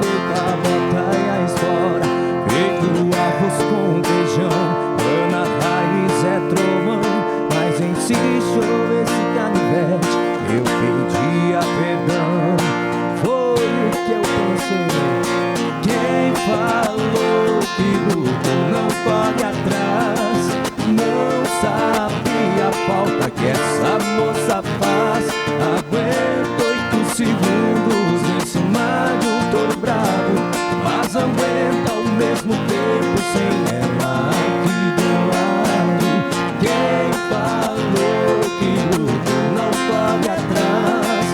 feita a bota e a espora, feito arroz com feijão. Ana Raiz é trovão, mas insiste esse canivete. Eu pedia perdão, foi o que eu pensei. Quem falou que grupo não corre atrás, não sabe a falta que essa moça faz. Aguenta 8 segundos em cima de um touro bravo, mas aguenta ao mesmo tempo sem ela aqui do lado. Quem falou que grupo não corre atrás,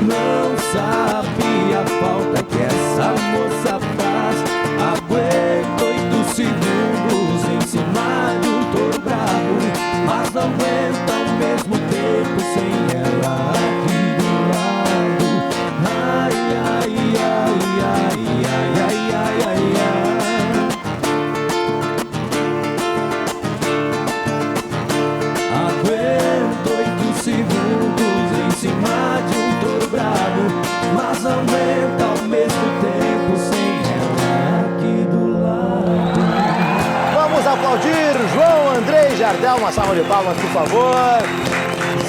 não sabe a falta que essa moça faz. Aguenta 8 segundos em cima de um touro bravo, mas não aguenta ao mesmo tempo sem ela aqui do lado. Ai, ai, ai, ai, ai, ai, ai, ai, ai. Aguento 8 segundos em cima de um touro bravo, mas não aguenta ao mesmo tempo sem ela aqui do lado. Vamos aplaudir João Andrei Jardel, uma salva de palmas, por favor.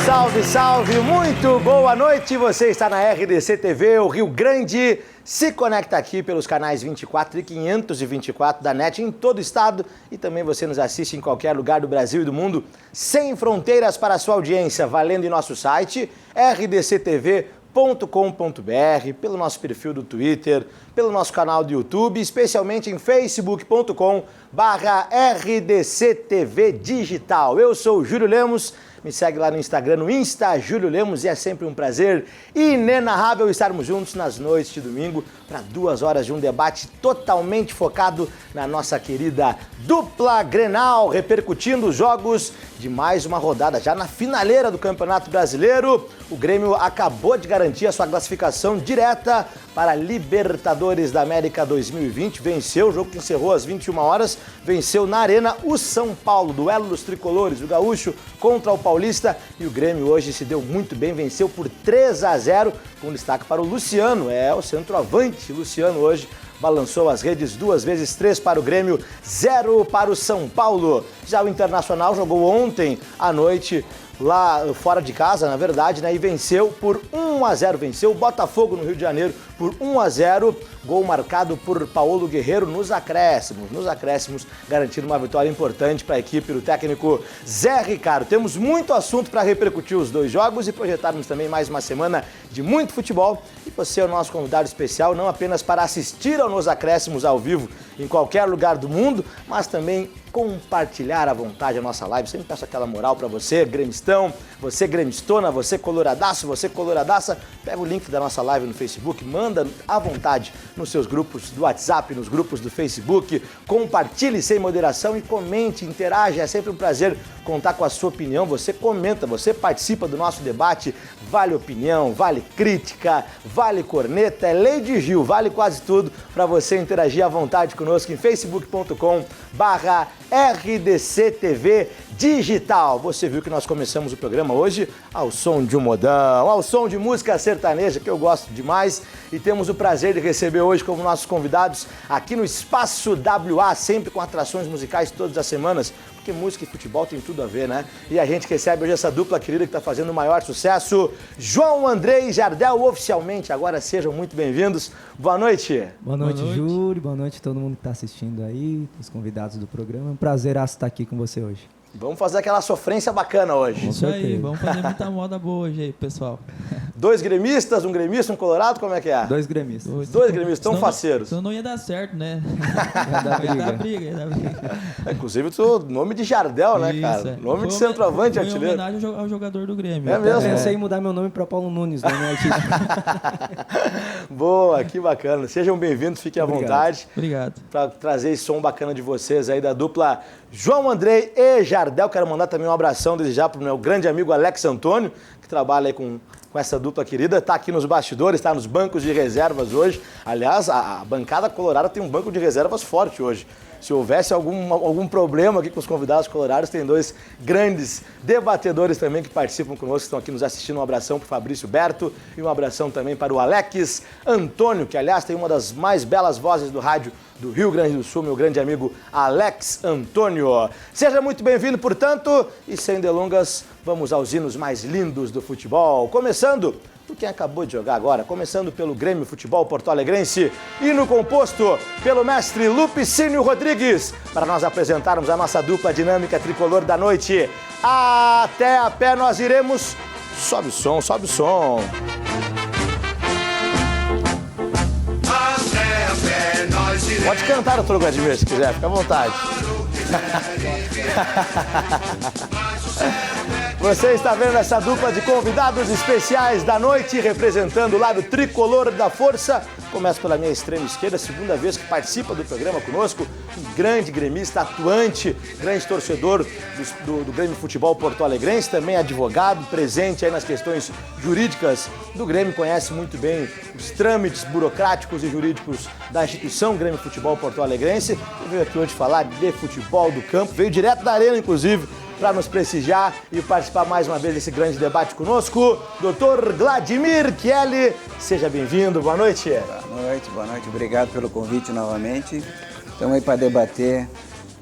Salve, salve, muito boa noite. Você está na RDC TV, o Rio Grande se conecta aqui pelos canais 24 e 524 da NET em todo o estado, e também você nos assiste em qualquer lugar do Brasil e do mundo, sem fronteiras para a sua audiência, valendo em nosso site rdctv.com.br, pelo nosso perfil do Twitter, pelo nosso canal do YouTube, especialmente em facebook.com/rdctv digital. Eu sou o Júlio Lemos, me segue lá no Instagram, no Insta, Júlio Lemos, e é sempre um prazer inenarrável estarmos juntos nas noites de domingo para 2 horas de um debate totalmente focado na nossa querida dupla Grenal, repercutindo os jogos de mais uma rodada, já na finaleira do Campeonato Brasileiro. O Grêmio acabou de garantir a sua classificação direta para a Libertadores da América 2020, venceu o jogo que encerrou às 21 horas, venceu na Arena o São Paulo, duelo dos tricolores, o Gaúcho contra o Paulista, e o Grêmio hoje se deu muito bem, venceu por 3-0, com destaque para o Luciano, o centroavante. Luciano hoje balançou as redes 2 vezes, 3 para o Grêmio, 0 para o São Paulo. Já o Internacional jogou ontem à noite lá fora de casa, na verdade, e venceu por 1-0, venceu o Botafogo no Rio de Janeiro por 1-0, gol marcado por Paulo Guerreiro nos acréscimos, garantindo uma vitória importante para a equipe do técnico Zé Ricardo. Temos muito assunto para repercutir os 2 jogos e projetarmos também mais uma semana de muito futebol, e você é o nosso convidado especial, não apenas para assistir ao Nos Acréscimos ao vivo em qualquer lugar do mundo, mas também compartilhar à vontade a nossa live. Sempre peço aquela moral para você, gremistão, você gremistona, você coloradaço, você coloradaça. Pega o link da nossa live no Facebook, manda à vontade nos seus grupos do WhatsApp, nos grupos do Facebook, compartilhe sem moderação e comente, interaja. É sempre um prazer contar com a sua opinião. Você comenta, você participa do nosso debate. Vale opinião, vale crítica, vale corneta, é lei de Gil, vale quase tudo para você interagir à vontade conosco em facebook.com/RDCTV Digital. Você viu que nós começamos o programa hoje ao som de um modão, ao som de música sertaneja, que eu gosto demais, e temos o prazer de receber hoje como nossos convidados aqui no Espaço WA, sempre com atrações musicais todas as semanas, porque música e futebol tem tudo a ver, né? E a gente recebe hoje essa dupla querida que está fazendo o maior sucesso, João Andrei Jardel, oficialmente. Agora sejam muito bem-vindos. Boa noite. Boa noite, Júlio. Boa noite a todo mundo que está assistindo aí, os convidados do programa. É um prazer estar aqui com você hoje. Vamos fazer aquela sofrência bacana hoje. Isso aí, vamos fazer muita moda boa hoje aí, pessoal. 2 gremistas, um gremista, um colorado, como é que é? 2 gremistas. 2 gremistas, tão faceiros. Senão não ia dar certo, né? Ia dar briga. Inclusive, o nome de Jardel, né, cara? Isso, nome de centroavante artilheiro. Em homenagem ao jogador do Grêmio. É mesmo? Eu pensei em mudar meu nome para Paulo Nunes, né? Boa, que bacana. Sejam bem-vindos, fiquem à vontade. Obrigado. Para trazer esse som bacana de vocês aí, da dupla João Andrei e Jardel. Quero mandar também um abração, desejar para o meu grande amigo Alex Antônio, que trabalha aí com com essa dupla querida. Está aqui nos bastidores, está nos bancos de reservas hoje. Aliás, a bancada colorada tem um banco de reservas forte hoje. Se houvesse algum problema aqui com os convidados colorados, tem dois grandes debatedores também que participam conosco, que estão aqui nos assistindo. Um abração para o Fabrício Berto e um abração também para o Alex Antônio, que aliás tem uma das mais belas vozes do rádio do Rio Grande do Sul, meu grande amigo Alex Antônio. Seja muito bem-vindo, portanto, e sem delongas, vamos aos hinos mais lindos do futebol. Começando por quem acabou de jogar agora, começando pelo Grêmio Futebol Porto Alegrense, hino composto pelo mestre Lupicínio Rodrigues, para nós apresentarmos a nossa dupla dinâmica tricolor da noite. Até a pé nós iremos. Sobe o som, sobe o som. Pode cantar, doutor Vladimir, se quiser, fica à vontade. Você está vendo essa dupla de convidados especiais da noite, representando o lado tricolor da força. Começo pela minha extrema esquerda, segunda vez que participa do programa conosco, um grande gremista, atuante, grande torcedor do Grêmio Futebol Porto Alegrense, também advogado, presente aí nas questões jurídicas do Grêmio, conhece muito bem os trâmites burocráticos e jurídicos da instituição Grêmio Futebol Porto Alegrense. E veio aqui hoje falar de futebol do campo, veio direto da arena, inclusive, para nos prestigiar e participar mais uma vez desse grande debate conosco. Dr. Vladimir Chieli, seja bem-vindo, boa noite. Boa noite, obrigado pelo convite novamente. Estamos aí para debater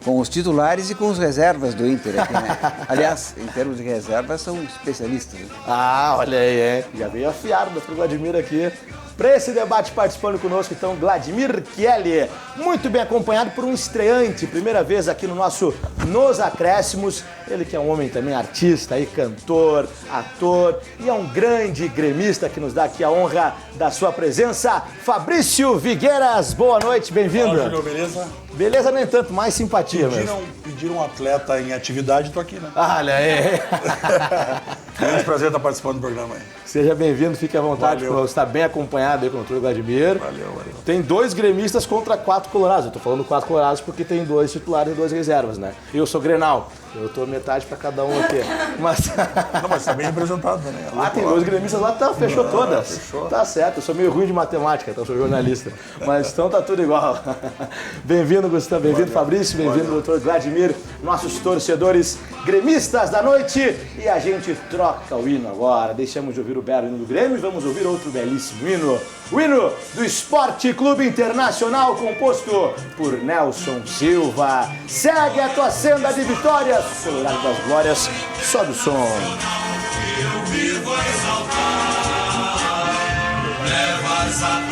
com os titulares e com os reservas do Inter aqui, né? Aliás, em termos de reservas, são especialistas. Né? Ah, olha aí, hein? Já veio afiado o Dr. Vladimir aqui. Para esse debate participando conosco, então, Vladimir Chieli, muito bem acompanhado por um estreante, primeira vez aqui no nosso Nos Acréscimos, ele que é um homem também artista, aí, cantor, ator e é um grande gremista que nos dá aqui a honra da sua presença, Fabrício Vigueiras, boa noite, bem-vindo. Olá, Júlio, beleza? Beleza, nem tanto, mais simpatia mesmo. Pediram um atleta em atividade, tô aqui, né? Olha aí. Grande prazer estar participando do programa aí. Seja bem-vindo, fique à vontade, Valeu. você está bem acompanhado aí com o Dr. Vladimir. Valeu. Tem 2 gremistas contra 4 colorados. Eu tô falando 4 colorados porque tem 2 titulares e 2 reservas, né? Eu sou Grenal. Eu tô metade pra cada um aqui. Mas... Não, mas tá bem representado, né? tem 2 gremistas lá, tá, fechou todas. Fechou. Tá certo, eu sou meio ruim de matemática, então sou jornalista. Mas então tá tudo igual. Bem-vindo, Gustavo, bem-vindo, Fabrício, bem-vindo, Dr. Vladimir, nossos torcedores gremistas da noite. E a gente troca o hino agora. Deixamos de ouvir o belo hino do Grêmio e vamos ouvir outro belíssimo hino. O hino do Esporte Clube Internacional, composto por Nelson Silva. Segue a tua senda de vitórias, Colorado das Glórias. Sobe o som.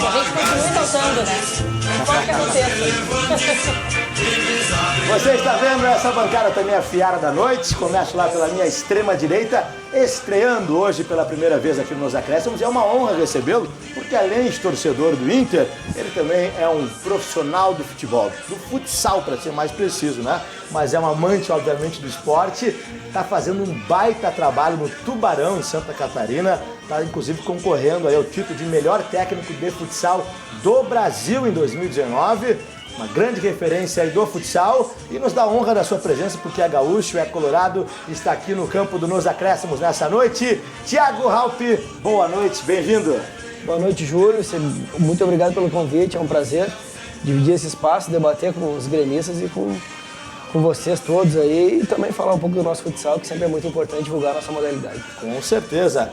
A gente continua exaltando, né? Não importa o que aconteça. Você está vendo essa bancada também afiada da noite? Começo lá pela minha extrema direita, estreando hoje pela primeira vez aqui nos Acréscimos. É uma honra recebê-lo, porque além de torcedor do Inter, ele também é um profissional do futebol, do futsal, para ser mais preciso, né? Mas é um amante, obviamente, do esporte. Está fazendo um baita trabalho no Tubarão, em Santa Catarina. Está, inclusive, concorrendo aí ao título de melhor técnico de futsal do Brasil em 2019. Uma grande referência aí do futsal e nos dá honra da sua presença porque é gaúcho, é colorado, está aqui no campo do Nos Acréscimos nessa noite. Tiago Raupi, boa noite, bem-vindo. Boa noite, Júlio. Muito obrigado pelo convite, é um prazer dividir esse espaço, debater com os gremistas e com vocês todos aí e também falar um pouco do nosso futsal, que sempre é muito importante divulgar a nossa modalidade. Com certeza.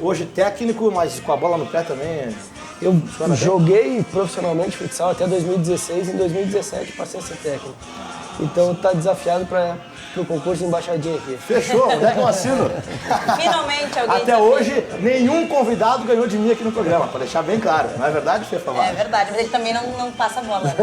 Hoje técnico, mas com a bola no pé também. Eu joguei profissionalmente futsal até 2016 e em 2017 passei a ser técnico. Então tá desafiado para o concurso de embaixadinha aqui. Fechou, onde é que eu assino? Finalmente alguém Até hoje, nenhum convidado ganhou de mim aqui no programa, para deixar bem claro. Não é verdade, Fê Favara? É verdade, mas ele também não passa a bola.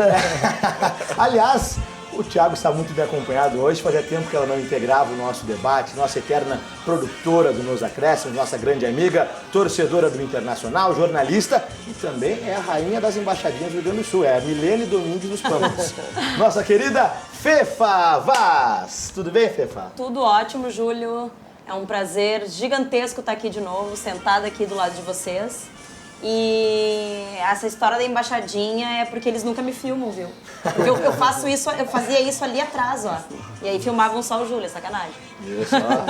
Aliás, o Thiago está muito bem acompanhado hoje. Fazia tempo que ela não integrava o nosso debate. Nossa eterna produtora do Nos Acréscimos, nossa grande amiga, torcedora do Internacional, jornalista e também é a rainha das embaixadinhas do Rio Grande do Sul. É a Milene Domingues dos Pampas. Nossa querida Fefa Vaz. Tudo bem, Fefa? Tudo ótimo, Júlio. É um prazer gigantesco estar aqui de novo, sentada aqui do lado de vocês. E essa história da embaixadinha é porque eles nunca me filmam, viu? Porque eu fazia isso ali atrás, ó. E aí filmavam só o Júlio, é sacanagem. Isso, ó.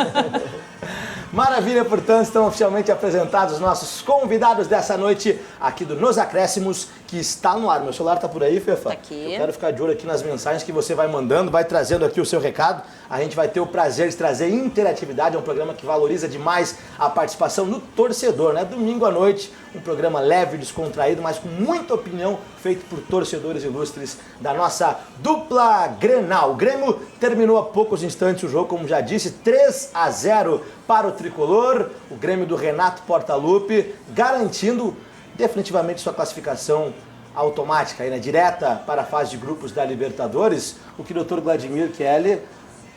Maravilha, portanto, estão oficialmente apresentados os nossos convidados dessa noite aqui do Nos Acréscimos, que está no ar. Meu celular tá por aí, Fefa? Tá aqui. Eu quero ficar de olho aqui nas mensagens que você vai mandando, vai trazendo aqui o seu recado. A gente vai ter o prazer de trazer interatividade, é um programa que valoriza demais a participação do torcedor, né? Domingo à noite, um programa leve, descontraído, mas com muita opinião, feito por torcedores ilustres da nossa dupla Grenal. O Grêmio terminou há poucos instantes o jogo, como já disse, 3-0 para o Tricolor, o Grêmio do Renato Portaluppi, garantindo definitivamente sua classificação automática, aí, né, direta para a fase de grupos da Libertadores, o que o Dr. Vladimir Kelly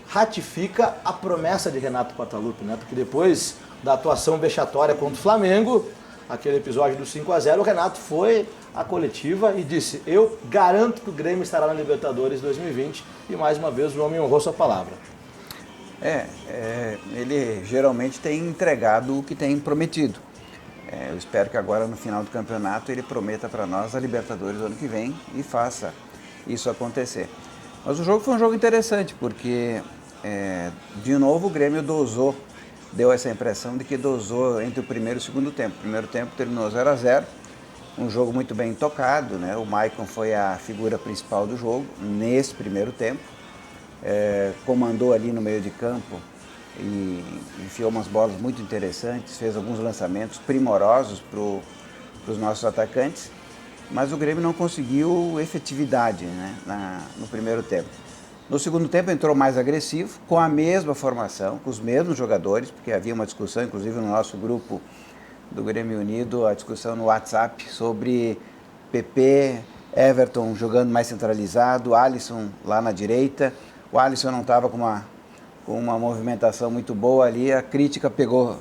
ratifica a promessa de Renato Portaluppi, né? Porque depois da atuação vexatória contra o Flamengo, aquele episódio do 5-0, o Renato foi à coletiva e disse: eu garanto que o Grêmio estará na Libertadores 2020, e mais uma vez o homem honrou sua palavra. Ele geralmente tem entregado o que tem prometido. Eu espero que agora no final do campeonato ele prometa para nós a Libertadores do ano que vem e faça isso acontecer. Mas o jogo foi um jogo interessante porque, de novo, o Grêmio deu essa impressão de que dosou entre o primeiro e o segundo tempo. O primeiro tempo terminou 0-0, um jogo muito bem tocado, né? O Maicon foi a figura principal do jogo nesse primeiro tempo, comandou ali no meio de campo e enfiou umas bolas muito interessantes, fez alguns lançamentos primorosos para os nossos atacantes, mas o Grêmio não conseguiu efetividade, né, no primeiro tempo. No segundo tempo entrou mais agressivo, com a mesma formação, com os mesmos jogadores, porque havia uma discussão, inclusive no nosso grupo do Grêmio Unido, a discussão no WhatsApp sobre PP, Everton jogando mais centralizado, Alisson lá na direita. O Alisson não estava com uma movimentação muito boa ali, a crítica pegou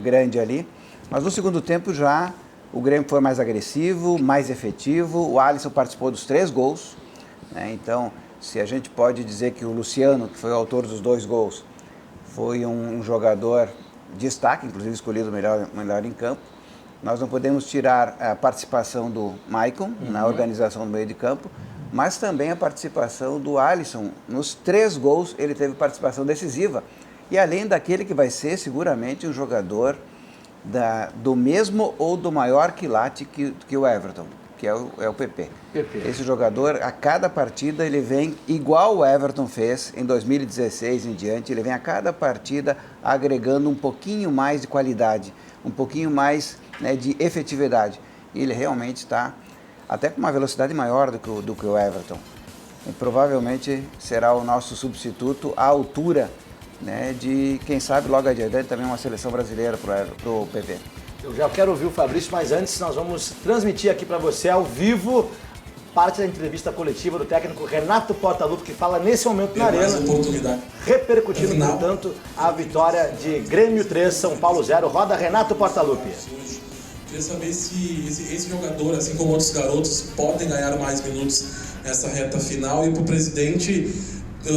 grande ali, mas no segundo tempo já o Grêmio foi mais agressivo, mais efetivo, o Alisson participou dos 3 gols, né? Então, se a gente pode dizer que o Luciano, que foi o autor dos 2 gols, foi um jogador de destaque, inclusive escolhido melhor em campo, nós não podemos tirar a participação do Maicon na organização do meio de campo, mas também a participação do Alisson. Nos 3 gols ele teve participação decisiva. E além daquele que vai ser seguramente um jogador do mesmo ou do maior quilate que o Everton, que é o PP. Esse jogador, a cada partida, ele vem igual o Everton fez em 2016 em diante, ele vem a cada partida agregando um pouquinho mais de qualidade, um pouquinho mais, né, de efetividade. E ele realmente está até com uma velocidade maior do que o Everton. E provavelmente será o nosso substituto à altura, né, de, quem sabe, logo adiante também uma seleção brasileira para o PP. Eu já quero ouvir o Fabrício, mas antes nós vamos transmitir aqui para você ao vivo parte da entrevista coletiva do técnico Renato Portaluppi, que fala nesse momento na Arena, repercutindo, portanto, a vitória de Grêmio 3, São Paulo 0. Roda Renato Portaluppi. Queria saber se esse jogador, assim como outros garotos, podem ganhar mais minutos nessa reta final. E para o presidente,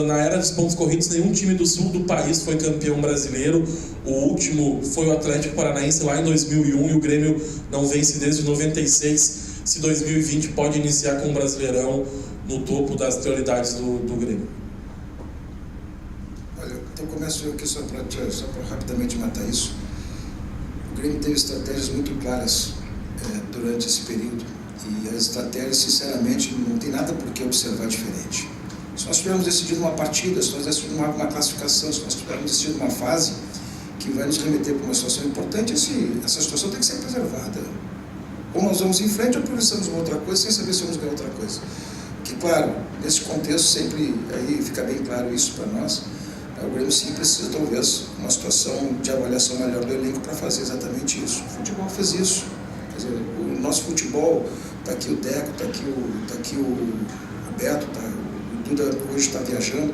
na era dos pontos corridos, nenhum time do sul do país foi campeão brasileiro. O último foi o Atlético Paranaense lá em 2001 e o Grêmio não vence desde 96. Se 2020 pode iniciar com o Brasileirão no topo das prioridades do Grêmio. Olha, então começo eu aqui só para rapidamente matar isso. O Grêmio teve estratégias muito claras durante esse período e as estratégias, sinceramente, não tem nada por que observar diferente. Se nós tivermos decidido uma partida, se nós tivermos uma classificação, se nós tivermos decidido uma fase que vai nos remeter para uma situação importante, essa situação tem que ser preservada. Ou nós vamos em frente ou progressamos uma outra coisa sem saber se vamos ganhar outra coisa. Que, claro, nesse contexto sempre aí fica bem claro isso para nós. O Grêmio sim precisa, talvez, uma situação de avaliação melhor do elenco para fazer exatamente isso. O futebol fez isso. Quer dizer, o nosso futebol, está aqui o Deco, está aqui o Beto, o Duda hoje está viajando,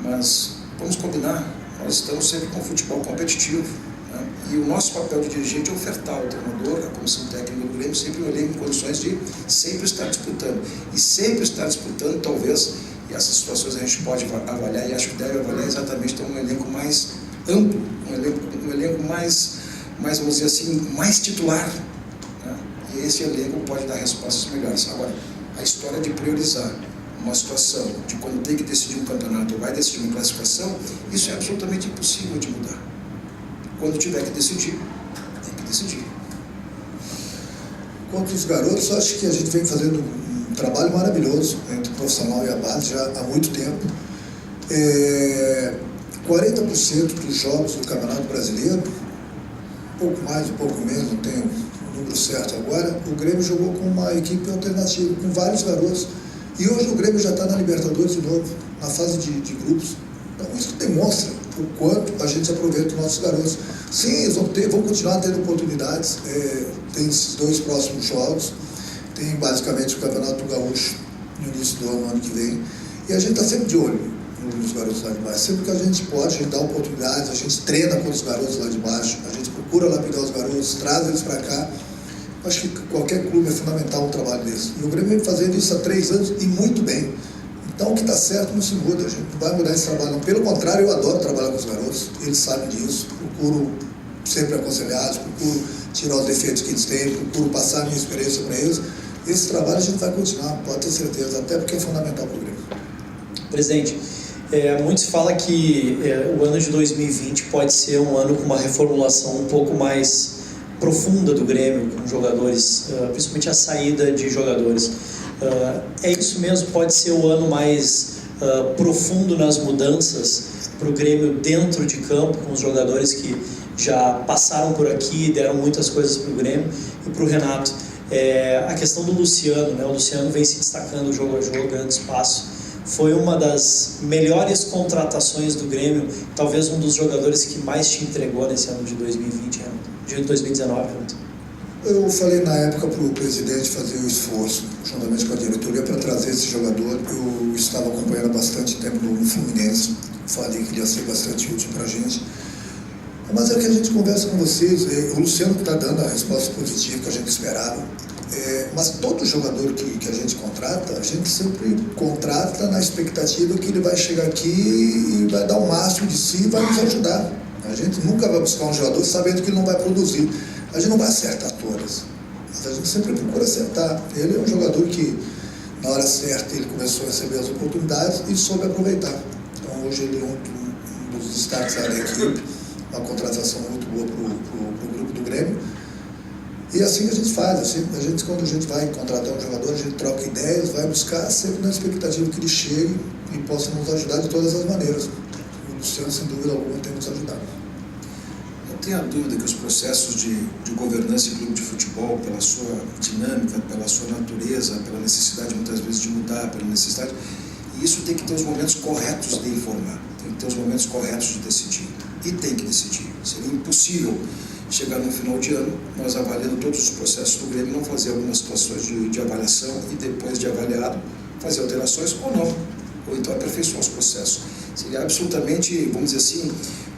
mas vamos combinar, nós estamos sempre com o futebol competitivo, né? E o nosso papel de dirigente é ofertar ao treinador, a comissão técnica do Grêmio, sempre um elenco em condições de sempre estar disputando. E sempre estar disputando, talvez, e essas situações a gente pode avaliar, e acho que deve avaliar exatamente ter um elenco mais amplo, um elenco mais, vamos dizer assim, mais titular, né? E esse elenco pode dar respostas melhores. Agora, a história de priorizar uma situação de quando tem que decidir um campeonato ou vai decidir uma classificação, isso é absolutamente impossível de mudar. quando tiver que decidir, tem que decidir. Quanto os garotos, acho que a gente vem fazendo um trabalho maravilhoso entre o profissional e a base já há muito tempo. 40% dos jogos do Campeonato Brasileiro, um pouco mais, um pouco menos, não tenho o número certo agora, o Grêmio jogou com uma equipe alternativa, com vários garotos. E hoje o Grêmio já está na Libertadores de novo, na fase de grupos. Então isso demonstra o quanto a gente aproveita os nossos garotos. Sim, eles vão continuar tendo oportunidades, tem esses 2 próximos jogos, tem basicamente o Campeonato Gaúcho no início do ano que vem, e a gente está sempre de olho nos garotos lá de baixo. Sempre que a gente pode, a gente dá oportunidades, a gente treina com os garotos lá de baixo, a gente procura lapidar os garotos, traz eles para cá. Acho que qualquer clube é fundamental um trabalho desse. E o Grêmio vem fazendo isso há 3 anos e muito bem. Então o que está certo não se muda, a gente não vai mudar esse trabalho não. Pelo contrário, eu adoro trabalhar com os garotos, eles sabem disso, procuro sempre aconselhar, procuro tirar os defeitos que eles têm, procuro passar a minha experiência para eles. Esse trabalho a gente vai continuar, pode ter certeza, até porque é fundamental para o Grêmio. Presidente, muito se fala que o ano de 2020 pode ser um ano com uma reformulação um pouco mais profunda do Grêmio, com jogadores, principalmente a saída de jogadores. É isso mesmo? Pode ser o ano mais profundo nas mudanças para o Grêmio dentro de campo, com os jogadores que já passaram por aqui, deram muitas coisas para o Grêmio. E para o Renato, a questão do Luciano, né? O Luciano vem se destacando jogo a jogo, ganhando espaço. Foi uma das melhores contratações do Grêmio, talvez um dos jogadores que mais te entregou nesse ano de 2020, de 2019. Eu falei na época para o presidente fazer o esforço, juntamente com a diretoria, para trazer esse jogador. Eu estava acompanhando há bastante tempo no Fluminense, falei que ele ia ser bastante útil para a gente. Mas é que a gente conversa com vocês, o Luciano que está dando a resposta positiva que a gente esperava. Mas todo jogador que a gente contrata, a gente sempre contrata na expectativa que ele vai chegar aqui e vai dar o máximo de si e vai nos ajudar. A gente nunca vai buscar um jogador sabendo que ele não vai produzir. A gente não vai acertar todas, mas a gente sempre procura acertar. Ele é um jogador que, na hora certa, ele começou a receber as oportunidades e soube aproveitar. Então, hoje ele é um dos destaques da equipe, uma contratação muito boa para o grupo do Grêmio. E assim que a gente faz, quando a gente vai contratar um jogador, a gente troca ideias, vai buscar sempre na expectativa que ele chegue e possa nos ajudar de todas as maneiras. O Luciano, sem dúvida alguma, tem nos ajudado. Não tenha dúvida que os processos de governança em clube de futebol, pela sua dinâmica, pela sua natureza, pela necessidade muitas vezes de mudar, pela necessidade, e isso tem que ter os momentos corretos de informar, tem que ter os momentos corretos de decidir, e tem que decidir. Seria impossível chegar no final de ano, nós avaliando todos os processos do Grêmio, não fazer algumas situações de avaliação e depois de avaliado, fazer alterações ou não, ou então aperfeiçoar os processos. Seria absolutamente, vamos dizer assim,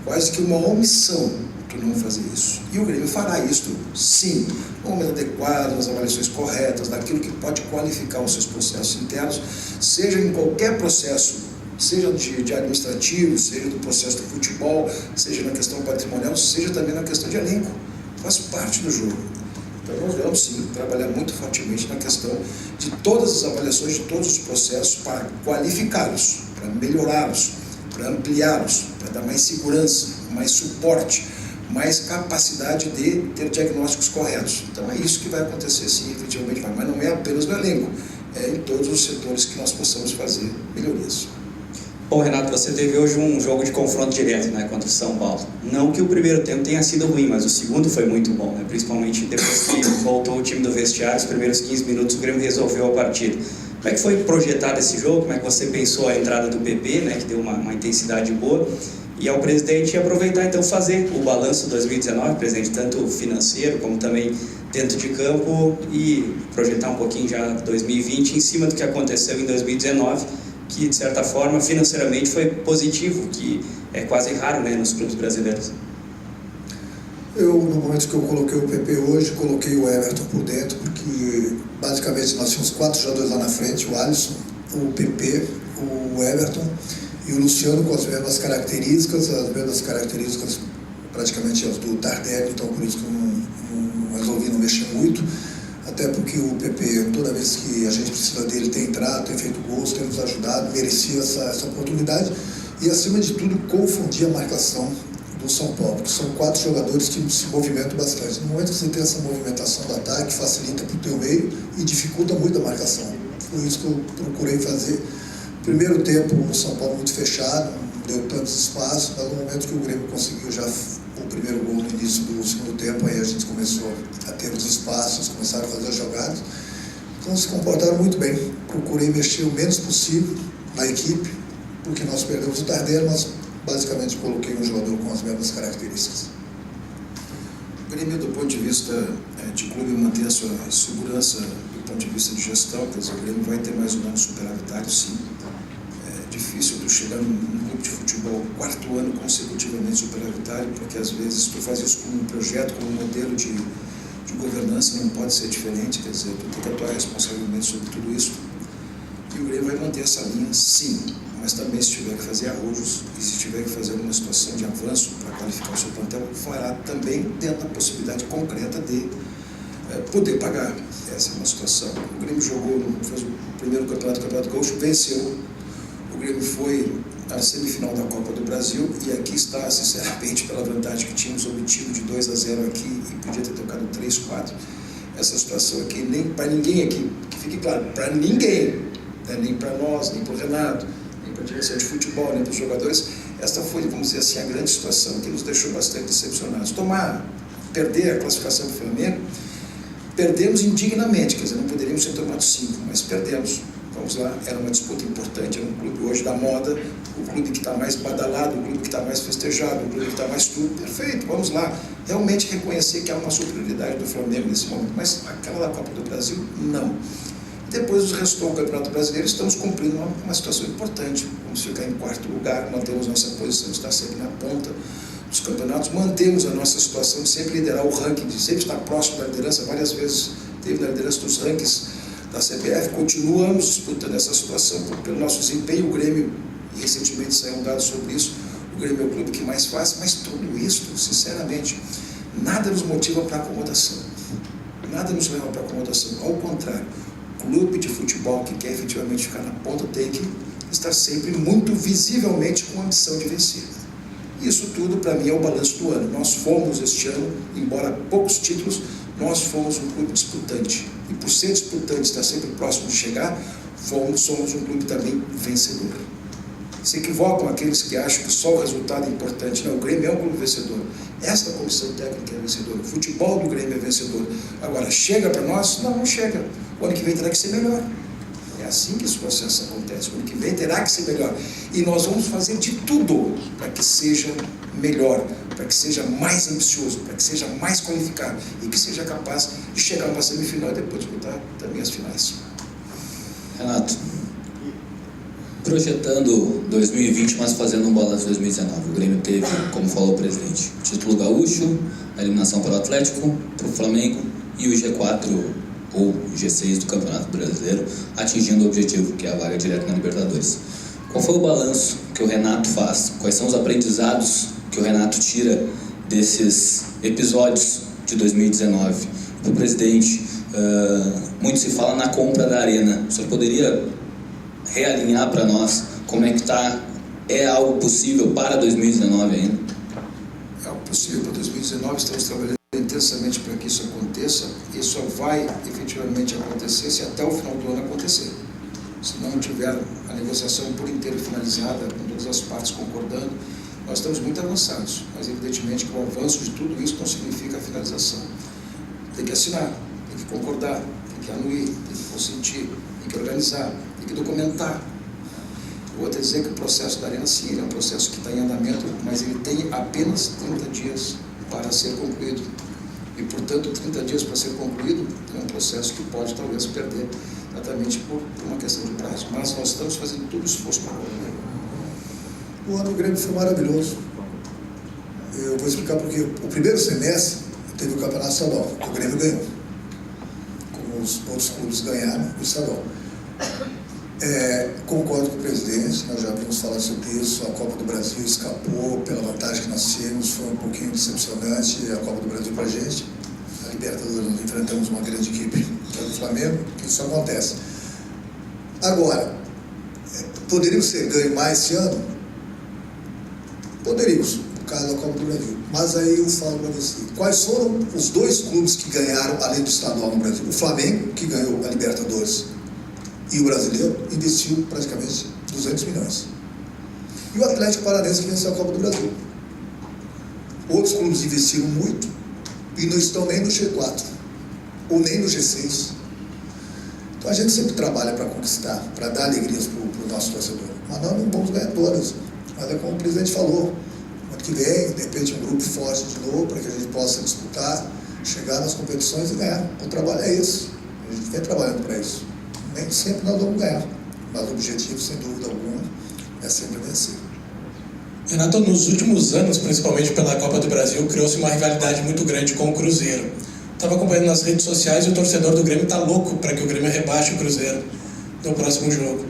quase que uma omissão tu não fazer isso. E o Grêmio fará isso, sim, no momento adequado, nas avaliações corretas, daquilo que pode qualificar os seus processos internos, seja em qualquer processo, seja de administrativo, seja do processo do futebol, seja na questão patrimonial, seja também na questão de elenco. Faz parte do jogo. Então nós vamos sim trabalhar muito fortemente na questão de todas as avaliações, de todos os processos para qualificá-los, para melhorá-los, para ampliá-los, para dar mais segurança, mais suporte, mais capacidade de ter diagnósticos corretos. Então é isso que vai acontecer, sim, efetivamente vai. Mas não é apenas no elenco, é em todos os setores que nós possamos fazer melhorias. Bom, Renato, você teve hoje um jogo de confronto direto, né, contra o São Paulo. Não que o primeiro tempo tenha sido ruim, mas o segundo foi muito bom, né, principalmente depois que voltou o time do vestiário, os primeiros 15 minutos o Grêmio resolveu a partida. Como é que foi projetado esse jogo? Como é que você pensou a entrada do PP, né, que deu uma intensidade boa? E ao presidente aproveitar, então, fazer o balanço 2019, presidente, tanto financeiro como também dentro de campo, e projetar um pouquinho já 2020 em cima do que aconteceu em 2019, que, de certa forma, financeiramente foi positivo, que é quase raro, né, nos clubes brasileiros. Eu, no momento que eu coloquei o PP hoje, coloquei o Everton por dentro, porque basicamente nós tínhamos 4 jogadores lá na frente, o Alisson, o PP, o Everton e o Luciano com as mesmas características praticamente as do Tardelli, então por isso que eu não resolvi não mexer muito, até porque o PP, toda vez que a gente precisa dele, tem entrado, tem feito gols, tem nos ajudado, merecia essa oportunidade e, acima de tudo, confundir a marcação do São Paulo, que são 4 jogadores que se movimentam bastante. No momento que você tem essa movimentação do ataque, facilita para o teu meio e dificulta muito a marcação. Foi isso que eu procurei fazer. Primeiro tempo, o São Paulo muito fechado, não deu tantos espaços, mas no momento que o Grêmio conseguiu já o primeiro gol no início do segundo tempo, aí a gente começou a ter os espaços, começaram a fazer as jogadas. Então se comportaram muito bem. Procurei mexer o menos possível na equipe, porque nós perdemos o Tardelli, mas basicamente coloquei um jogador com as mesmas características. O Grêmio, do ponto de vista de clube, mantém a sua segurança do ponto de vista de gestão, quer dizer, o Grêmio vai ter mais um ano superavitário, sim. É difícil tu chegar num clube de futebol 4º ano consecutivamente superavitário, porque às vezes tu faz isso como um projeto, como um modelo de governança, não pode ser diferente, quer dizer, tu tem que atuar responsavelmente sobre tudo isso. E o Grêmio vai manter essa linha, sim, mas também se tiver que fazer arrojos e se tiver que fazer alguma situação de avanço para qualificar o seu plantel, fará também dentro da possibilidade concreta de poder pagar. Essa é uma situação. O Grêmio jogou, fez o primeiro campeonato Gaúcho, venceu. O Grêmio foi à semifinal da Copa do Brasil e aqui está, sinceramente, pela vantagem que tínhamos obtido de 2-0 aqui e podia ter tocado 3-4. Essa situação aqui, nem para ninguém aqui, que fique claro, para ninguém, né, nem para nós, nem para o Renato, nem para a direção de futebol, nem para os jogadores, esta foi, vamos dizer assim, a grande situação que nos deixou bastante decepcionados. Perder a classificação do Flamengo, perdemos indignamente, quer dizer, não poderíamos ter tomado 5, mas perdemos. Vamos lá, era uma disputa importante, era um clube hoje da moda, o clube que está mais badalado, o clube que está mais festejado, o clube que está mais tudo, perfeito, vamos lá, realmente reconhecer que há uma superioridade do Flamengo nesse momento, mas aquela da Copa do Brasil, não. Depois restou o Campeonato Brasileiro, estamos cumprindo uma situação importante, vamos ficar em 4º lugar, mantemos nossa posição de estar sempre na ponta dos campeonatos, mantemos a nossa situação de sempre liderar o ranking, de sempre estar próximo da liderança, várias vezes teve na liderança dos rankings da CBF, continuamos disputando essa situação pelo nosso desempenho. O Grêmio, recentemente saiu um dado sobre isso, o Grêmio é o clube que mais faz, mas tudo isso, sinceramente, nada nos motiva para acomodação, nada nos leva para acomodação, ao contrário, clube de futebol que quer efetivamente ficar na ponta tem que estar sempre muito visivelmente com a ambição de vencer. Isso tudo, para mim, é o balanço do ano. Nós fomos este ano, embora poucos títulos, nós fomos um clube disputante. E por ser disputante, estar sempre próximo de chegar, somos um clube também vencedor. Se equivocam aqueles que acham que só o resultado é importante. Não, o Grêmio é um clube vencedor. Esta comissão técnica é vencedora. O futebol do Grêmio é vencedor. Agora, chega para nós? Não, não chega. O ano que vem terá que ser melhor. É assim que esse processo acontece. O ano que vem terá que ser melhor. E nós vamos fazer de tudo para que seja melhor, para que seja mais ambicioso, para que seja mais qualificado e que seja capaz de chegar a uma semifinal e depois disputar também as finais. Renato, projetando 2020, mas fazendo um balanço de 2019, o Grêmio teve, como falou o presidente, título gaúcho, a eliminação para o Atlético, para o Flamengo e o G4 ou G6 do Campeonato Brasileiro, atingindo o objetivo, que é a vaga direta na Libertadores. Qual foi o balanço que o Renato faz? Quais são os aprendizados que o Renato tira desses episódios de 2019? Para o presidente, muito se fala na compra da Arena. O senhor poderia realinhar para nós como é que está? É algo possível para 2019 ainda? É algo possível para 2019, estamos trabalhando intensamente para que isso aconteça, e só vai efetivamente acontecer se até o final do ano acontecer. Se não tiver a negociação por inteiro finalizada, com todas as partes concordando, nós estamos muito avançados, mas evidentemente que o avanço de tudo isso não significa a finalização. Tem que assinar, tem que concordar, tem que anuir, tem que consentir, tem que organizar, tem que documentar. Eu vou até dizer que o processo da Arena, sim, ele é um processo que está em andamento, mas ele tem apenas 30 dias para ser concluído. E, portanto, 30 dias para ser concluído é um processo que pode, talvez, perder exatamente por uma questão de prazo. Mas nós estamos fazendo todo o esforço para concluir. O ano do Grêmio foi maravilhoso. Eu vou explicar porque o primeiro semestre teve o Campeonato Estadual, que o Grêmio ganhou. Como os outros clubes ganharam o estadual. Concordo com o presidente, nós já havíamos falado sobre isso, a Copa do Brasil escapou pela vantagem que nós tínhamos, foi um pouquinho decepcionante a Copa do Brasil para a gente. A Libertadores, nós enfrentamos uma grande equipe, que é o Flamengo, que isso acontece. Agora, poderíamos ter ganho mais esse ano? Poderíamos. caso da Copa do Brasil. Mas aí eu falo para você, quais foram os 2 clubes que ganharam, além do estadual no Brasil? O Flamengo, que ganhou a Libertadores, e o brasileiro investiu praticamente 200 milhões. E o Atlético Paranaense, que venceu a Copa do Brasil. Outros clubes investiram muito e não estão nem no G4, ou nem no G6. Então a gente sempre trabalha para conquistar, para dar alegrias para o nosso torcedor. Mas nós não vamos ganhar todas. Mas é como o presidente falou, ano que vem, de repente um grupo forte de novo, para que a gente possa disputar, chegar nas competições e ganhar. O trabalho é esse. A gente vem trabalhando para isso. Nem sempre nós vamos ganhar, mas o objetivo, sem dúvida alguma, é sempre vencer. Renato, nos últimos anos, principalmente pela Copa do Brasil, criou-se uma rivalidade muito grande com o Cruzeiro. Estava acompanhando nas redes sociais e o torcedor do Grêmio está louco para que o Grêmio rebaixe o Cruzeiro no próximo jogo.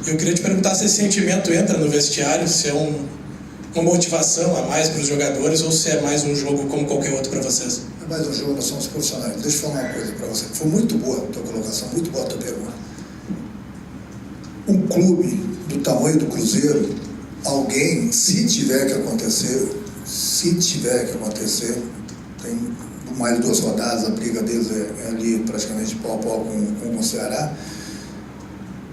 Eu queria te perguntar se esse sentimento entra no vestiário, se é uma motivação a mais para os jogadores ou se é mais um jogo como qualquer outro para vocês. É mais um jogo, nós somos profissionais. Deixa eu falar uma coisa para você. Foi muito boa a tua colocação, muito boa a tua pergunta. Um clube do tamanho do Cruzeiro, alguém, se tiver que acontecer, tem mais 2 rodadas, a briga deles é ali praticamente pau a pau com o Ceará,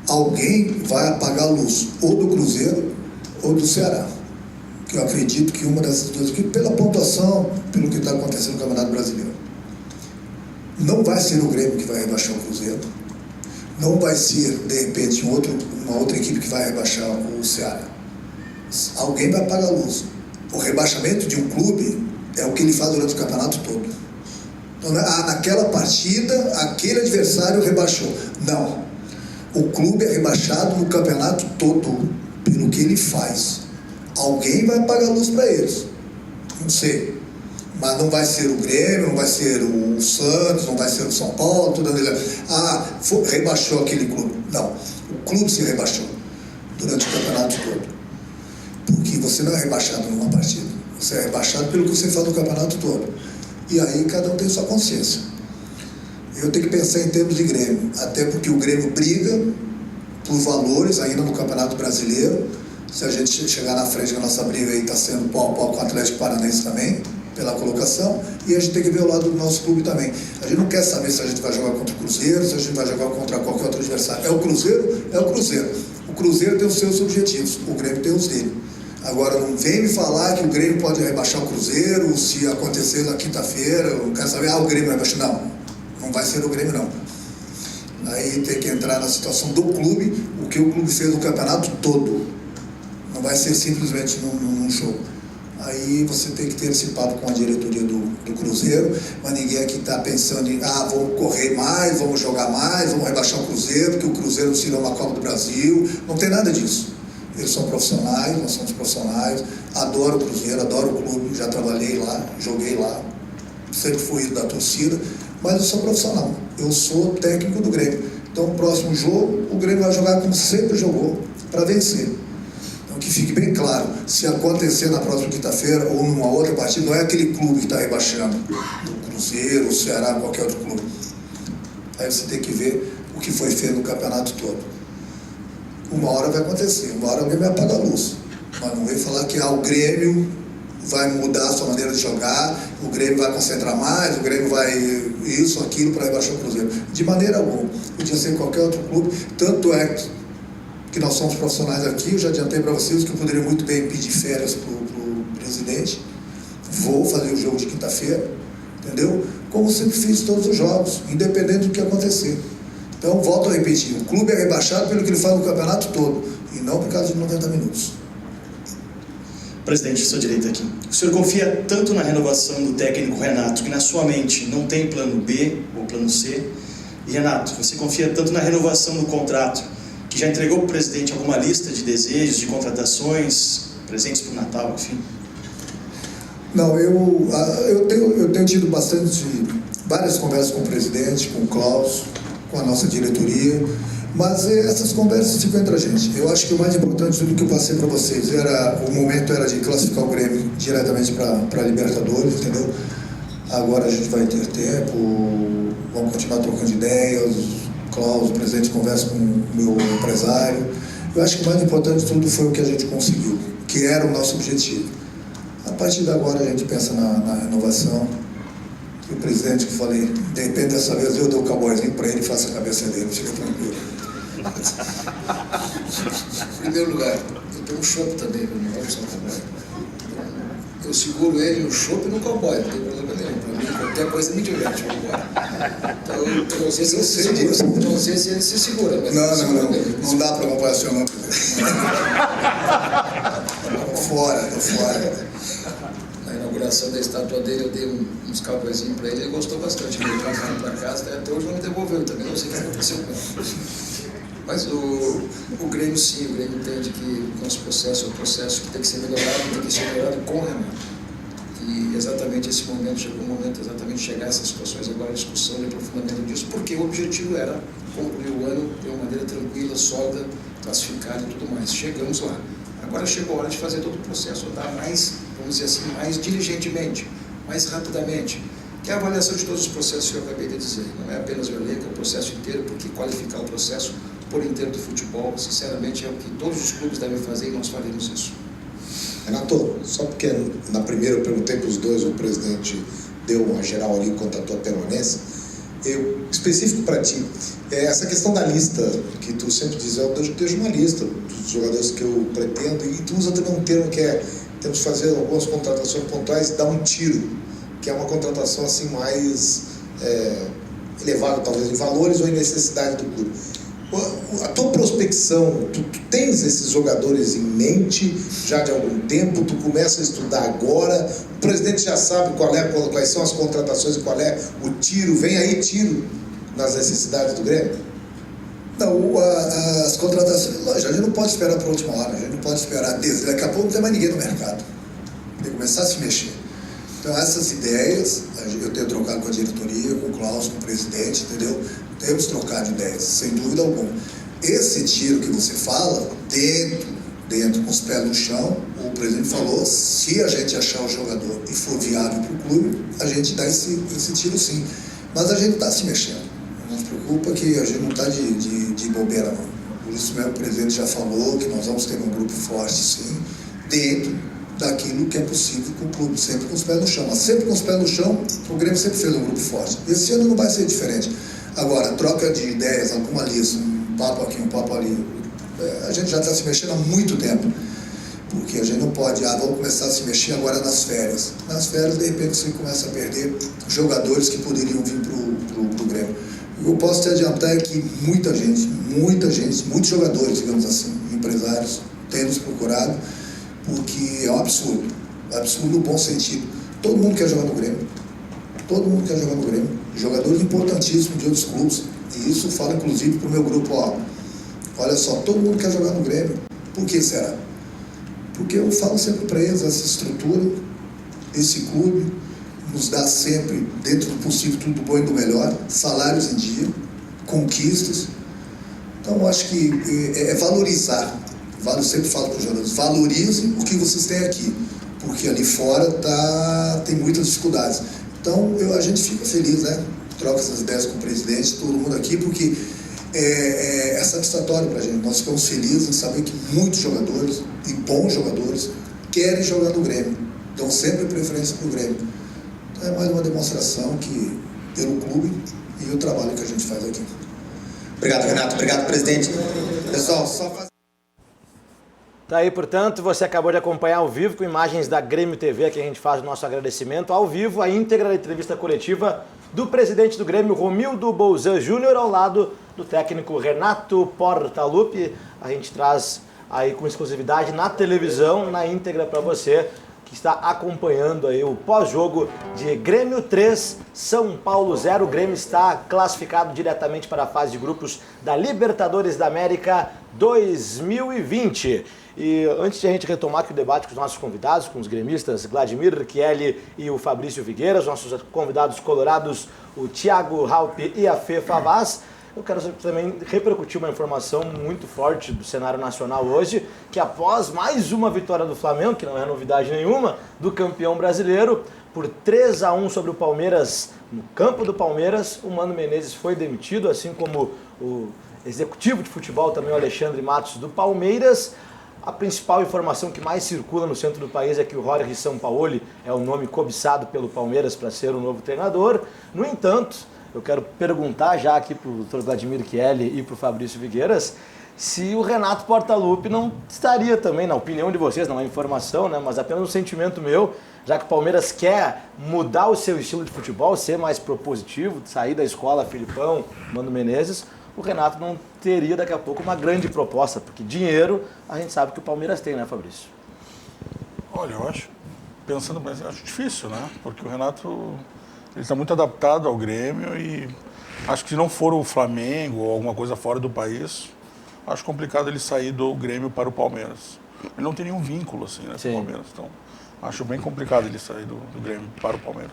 alguém vai apagar a luz, ou do Cruzeiro ou do Ceará. Que eu acredito que uma dessas duas aqui, pela pontuação, pelo que está acontecendo no Campeonato Brasileiro. Não vai ser o Grêmio que vai rebaixar o Cruzeiro, não vai ser, de repente, uma outra equipe que vai rebaixar o Ceará. Alguém vai apagar a luz. O rebaixamento de um clube é o que ele faz durante o campeonato todo. Então, naquela partida, aquele adversário rebaixou. Não. O clube é rebaixado no campeonato todo pelo que ele faz. Alguém vai apagar a luz para eles. Não sei. Mas não vai ser o Grêmio, não vai ser o Santos, não vai ser o São Paulo, tudo rebaixou aquele clube. Não. O clube se rebaixou durante o campeonato todo. Porque você não é rebaixado numa partida. Você é rebaixado pelo que você faz no campeonato todo. E aí cada um tem sua consciência. Eu tenho que pensar em termos de Grêmio. Até porque o Grêmio briga por valores ainda no Campeonato Brasileiro. Se a gente chegar na frente, a nossa briga aí está sendo pau a pau com o Atlético Paranaense também, pela colocação. E a gente tem que ver o lado do nosso clube também. A gente não quer saber se a gente vai jogar contra o Cruzeiro, se a gente vai jogar contra qualquer outro adversário. É o Cruzeiro? É o Cruzeiro. O Cruzeiro tem os seus objetivos, o Grêmio tem os dele. Agora, não vem me falar que o Grêmio pode rebaixar o Cruzeiro, se acontecer na quinta-feira, eu quero saber, o Grêmio vai rebaixar. Não, não vai ser o Grêmio, não. Aí tem que entrar na situação do clube, o que o clube fez no campeonato todo. Não vai ser simplesmente num jogo. Aí você tem que ter esse papo com a diretoria do Cruzeiro, mas ninguém aqui está pensando em, vamos correr mais, vamos jogar mais, vamos rebaixar o Cruzeiro, porque o Cruzeiro não tirou uma Copa do Brasil. Não tem nada disso. Eles são profissionais, nós somos profissionais, adoro o Cruzeiro, adoro o clube, já trabalhei lá, joguei lá, sempre fui da torcida, mas eu sou profissional, eu sou técnico do Grêmio. Então, no próximo jogo, o Grêmio vai jogar como sempre jogou, para vencer. Então, que fique bem claro, se acontecer na próxima quinta-feira ou numa outra partida, não é aquele clube que está rebaixando, o Cruzeiro, o Ceará, qualquer outro clube. Aí você tem que ver o que foi feito no campeonato todo. Uma hora vai acontecer, uma hora alguém vai apagar a luz. Mas não vem falar que o Grêmio vai mudar a sua maneira de jogar, o Grêmio vai concentrar mais, o Grêmio vai isso, aquilo para rebaixar o Cruzeiro. De maneira alguma. Podia ser qualquer outro clube. Tanto é que nós somos profissionais aqui, eu já adiantei para vocês que eu poderia muito bem pedir férias para o presidente. Vou fazer o jogo de quinta-feira, entendeu? Como sempre fiz todos os jogos, independente do que acontecer. Então, volto a repetir, o clube é rebaixado pelo que ele faz no campeonato todo, e não por causa de 90 minutos. Presidente, sua direita aqui. O senhor confia tanto na renovação do técnico Renato, que na sua mente não tem plano B ou plano C? E Renato, você confia tanto na renovação do contrato, que já entregou para o presidente alguma lista de desejos, de contratações, presentes para o Natal, enfim? Não, eu tenho tido várias conversas com o presidente, com o Klaus, com a nossa diretoria, mas essas conversas ficam entre a gente. Eu acho que o mais importante de tudo que eu passei para vocês o momento era de classificar o Grêmio diretamente para a Libertadores, entendeu? Agora a gente vai ter tempo, vamos continuar trocando ideias, o Klaus, o presidente, conversa com o meu empresário. Eu acho que o mais importante de tudo foi o que a gente conseguiu, que era o nosso objetivo. A partir de agora a gente pensa na renovação. E o presidente que falei, de repente dessa vez eu dou o cowboyzinho para ele e faço a cabeça dele, fica tranquilo. Em primeiro lugar, eu tenho um chopp também, não vou só cowboy. Eu seguro ele no chopp e no cowboy, não tem problema nenhum. Para mim, qualquer coisa me diverte. Então, eu não sei se ele se segura. Não sei se ele se segura. Mas não dá para comparação, não. Tô fora. Na inauguração da estátua dele, eu dei uns cowboyzinhos para ele gostou bastante. Ele veio para casa, até hoje não me devolveu também, não sei o que aconteceu com ele. Mas o Grêmio sim, o Grêmio entende que o nosso processo é um processo que tem que ser melhorado, tem que ser melhorado com o Renato. E exatamente esse momento, chegou o momento exatamente de chegar a essas situações agora, a discussão e aprofundamento disso, porque o objetivo era concluir o ano de uma maneira tranquila, sólida, classificada e tudo mais. Chegamos lá. Agora chegou a hora de fazer todo o processo, andar mais, vamos dizer assim, mais diligentemente, mais rapidamente. Que é a avaliação de todos os processos que eu acabei de dizer. Não é apenas o elenco, é o processo inteiro, porque qualificar o processo por inteiro do futebol, sinceramente, é o que todos os clubes devem fazer e nós faremos isso. Renato, só porque na primeira eu perguntei para os dois, o presidente deu uma geral ali quanto à tua permanência, específico para ti, essa questão da lista, que tu sempre diz, eu deixo uma lista dos jogadores que eu pretendo, e tu usa também um termo que é, temos que fazer algumas contratações pontuais e dar um tiro, que é uma contratação assim mais elevada talvez em valores ou em necessidade do clube. A tua prospecção, tu tens esses jogadores em mente já de algum tempo, tu começa a estudar agora, o presidente já sabe quais são as contratações e qual é o tiro, vem aí tiro nas necessidades do Grêmio? Não, as contratações, lógico, a gente não pode esperar para a última hora, a gente não pode esperar, daqui a pouco não tem mais ninguém no mercado, tem que começar a se mexer. Então essas ideias, eu tenho trocado com a diretoria, com o Klaus, com o presidente, entendeu? Temos trocado ideias, sem dúvida alguma. Esse tiro que você fala, dentro com os pés no chão, o presidente falou, se a gente achar o jogador e for viável para o clube, a gente dá esse tiro sim. Mas a gente está se mexendo. Não se preocupa que a gente não está de bobeira não. Por isso mesmo o presidente já falou que nós vamos ter um grupo forte sim, dentro daquilo que é possível com o clube, sempre com os pés no chão. Mas sempre com os pés no chão, o Grêmio sempre fez um grupo forte. Esse ano não vai ser diferente. Agora, troca de ideias, alguma lista, um papo aqui, um papo ali, a gente já está se mexendo há muito tempo. Porque a gente não pode, vamos começar a se mexer agora nas férias. Nas férias, de repente, você começa a perder jogadores que poderiam vir para o Grêmio. Eu posso te adiantar que muita gente, muitos jogadores, digamos assim, empresários, têm nos procurado, porque é um absurdo no bom sentido. Todo mundo quer jogar no Grêmio. Todo mundo quer jogar no Grêmio. Jogadores importantíssimos de outros clubes. E isso fala, inclusive, para o meu grupo, olha só, todo mundo quer jogar no Grêmio. Por que será? Porque eu falo sempre para eles, essa estrutura, esse clube, nos dá sempre, dentro do possível, tudo do bom e do melhor, salários em dia, conquistas. Então, eu acho que é valorizar. Eu sempre falo para os jogadores, valorizem o que vocês têm aqui, porque ali fora tem muitas dificuldades. Então, a gente fica feliz, né? Troca essas ideias com o presidente, todo mundo aqui, porque é satisfatório para a gente. Nós ficamos felizes em saber que muitos jogadores, e bons jogadores, querem jogar no Grêmio, dão sempre preferência para o Grêmio. Então, é mais uma demonstração pelo clube e o trabalho que a gente faz aqui. Obrigado, Renato. Obrigado, presidente. Pessoal, só fazer... Tá aí, portanto, você acabou de acompanhar ao vivo com imagens da Grêmio TV, que a gente faz o nosso agradecimento ao vivo, a íntegra da entrevista coletiva do presidente do Grêmio, Romildo Bolzan Júnior, ao lado do técnico Renato Portaluppi. A gente traz aí com exclusividade na televisão, na íntegra para você que está acompanhando aí o pós-jogo de Grêmio 3, São Paulo 0. O Grêmio está classificado diretamente para a fase de grupos da Libertadores da América 2020. E antes de a gente retomar aqui o debate com os nossos convidados, com os gremistas Vladimir Chieli e o Fabrício Vigueira, os nossos convidados colorados, o Thiago Halpe e a Fê Favaz, eu quero também repercutir uma informação muito forte do cenário nacional hoje, que após mais uma vitória do Flamengo, que não é novidade nenhuma, do campeão brasileiro, por 3-1 sobre o Palmeiras, no campo do Palmeiras, o Mano Menezes foi demitido, assim como o executivo de futebol também, o Alexandre Matos, do Palmeiras. A principal informação que mais circula no centro do país é que o Jorge Sampaoli é o nome cobiçado pelo Palmeiras para ser o novo treinador. No entanto, eu quero perguntar já aqui para o Dr. Vladimir Chieli e para o Fabrício Figueiras se o Renato Portaluppi não estaria também, na opinião de vocês, não é informação, né, mas apenas um sentimento meu, já que o Palmeiras quer mudar o seu estilo de futebol, ser mais propositivo, sair da escola Filipão, Mano Menezes, o Renato não teria daqui a pouco uma grande proposta, porque dinheiro a gente sabe que o Palmeiras tem, né, Fabrício? Olha, eu acho, pensando bem, eu acho difícil, né? Porque o Renato, ele está muito adaptado ao Grêmio e acho que se não for o Flamengo ou alguma coisa fora do país, acho complicado ele sair do Grêmio para o Palmeiras. Ele não tem nenhum vínculo, assim, né, com o Palmeiras, então acho bem complicado ele sair do Grêmio para o Palmeiras.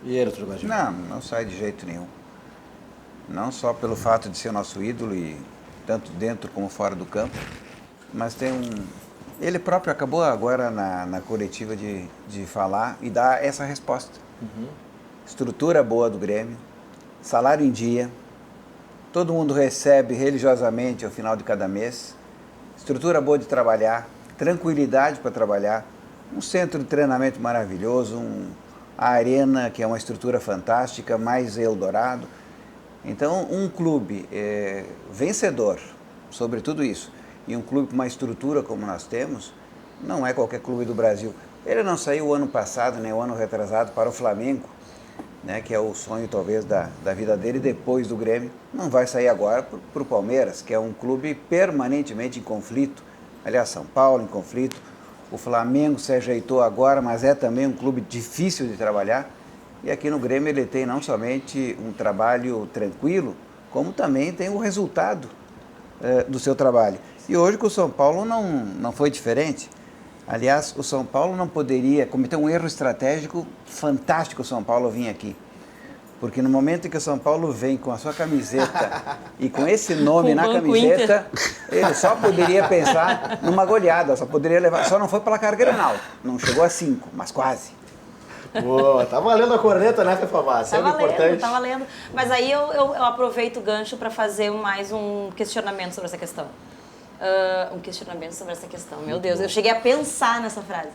E ele, Dr. Vladimir? Não sai de jeito nenhum. Não só pelo fato de ser nosso ídolo, e tanto dentro como fora do campo, mas tem ele próprio acabou agora na coletiva de falar e dar essa resposta. Estrutura boa do Grêmio, salário em dia, todo mundo recebe religiosamente ao final de cada mês, estrutura boa de trabalhar, tranquilidade para trabalhar, um centro de treinamento maravilhoso, a arena, que é uma estrutura fantástica, mais Eldorado. Então, um clube vencedor sobre tudo isso, e um clube com uma estrutura como nós temos, não é qualquer clube do Brasil. Ele não saiu o ano passado, nem o ano retrasado, para o Flamengo, né, que é o sonho talvez da vida dele depois do Grêmio. Não vai sair agora para o Palmeiras, que é um clube permanentemente em conflito. Aliás, São Paulo em conflito. O Flamengo se ajeitou agora, mas é também um clube difícil de trabalhar. E aqui no Grêmio ele tem não somente um trabalho tranquilo, como também tem o resultado do seu trabalho. E hoje com o São Paulo não foi diferente. Aliás, o São Paulo não poderia cometer um erro estratégico fantástico o São Paulo vir aqui. Porque no momento em que o São Paulo vem com a sua camiseta e com esse nome na camiseta, ele só poderia pensar numa goleada, só poderia levar, só não foi placar Grenal, não chegou a 5, mas quase. Boa, tá valendo a corneta, né, Fefabá? Tá valendo, tá valendo. Mas aí eu aproveito o gancho para fazer mais um questionamento sobre essa questão. Meu Deus, eu cheguei a pensar nessa frase.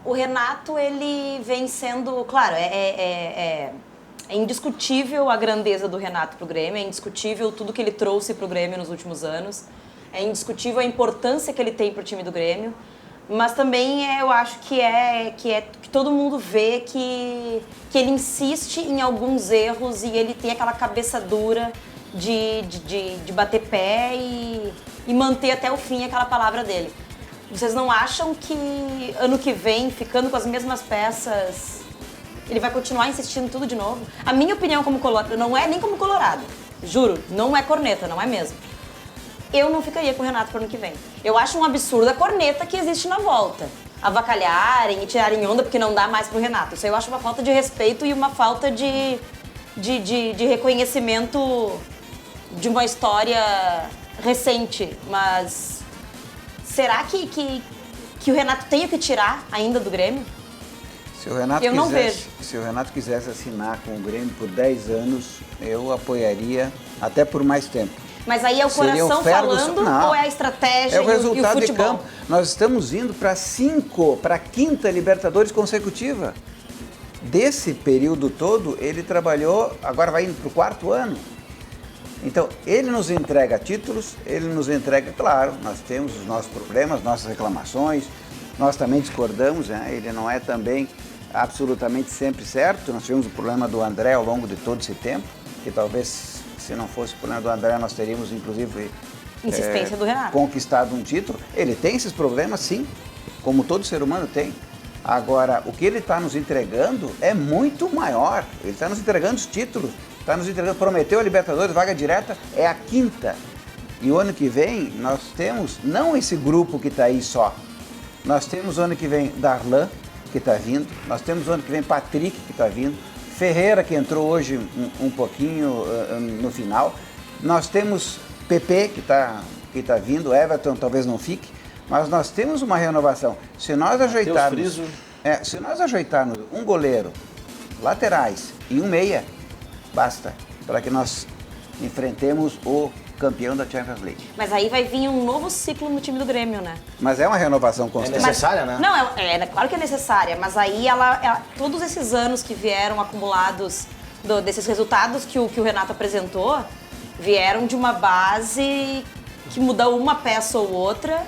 O Renato, ele vem sendo, claro, é indiscutível a grandeza do Renato pro Grêmio, é indiscutível tudo que ele trouxe pro Grêmio nos últimos anos, é indiscutível a importância que ele tem pro time do Grêmio, mas também eu acho que todo mundo vê que ele insiste em alguns erros e ele tem aquela cabeça dura de bater pé e manter até o fim aquela palavra dele. Vocês não acham que ano que vem, ficando com as mesmas peças, ele vai continuar insistindo tudo de novo? A minha opinião como colorado, não é nem como colorado, juro, não é corneta, não é mesmo. Eu não ficaria com o Renato para ano que vem. Eu acho um absurdo a corneta que existe na volta. Avacalharem e tirarem onda porque não dá mais pro Renato. Isso aí eu acho uma falta de respeito e uma falta de reconhecimento de uma história recente. Mas será que o Renato tem o que tirar ainda do Grêmio? Se o Renato quisesse assinar com o Grêmio por 10 anos, eu apoiaria até por mais tempo. Mas aí é o coração falando ou é a estratégia e o resultado e o futebol? de campo. Nós estamos indo para a quinta Libertadores consecutiva. Desse período todo, ele trabalhou, agora vai indo para o 4º ano. Então, ele nos entrega títulos, ele nos entrega, claro, nós temos os nossos problemas, nossas reclamações, nós também discordamos, né? Ele não é também absolutamente sempre certo. Nós tivemos o problema do André ao longo de todo esse tempo, que talvez, se não fosse o problema do André, nós teríamos, inclusive, insistência do Renato, conquistado um título. Ele tem esses problemas, sim, como todo ser humano tem. Agora, o que ele está nos entregando é muito maior. Ele está nos entregando os títulos, está nos entregando, prometeu a Libertadores, vaga direta, é a quinta. E o ano que vem, nós temos, não esse grupo que está aí só, nós temos o ano que vem Darlan, que está vindo, nós temos o ano que vem Patrick, que está vindo, Ferreira, que entrou hoje um pouquinho no final. Nós temos PP, que tá vindo, Everton talvez não fique, mas nós temos uma renovação. Se nós ajeitarmos um goleiro, laterais e um meia, basta para que nós enfrentemos o campeão da Champions League. Mas aí vai vir um novo ciclo no time do Grêmio, né? Mas é uma renovação constante. É necessária, né? Não, claro que é necessária, mas aí todos esses anos que vieram acumulados desses resultados que o Renato apresentou, vieram de uma base que mudou uma peça ou outra,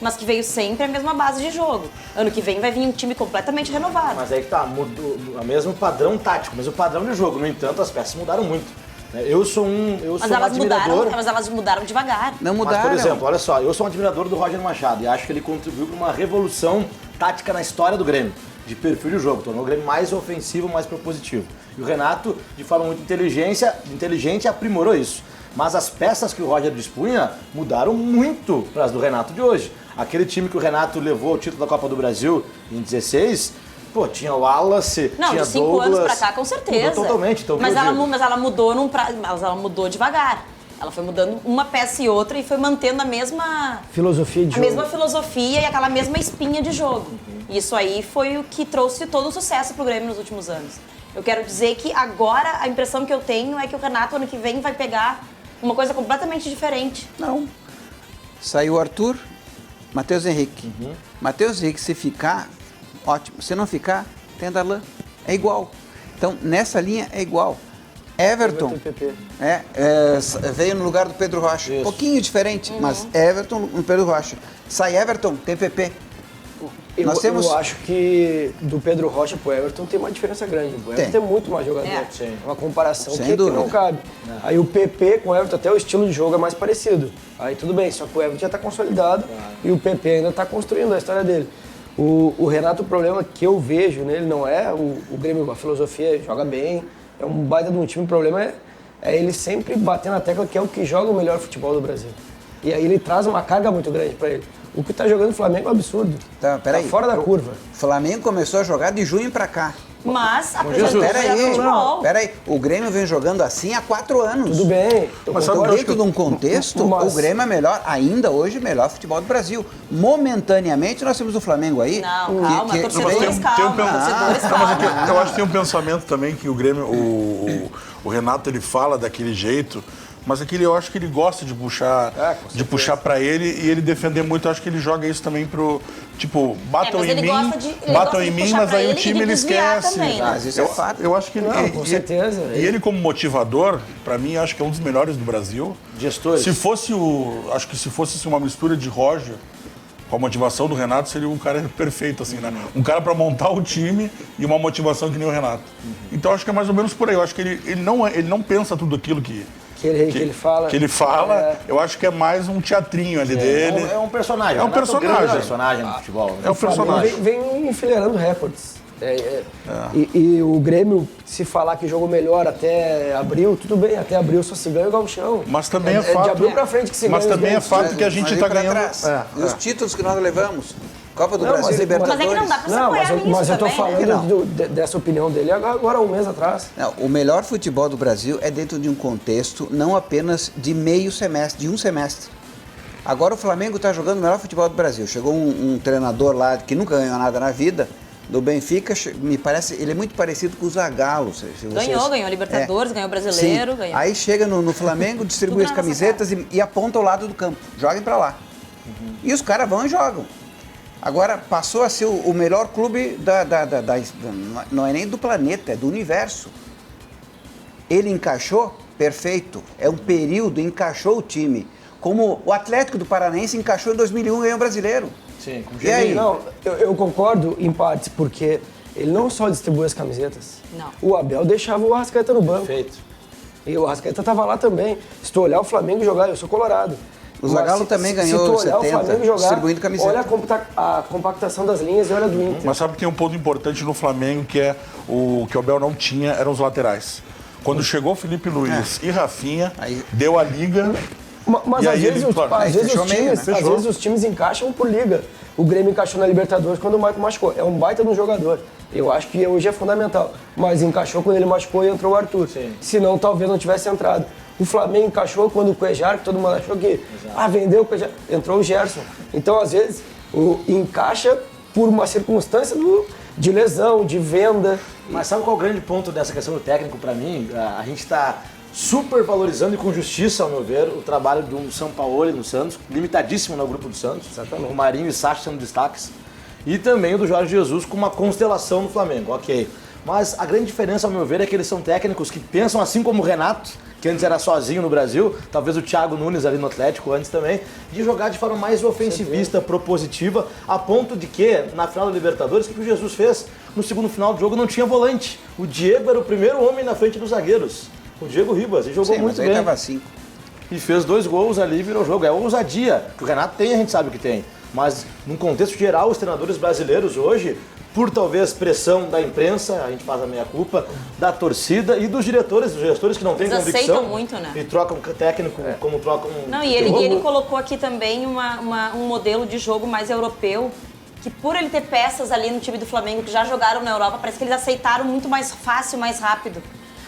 mas que veio sempre a mesma base de jogo. Ano que vem vai vir um time completamente renovado. Mas aí que tá, mudou o mesmo padrão tático, mas o padrão de jogo. No entanto, as peças mudaram muito. Eu sou um admirador... Mas elas mudaram devagar. Não mudaram. Mas, por exemplo, olha só, eu sou um admirador do Roger Machado e acho que ele contribuiu para uma revolução tática na história do Grêmio, de perfil de jogo, tornou o Grêmio mais ofensivo, mais propositivo. E o Renato, de forma muito inteligente, aprimorou isso. Mas as peças que o Roger dispunha mudaram muito para as do Renato de hoje. Aquele time que o Renato levou ao título da Copa do Brasil em 16, pô, tinha o Wallace, tinha de 5 Douglas, anos pra cá, com certeza. Mudou totalmente. Então, mas ela mudou devagar. Ela foi mudando uma peça e outra e foi mantendo a mesma filosofia de jogo. A mesma filosofia e aquela mesma espinha de jogo. Isso aí foi o que trouxe todo o sucesso pro Grêmio nos últimos anos. Eu quero dizer que agora a impressão que eu tenho é que o Renato ano que vem vai pegar uma coisa completamente diferente. Não. Saiu o Arthur, Matheus Henrique. Matheus Henrique, se ficar, ótimo. Se não ficar, tem Darlan. É igual. Então, nessa linha é igual. Everton veio no lugar do Pedro Rocha. Um pouquinho diferente, mas Everton no Pedro Rocha. Sai Everton, tem PP. Eu acho que do Pedro Rocha pro Everton tem uma diferença grande. O Everton tem muito mais jogador. É uma comparação que não cabe. Aí o PP com o Everton, até o estilo de jogo é mais parecido. Aí tudo bem, só que o Everton já está consolidado e o PP ainda está construindo a história dele. O Renato, o problema que eu vejo nele não é o Grêmio, a filosofia, joga bem, é um baita de um time. O problema é ele sempre bater na tecla que é o que joga o melhor futebol do Brasil. E aí ele traz uma carga muito grande para ele. O que tá jogando o Flamengo é um absurdo. Tá fora da curva. O Flamengo começou a jogar de junho pra cá. Mas apresentou futebol. Peraí, o Grêmio vem jogando assim há 4 anos. Tudo bem. Mas dentro de um contexto, o Grêmio é melhor, ainda hoje, melhor futebol do Brasil. Momentaneamente, nós temos o Flamengo aí. Não, calma, torcedores, calma. Eu acho que tem um pensamento também que o Grêmio, o Renato, ele fala daquele jeito, mas aquele eu acho que ele gosta de puxar para ele e ele defender muito. Eu acho que ele joga isso também pro tipo, batam em mim, mas aí o time ele esquece. Mas isso é fato. Eu acho que com certeza. E ele como motivador, para mim, acho que é um dos melhores do Brasil. Gestores. Se fosse uma mistura de Roger com a motivação do Renato, seria um cara perfeito, assim, né? Um cara para montar o time e uma motivação que nem o Renato. Então, acho que é mais ou menos por aí. Eu acho que ele não pensa tudo aquilo que ele fala. Que ele fala, eu acho que é mais um teatrinho ali dele. É um personagem. É um personagem do futebol. Né? É um personagem. Vem enfileirando recordes. E o Grêmio, se falar que jogou melhor até abril, tudo bem, até abril só se ganha o gauchão. Mas também é fato. De abril pra frente que se ganha. Mas também é fato que a gente está ganhando. E os títulos que nós levamos. Copa do Brasil, Libertadores. Mas é que não dá pra se apoiar nisso mas eu tô também, falando dessa opinião dele agora, um mês atrás. Não, o melhor futebol do Brasil é dentro de um contexto não apenas de meio semestre, de um semestre. Agora o Flamengo está jogando o melhor futebol do Brasil. Chegou um treinador lá que nunca ganhou nada na vida, do Benfica, me parece, ele é muito parecido com o Zagallo. Ganhou Libertadores, ganhou Brasileiro. Sim. Ganhou. Aí chega no Flamengo, distribui as camisetas e aponta o lado do campo. Joguem para lá. E os caras vão e jogam. Agora, passou a ser o melhor clube não é nem do planeta, é do universo. Ele encaixou, perfeito. É um período, encaixou o time. Como o Atlético do Paranaense encaixou em 2001 e ganhou o Brasileiro. Sim, com e aí? Não, eu concordo em partes, porque ele não só distribui as camisetas. Não. O Abel deixava o Arrascaeta no banco. Perfeito. E o Arrascaeta estava lá também. Se tu olhar o Flamengo jogar, eu sou colorado. O Zagallo também ganhou 70, distribuindo camiseta. Olha a compactação das linhas e olha do Inter. Mas sabe que tem um ponto importante no Flamengo que é o que o Abel não tinha, eram os laterais. Quando chegou Felipe Luiz e Rafinha, deu a liga. Mas às vezes os times encaixam por liga. O Grêmio encaixou na Libertadores quando o Maicon machucou. É um baita de um jogador. Eu acho que hoje é fundamental. Mas encaixou quando ele machucou e entrou o Arthur. Senão talvez não tivesse entrado. O Flamengo encaixou quando o Cuejar, que todo mundo achou que vendeu o Cuejar, entrou o Gerson. Então, às vezes, encaixa por uma circunstância de lesão, de venda. Mas sabe qual é o grande ponto dessa questão do técnico para mim? A gente está super valorizando e com justiça, ao meu ver, o trabalho do São Paulo no Santos, limitadíssimo no grupo do Santos. Exatamente. O Marinho e Sacha sendo destaques. E também o do Jorge Jesus com uma constelação no Flamengo, ok. Mas a grande diferença, ao meu ver, é que eles são técnicos que pensam assim como o Renato, que antes era sozinho no Brasil, talvez o Thiago Nunes ali no Atlético antes também, de jogar de forma mais ofensivista, propositiva, a ponto de que, na final da Libertadores, o que o Jesus fez? No segundo final do jogo não tinha volante. O Diego era o primeiro homem na frente dos zagueiros. O Diego Ribas, e jogou muito bem. Tava 5. E fez 2 gols ali e virou o jogo. É ousadia, que o Renato tem, a gente sabe o que tem. Mas, num contexto geral, os treinadores brasileiros hoje, por talvez pressão da imprensa, a gente faz a meia-culpa, da torcida e dos gestores que não têm convicção. Eles aceitam muito, né? E trocam técnico como trocam... Não, e ele colocou aqui também um modelo de jogo mais europeu, que por ele ter peças ali no time do Flamengo que já jogaram na Europa, parece que eles aceitaram muito mais fácil, mais rápido.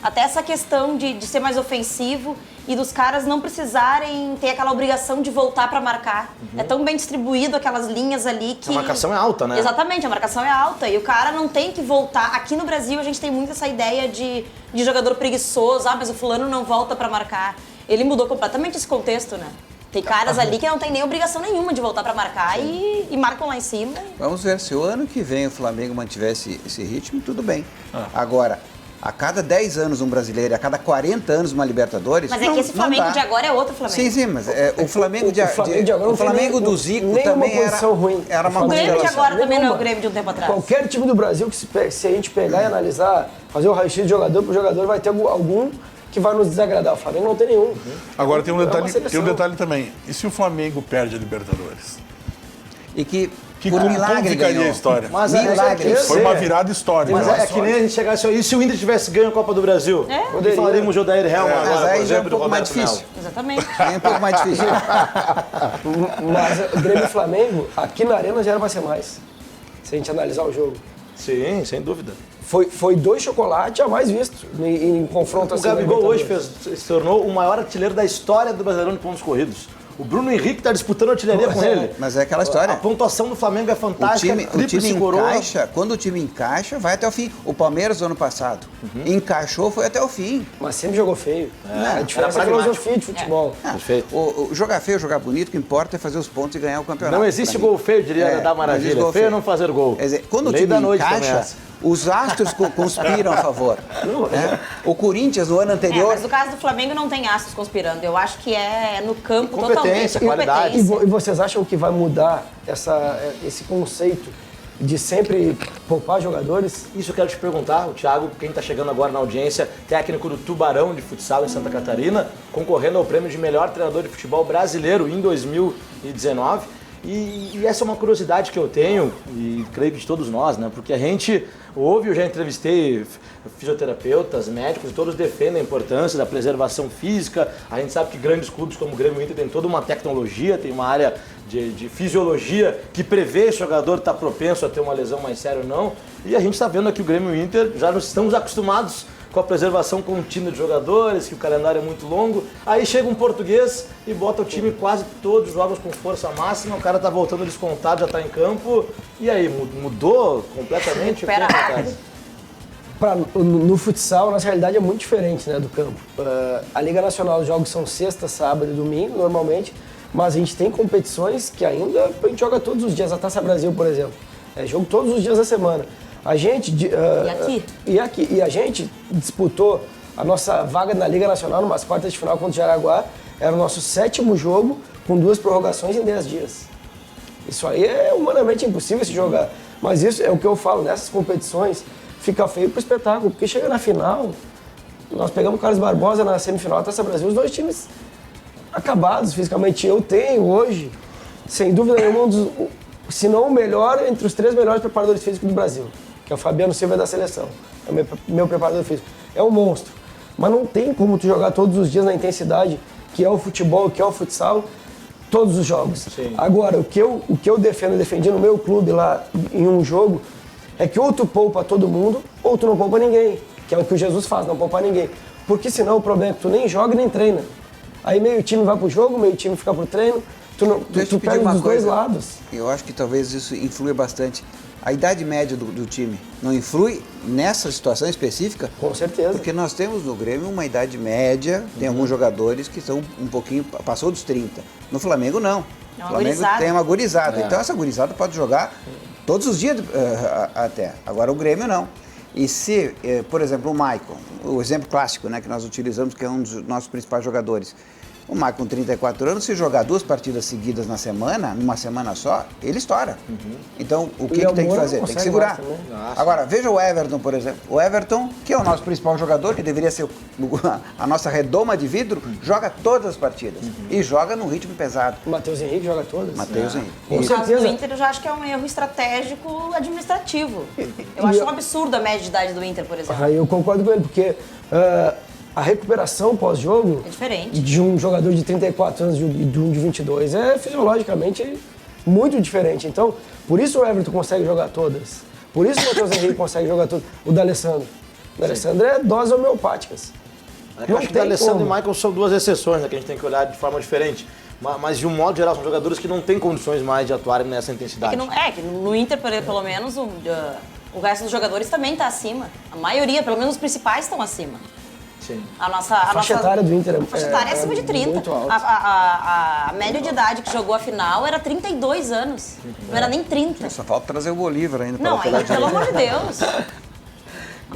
Até essa questão de ser mais ofensivo e dos caras não precisarem ter aquela obrigação de voltar para marcar. É tão bem distribuído aquelas linhas ali que... A marcação é alta, né? Exatamente, a marcação é alta e o cara não tem que voltar. Aqui no Brasil a gente tem muito essa ideia de jogador preguiçoso, mas o fulano não volta para marcar. Ele mudou completamente esse contexto, né? Tem caras ali que não tem nem obrigação nenhuma de voltar para marcar e marcam lá em cima. Vamos ver, se o ano que vem o Flamengo mantivesse esse ritmo, tudo bem. Agora... A cada 10 anos um brasileiro, a cada 40 anos uma Libertadores. Mas é que esse Flamengo de agora é outro Flamengo. Sim, mas o Flamengo o Flamengo do Zico também era uma O Grêmio de agora também não é o Grêmio de um tempo atrás. Qualquer time do Brasil, que se a gente pegar e analisar, fazer o raio-x de jogador por jogador, vai ter algum que vai nos desagradar. O Flamengo não tem nenhum. Agora tem um detalhe também. E se o Flamengo perde a Libertadores? E que por milagre ganhou a história. Mas foi uma virada histórica. Mas é que nem a gente chegasse e se o Inter tivesse ganho a Copa do Brasil? É. Falaremos o Odair Helma agora, mas aí por já é um exemplo, pouco do mais Roberto difícil. Melo. Exatamente. É um pouco mais difícil. Mas o Grêmio e Flamengo, aqui na Arena já era pra ser mais. Se a gente analisar o jogo. Sim, sem dúvida. Foi 2 chocolates jamais visto em confronto assim. O Gabigol hoje se tornou o maior artilheiro da história do Brasileirão de pontos corridos. O Bruno Henrique está disputando a artilharia com ele. Mas é aquela história. A pontuação do Flamengo é fantástica. O time encaixa, quando o time encaixa, vai até o fim. O Palmeiras, no ano passado, encaixou, foi até o fim. Mas sempre jogou feio. A diferença é a filosofia de futebol. Perfeito. O jogar feio, jogar bonito, o que importa é fazer os pontos e ganhar o campeonato. Não existe gol feio, diria da Maravilha. Feio é não fazer gol. Quer dizer, quando o time encaixa, os astros conspiram a favor. O Corinthians, no ano anterior... mas no caso do Flamengo não tem astros conspirando. Eu acho que é no campo totalmente. Qualidade. E vocês acham que vai mudar esse conceito de sempre poupar jogadores? Isso eu quero te perguntar, o Thiago, quem está chegando agora na audiência, técnico do Tubarão de futsal em Santa Catarina, concorrendo ao prêmio de melhor treinador de futebol brasileiro em 2019. E essa é uma curiosidade que eu tenho, e creio que de todos nós, né? Porque a gente ouve, eu já entrevistei fisioterapeutas, médicos, e todos defendem a importância da preservação física. A gente sabe que grandes clubes como o Grêmio e o Inter têm toda uma tecnologia, tem uma área de fisiologia que prevê se o jogador está propenso a ter uma lesão mais séria ou não. E a gente está vendo aqui o Grêmio e o Inter, já nos estamos acostumados com a preservação contínua de jogadores, que o calendário é muito longo. Aí chega um português e bota o time quase todos os jogos com força máxima, o cara tá voltando descontado, já tá em campo. E aí, mudou completamente? No futsal, nossa realidade é muito diferente, né, do campo. A Liga Nacional, os jogos são sexta, sábado e domingo, normalmente, mas a gente tem competições que ainda a gente joga todos os dias. A Taça Brasil, por exemplo, é jogo todos os dias da semana. A gente... E a gente disputou a nossa vaga na Liga Nacional numas quartas de final contra o Jaraguá. Era o nosso 7º jogo com 2 prorrogações em 10 dias. Isso aí é humanamente impossível se jogar. Mas isso é o que eu falo, nessas competições fica feio pro espetáculo, porque chega na final, nós pegamos o Carlos Barbosa na semifinal da Taça Brasil, os 2 times acabados fisicamente. Eu tenho hoje, sem dúvida nenhuma, se não o melhor, entre os 3 melhores preparadores físicos do Brasil, que é o Fabiano Silva da seleção, é o meu preparador físico. É um monstro, mas não tem como tu jogar todos os dias na intensidade que é o futebol, que é o futsal, todos os jogos. Sim. Agora, o que eu defendi no meu clube lá em um jogo, é que ou tu poupa todo mundo, ou tu não poupa ninguém, que é o que o Jesus faz, não poupar ninguém. Porque senão o problema é que tu nem joga e nem treina. Aí meio time vai pro jogo, meio time fica pro treino, Tu pega dos dois lados. Eu acho que talvez isso influa bastante. A idade média do time não influi nessa situação específica? Com certeza. Porque nós temos no Grêmio uma idade média, tem alguns jogadores que são um pouquinho, passou dos 30. No Flamengo não. O Flamengo tem uma gurizada. Então essa gurizada pode jogar todos os dias até. Agora o Grêmio não. E se, por exemplo, o Maicon, o exemplo clássico, né, que nós utilizamos, que é um dos nossos principais jogadores, o Maicon com 34 anos, se jogar 2 partidas seguidas na semana, numa semana só, ele estoura. Então, o que tem que fazer? Tem que segurar. Agora, veja o Everton, por exemplo. O Everton, que é o nosso principal jogador, que deveria ser a nossa redoma de vidro, joga todas as partidas. E joga num ritmo pesado. O Matheus Henrique joga todas? Matheus Henrique. No caso do Inter, eu já acho que é um erro estratégico administrativo. Eu acho um absurdo a média de idade do Inter, por exemplo. Eu concordo com ele, porque a recuperação pós-jogo é diferente de um jogador de 34 anos e de um de 22 é fisiologicamente muito diferente. Então, por isso o Everton consegue jogar todas. Por isso o Matheus Henrique consegue jogar todas. O D'Alessandro. O D'Alessandro é doses homeopáticas. Eu acho que o D'Alessandro e o Michael são 2 exceções, né, que a gente tem que olhar de forma diferente. Mas, de um modo geral, são jogadores que não têm condições mais de atuarem nessa intensidade. Que no Inter, pelo menos, o resto dos jogadores também está acima. A maioria, pelo menos os principais, estão acima. Sim. A faixa etária do Inter é acima de 30. Muito alta. A média de idade que jogou a final era 32 anos. Não era nem 30. Só falta trazer o Bolívar ainda. Não, aí, pelo amor de Deus.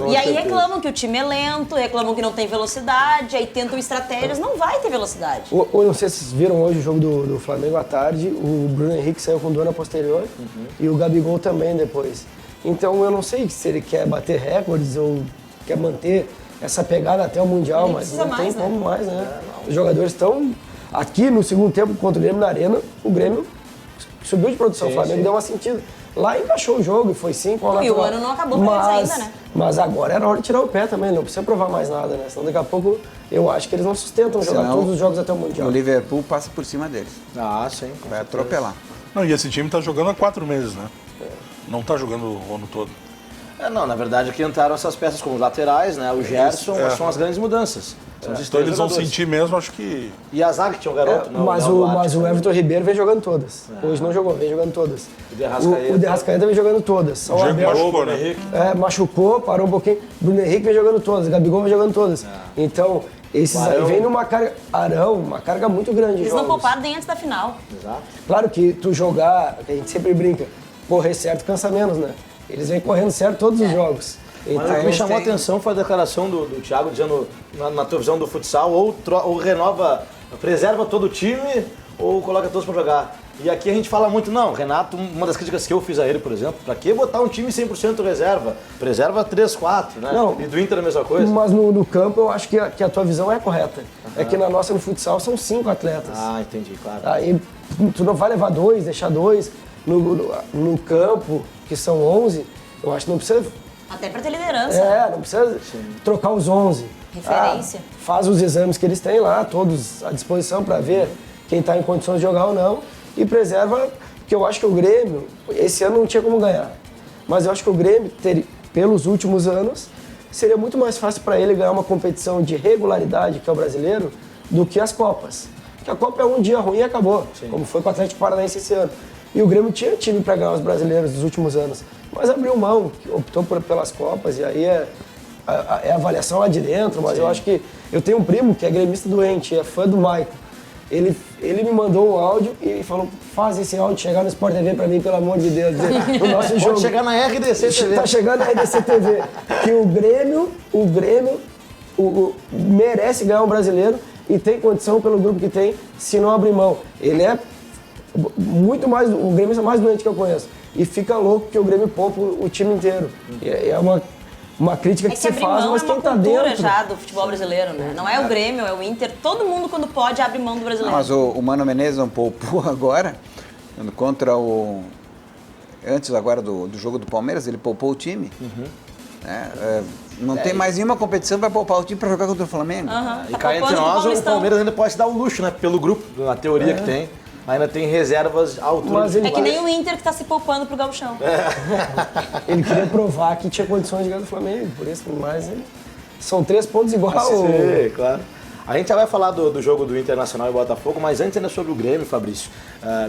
E aí reclamam que o time é lento, reclamam que não tem velocidade, aí tentam estratégias, não vai ter velocidade. Eu não sei se vocês viram hoje o jogo do Flamengo à tarde, o Bruno Henrique saiu com dona posterior e o Gabigol também depois. Então eu não sei se ele quer bater recordes ou quer manter essa pegada até o Mundial, mas não tem como mais, né? Os jogadores estão aqui no segundo tempo contra o Grêmio na Arena, o Grêmio subiu de produção, o Flamengo deu uma sentida. Lá encaixou o jogo e foi 5 ao natural. E o ano não acabou pra eles ainda, né? Mas agora era hora de tirar o pé também, não precisa provar mais nada, né? Senão daqui a pouco eu acho que eles não sustentam jogar todos os jogos até o Mundial. O Liverpool passa por cima deles. Sim. Vai atropelar. Não, e esse time tá jogando há 4 meses, né? Não tá jogando o ano todo. Não, na verdade aqui entraram essas peças como os laterais, né? O Gerson, são as grandes mudanças. Então eles vão sentir mesmo, acho que... E a zaga que tinha um garoto, não? Mas o Everton Ribeiro vem jogando todas. Hoje não jogou, vem jogando todas. O De Arrascaeta vem jogando todas. O Diego machucou, né? Machucou, parou um pouquinho. Bruno Henrique vem jogando todas, Gabigol vem jogando todas. Então, esses aí vem numa carga... uma carga muito grande. Eles não pouparam nem antes da final. Exato. Claro que tu jogar, a gente sempre brinca, correr certo cansa menos, né? Eles vêm correndo certo todos os jogos. Então, o que me chamou a atenção foi a declaração do Thiago dizendo, na tua visão do futsal, ou renova, preserva todo o time, ou coloca todos para jogar. E aqui a gente fala muito, não, Renato, uma das críticas que eu fiz a ele, por exemplo, pra que botar um time 100% reserva? Preserva 3, 4, né? Não, e do Inter a mesma coisa. Mas no campo eu acho que a tua visão é correta. É que na nossa, no futsal, são 5 atletas. Entendi, claro. Aí tu não vai levar 2, deixar 2. No campo, que são 11, eu acho que não precisa... Até pra ter liderança. Não precisa trocar os 11. Referência. Faz os exames que eles têm lá, todos à disposição para ver quem está em condições de jogar ou não. E preserva, porque eu acho que o Grêmio, esse ano não tinha como ganhar. Mas eu acho que o Grêmio, pelos últimos anos, seria muito mais fácil para ele ganhar uma competição de regularidade, que é o brasileiro, do que as Copas. Porque a Copa é um dia ruim e acabou, como foi com o Atlético Paranaense esse ano. E o Grêmio tinha time para ganhar os brasileiros dos últimos anos, mas abriu mão, optou pelas Copas, e aí é a avaliação lá de dentro, mas eu acho que... Eu tenho um primo que é gremista doente, é fã do Maicon. Ele me mandou um áudio e falou, faz esse áudio chegar no Sport TV para mim, pelo amor de Deus. No nosso jogo. Pode chegar na RDC TV. Tá chegando na RDC TV. Que o Grêmio merece ganhar um brasileiro e tem condição pelo grupo que tem, se não abrir mão. Ele é muito mais, o Grêmio é mais doente que eu conheço. E fica louco que o Grêmio poupa o time inteiro. E é uma crítica que se faz, mas quem tá dentro... É uma cultura já do futebol brasileiro, né? Não é o Grêmio, é o Inter. Todo mundo, quando pode, abre mão do brasileiro. Mas o Mano Menezes não poupou agora, contra o... Antes agora do jogo do Palmeiras, ele poupou o time. Não tem mais nenhuma competição, vai poupar o time para jogar contra o Flamengo. E cá entre nós, o Palmeiras ainda pode se dar o luxo, né? Pelo grupo, na teoria que tem. Ainda tem reservas à altura. É que nem o Inter que está se poupando pro gauchão. Ele queria provar que tinha condições de ganhar do Flamengo, por isso, mas são 3 pontos igual. Sim, claro. A gente já vai falar do jogo do Internacional e Botafogo, mas antes ainda sobre o Grêmio, Fabrício.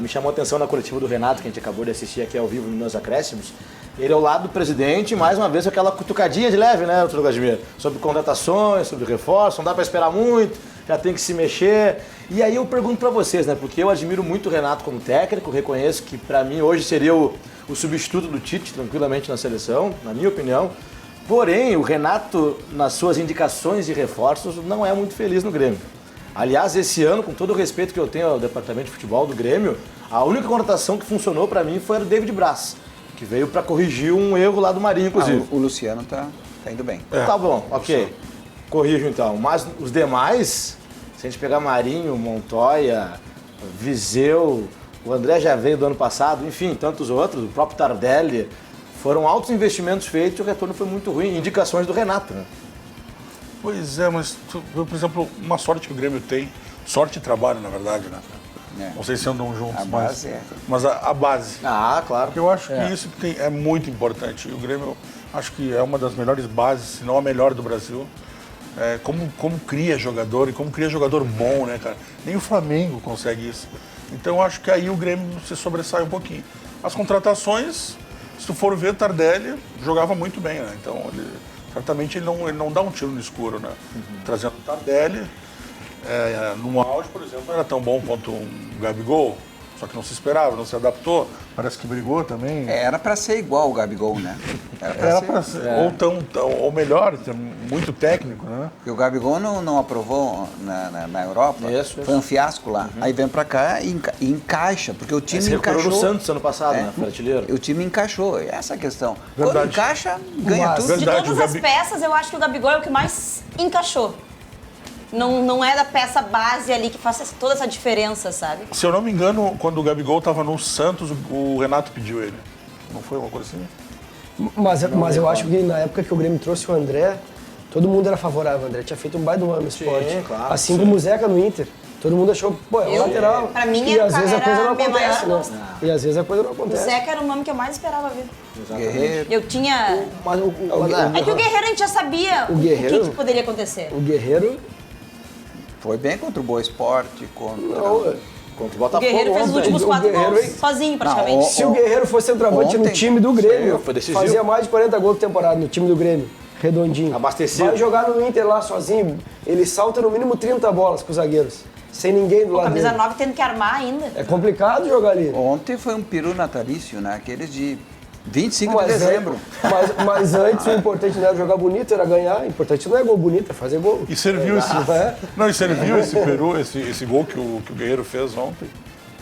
Me chamou a atenção na coletiva do Renato, que a gente acabou de assistir aqui ao vivo nos acréscimos. Ele ao lado do presidente, mais uma vez aquela cutucadinha de leve, né, doutor Gadimir? Sobre contratações, sobre reforço, não dá para esperar muito, já tem que se mexer. E aí eu pergunto para vocês, né, porque eu admiro muito o Renato como técnico, reconheço que para mim hoje seria o substituto do Tite, tranquilamente na seleção, na minha opinião. Porém, o Renato, nas suas indicações de reforços, não é muito feliz no Grêmio. Aliás, esse ano, com todo o respeito que eu tenho ao departamento de futebol do Grêmio, a única contratação que funcionou para mim foi a do David Braz, que veio para corrigir um erro lá do Marinho, inclusive. O Luciano tá indo bem. Tá bom, ok. Corrijo então. Mas os demais, se a gente pegar Marinho, Montoya, Viseu, o André já veio do ano passado, enfim, tantos outros, o próprio Tardelli, foram altos investimentos feitos e o retorno foi muito ruim. Indicações do Renato, né? Pois é, mas, por exemplo, uma sorte que o Grêmio tem, sorte e trabalho, na verdade, né? Não sei se andam juntos, mas a base. Ah, claro. Porque eu acho que isso é muito importante. E o Grêmio, acho que é uma das melhores bases, se não a melhor do Brasil. Como cria jogador e como cria jogador bom, né, cara? Nem o Flamengo consegue isso. Então, eu acho que aí o Grêmio se sobressai um pouquinho. As contratações, se tu for ver, Tardelli jogava muito bem, né? Então, certamente ele não dá um tiro no escuro, né? Trazendo o Tardelli, no auge, por exemplo, não era tão bom quanto um Gabigol, só que não se esperava, não se adaptou, parece que brigou também. Era para ser igual o Gabigol, né? Era para ser. Ou melhor, muito técnico, né? Porque o Gabigol não aprovou na Europa, foi um fiasco lá. Aí vem para cá e encaixa, porque o time encaixou. no Santos ano passado, né? Artilheiro. O time encaixou, essa é a questão. Quando encaixa, ganha tudo. De todas as peças, eu acho que o Gabigol é o que mais encaixou. Não é da peça base ali que faz toda essa diferença, sabe? Se eu não me engano, quando o Gabigol estava no Santos, o Renato pediu ele. Não foi uma coisa assim? Mas eu acho que na época que o Grêmio trouxe o André, todo mundo era favorável. O André tinha feito um baita ano no esporte. Claro, assim como o Zeca no Inter. Todo mundo achou, pô, é um lateral. Pra mim, e às vezes a coisa não era acontece, né? E às vezes a coisa não O acontece. Zeca era o nome que eu mais esperava ver. Guerreiro. Eu tinha... É que o Guerreiro a gente já sabia o que poderia acontecer. O Guerreiro... Foi bem contra o Boa Esporte, contra o Botafogo. O Guerreiro fez os últimos 4 gols sozinho, praticamente. Se o Guerreiro fosse centroavante no time do Grêmio, fazia mais de 40 gols por temporada no time do Grêmio. Redondinho. Abastecido. Vai jogar no Inter lá sozinho, ele salta no mínimo 30 bolas com os zagueiros. Sem ninguém do lado dele. Camisa 9 tendo que armar ainda. É complicado jogar ali. Ontem foi um peru natalício, né? Aqueles de 25 de dezembro. Mas antes o importante não era jogar bonito, era ganhar. O importante não é gol bonito, é fazer gol. E serviu esse peru, esse gol que o Guerreiro fez ontem.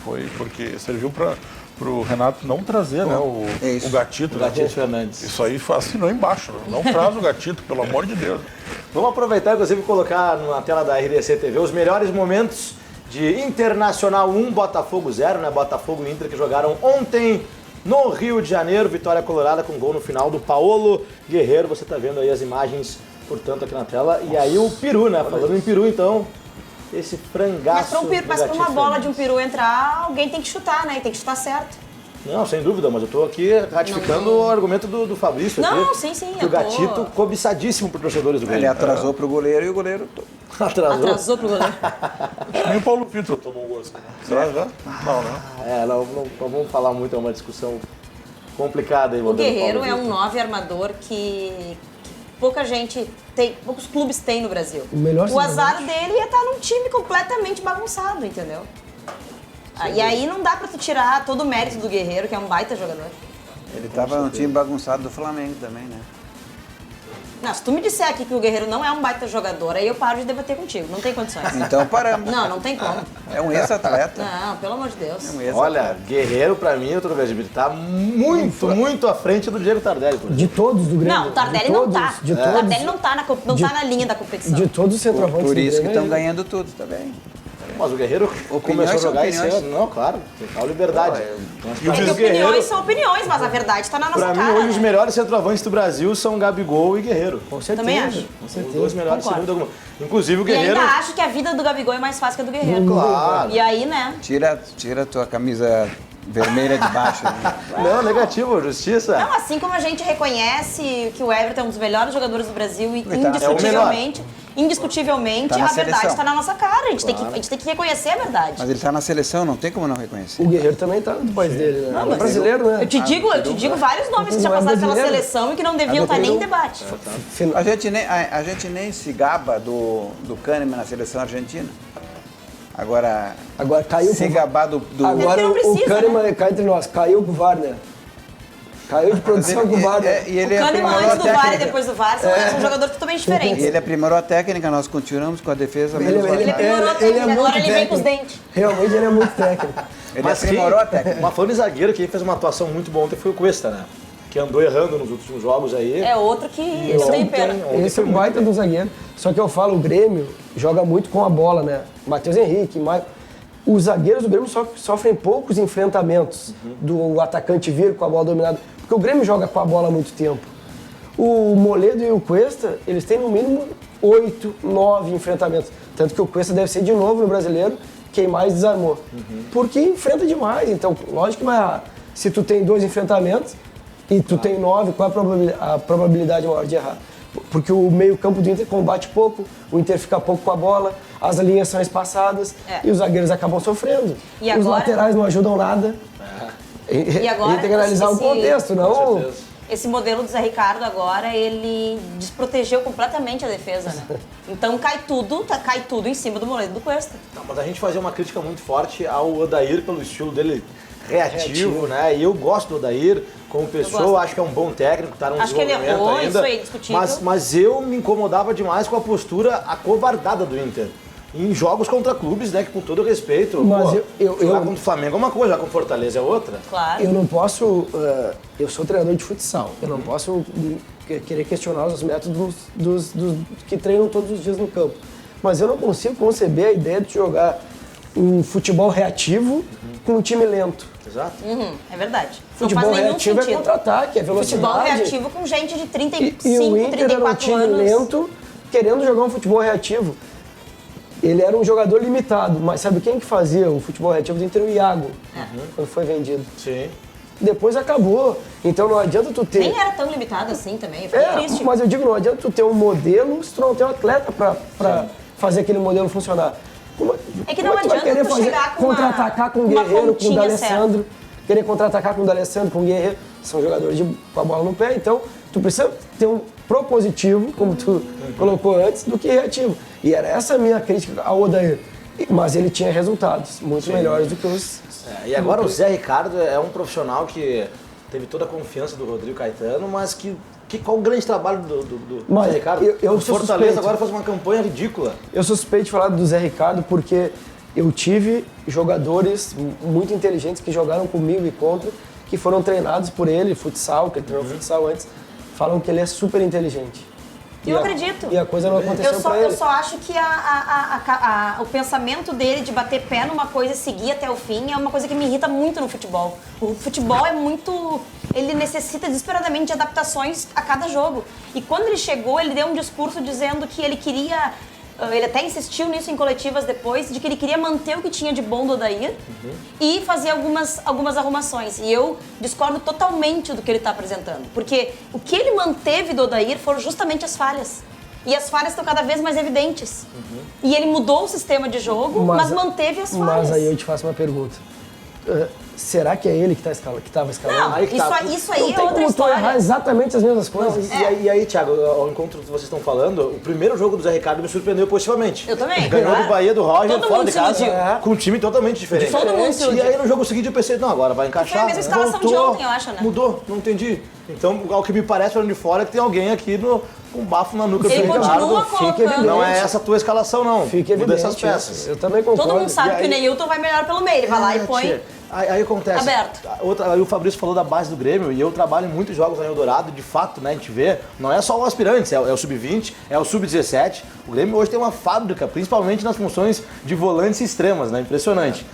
Foi porque serviu para o Renato não trazer, né, o Gatito. O Gatito Fernandes. Isso aí assinou embaixo. Não traz o Gatito, pelo amor de Deus. Vamos aproveitar, inclusive, e colocar na tela da RDC TV os melhores momentos de Internacional 1, Botafogo 0, né? Botafogo e Inter que jogaram ontem no Rio de Janeiro, vitória colorada com gol no final do Paulo Guerreiro. Você está vendo aí as imagens, portanto, aqui na tela. E aí o peru, né? Falando em peru, então, esse frangaço. Mas para uma bola de um peru entrar, alguém tem que chutar, né? E tem que chutar certo. Não, sem dúvida, mas eu estou aqui ratificando o argumento do Fabrício. Não, aqui, sim. Que o Gatito, coberçadíssimo por torcedores do Grêmio. Ele atrasou pro goleiro e o goleiro... Atrasou pro goleiro. Nem o Paulo Vitor tomou gosto. Será? Não, né? Não vamos falar muito, é uma discussão complicada aí. O Guerreiro é um 9 armador que pouca gente tem, poucos clubes têm no Brasil. O azar dele é estar num time completamente bagunçado, entendeu? E aí não dá pra tu tirar todo o mérito do Guerreiro, que é um baita jogador. Ele tava no time bagunçado do Flamengo também, né? Não, se tu me disser aqui que o Guerreiro não é um baita jogador, aí eu paro de debater contigo. Não tem condições. Então paramos. Não tem como. É um ex-atleta. Não, pelo amor de Deus. Olha, Guerreiro, pra mim, eu tô vendo, tá muito à frente do Diego Tardelli. De todos do Grêmio. Não, o Tardelli não tá. O Tardelli não tá na linha da competição. De todos os centroavantes. Por isso que estão ganhando tudo também. Mas o Guerreiro começou a jogar esse ano. Não, claro, tem tal liberdade. Opiniões são opiniões, mas a verdade está na nossa cara. Pra mim, hoje, os melhores centroavantes do Brasil são Gabigol e Guerreiro. Com certeza. Também acho. Com certeza. Os dois melhores, sem dúvida alguma. Inclusive o Guerreiro... E ainda acho que a vida do Gabigol é mais fácil que a do Guerreiro. Claro. E aí, né? Tira a tua camisa vermelha de baixo. Não, negativo, justiça. Não, assim como a gente reconhece que o Everton é um dos melhores jogadores do Brasil e indiscutivelmente... indiscutivelmente, Tá na a verdade seleção. está na nossa cara. A gente, Claro. a gente tem que reconhecer a verdade. Mas ele está na seleção, não tem como não reconhecer. O Guerreiro também tá do país dele, né? Não, Ele é mas brasileiro, né? Eu te digo vários nomes que já Não é passaram pela brasileiro. seleção e que não deviam estar nem em debate. A gente nem se gaba do Kahneman na seleção argentina. Agora caiu se pro- gabar do... Agora não o precisa, Kahneman, cá entre nós, caiu pro VAR, né? Caiu de produção com o VAR, né? E ele O Kahneman aprimorou a antes do VAR e técnica. depois do VAR são jogadores totalmente diferentes. E ele aprimorou a técnica, nós continuamos com a defesa menos Ele aprimorou a técnica, agora ele vem com os dentes. Realmente ele é muito técnico. Ele aprimorou a técnica. Mas falando em zagueiro, quem fez uma atuação muito boa ontem foi o Cuesta, né? Que andou errando nos últimos jogos aí. É outro que eu tenho pena. Esse é um baita do zagueiro. Só que eu falo, o Grêmio joga muito com a bola, né? Matheus Henrique, os zagueiros do Grêmio sofrem poucos enfrentamentos do atacante vir com a bola dominada. Porque o Grêmio joga com a bola há muito tempo. O Moledo e o Cuesta, eles têm no mínimo 8, 9 enfrentamentos. Tanto que o Cuesta deve ser de novo no Brasileiro quem mais desarmou. Porque enfrenta demais. Então, lógico que se tu tem 2 enfrentamentos e tu tem 9, qual é a probabilidade maior de errar? Porque o meio-campo do Inter combate pouco, o Inter fica pouco com a bola, as linhas são espaçadas e os zagueiros acabam sofrendo. E Os agora- laterais não ajudam nada. E agora, a gente tem que analisar o contexto, não... Esse modelo do Zé Ricardo agora, ele desprotegeu completamente a defesa, né? Então cai tudo em cima do Moledo do Cuesta. Não, mas a gente fazia uma crítica muito forte ao Odair pelo estilo dele reativo, né? E eu gosto do Odair como pessoa, acho que é um bom técnico, tá num Acho que ele desenvolvimento errou, ainda. isso aí é discutível. Mas eu me incomodava demais com a postura acovardada do Inter. Em jogos contra clubes, né? Que com todo respeito, Mas jogar contra o Flamengo é uma coisa, jogar com o Fortaleza é outra. Claro. Eu não posso... eu sou treinador de futsal. Eu não posso querer questionar os métodos dos que treinam todos os dias no campo. Mas eu não consigo conceber a ideia de jogar um futebol reativo com um time lento. Exato. É verdade. Futebol não faz nenhum reativo sentido. é contra-ataque, é velocidade. Futebol reativo com gente de 35, E o Inter era um 34 time anos. lento, querendo jogar um futebol reativo. Ele era um jogador limitado, mas sabe quem que fazia o futebol reativo do Inter? O Iago, quando foi vendido. Sim. Depois acabou. Então não adianta tu ter... Nem era tão limitado assim também, eu fiquei triste. Mas eu digo, não adianta tu ter um modelo se tu não tem um atleta pra fazer aquele modelo funcionar. É que não tu vai adianta querer tu fazer, chegar com contra-atacar com o uma Guerreiro, com o pontinha D'Alessandro, querer contra-atacar com o D'Alessandro, com o Guerreiro, são jogadores com a bola no pé, então tu precisa ter um propositivo, como tu colocou antes, do que reativo. E era essa a minha crítica ao Odair. Mas ele tinha resultados muito melhores do que os... E agora o Zé Ricardo é um profissional que teve toda a confiança do Rodrigo Caetano, mas qual o grande trabalho do Zé Ricardo? Eu o sou Fortaleza suspeito. agora faz uma campanha ridícula. Eu sou suspeito de falar do Zé Ricardo porque eu tive jogadores muito inteligentes que jogaram comigo e contra, que foram treinados por ele, futsal, que ele treinou futsal antes, falam que ele é super inteligente. Eu acredito. E a coisa não aconteceu pra ele. Eu só acho que o pensamento dele de bater pé numa coisa e seguir até o fim é uma coisa que me irrita muito no futebol. O futebol é muito... Ele necessita desesperadamente de adaptações a cada jogo. E quando ele chegou, ele deu um discurso dizendo que ele queria... Ele até insistiu nisso em coletivas depois, de que ele queria manter o que tinha de bom do Odair e fazer algumas arrumações. E eu discordo totalmente do que ele está apresentando. Porque o que ele manteve do Odair foram justamente as falhas. E as falhas estão cada vez mais evidentes. E ele mudou o sistema de jogo, mas manteve as falhas. Mas aí eu te faço uma pergunta. Será que é ele que estava escalando? Não, isso aí não é tem outra como tu história. errar exatamente as mesmas coisas. E aí, Thiago, ao encontro que vocês estão falando, o primeiro jogo do Zé Ricardo me surpreendeu positivamente. Eu também. Ganhou do Bahia do Roger, Todo fora mundo de se casa, iludiu. com um time totalmente diferente. Todo mundo se iludiu. E aí no jogo seguinte eu pensei, não, agora vai encaixar. Foi a mesma escalação de ontem, eu acho, né? Mudou, não entendi. Então, ao que me parece, olhando de fora, é que tem alguém aqui com bafo na nuca do Ele Ricardo. continua colocando... Não é essa a tua escalação, não. Fica Muda evidente. essas peças. Eu também concordo. Todo mundo sabe E que aí- o Neilton vai melhor pelo meio. Ele vai lá e põe... Tia, Aí acontece. Aberto. Aí o Fabrício falou da base do Grêmio e eu trabalho em muitos jogos lá em Eldorado, de fato, né? A gente vê, não é só o aspirantes, é o sub-20, é o sub-17. O Grêmio hoje tem uma fábrica, principalmente nas funções de volantes extremas, né? Impressionante.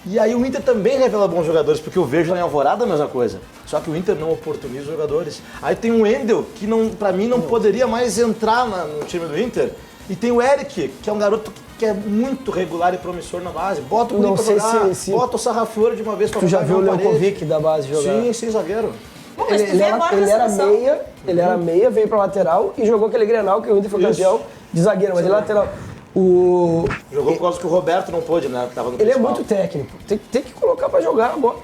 E aí o Inter também revela bons jogadores, porque eu vejo lá em Alvorada a mesma coisa. Só que o Inter não oportuniza os jogadores. Aí tem o Wendel, que pra mim não poderia mais entrar no time do Inter. E tem o Eric, que é um garoto que é muito regular e promissor na base. Bota o Não Guri pra sei jogar, se- bota o Sarraflor de uma vez pra Tu já jogar, viu o na parede. Leokovic da base jogar? Sim, zagueiro. Bom, mas tu Ele vê agora era na seleção. meia, veio pra lateral e jogou aquele Grenal que o Inter foi campeão. de zagueiro, mas ele é lateral. Jogou por causa que o Roberto não pôde, né? Tava no Ele é principal. muito técnico. Tem que colocar pra jogar agora.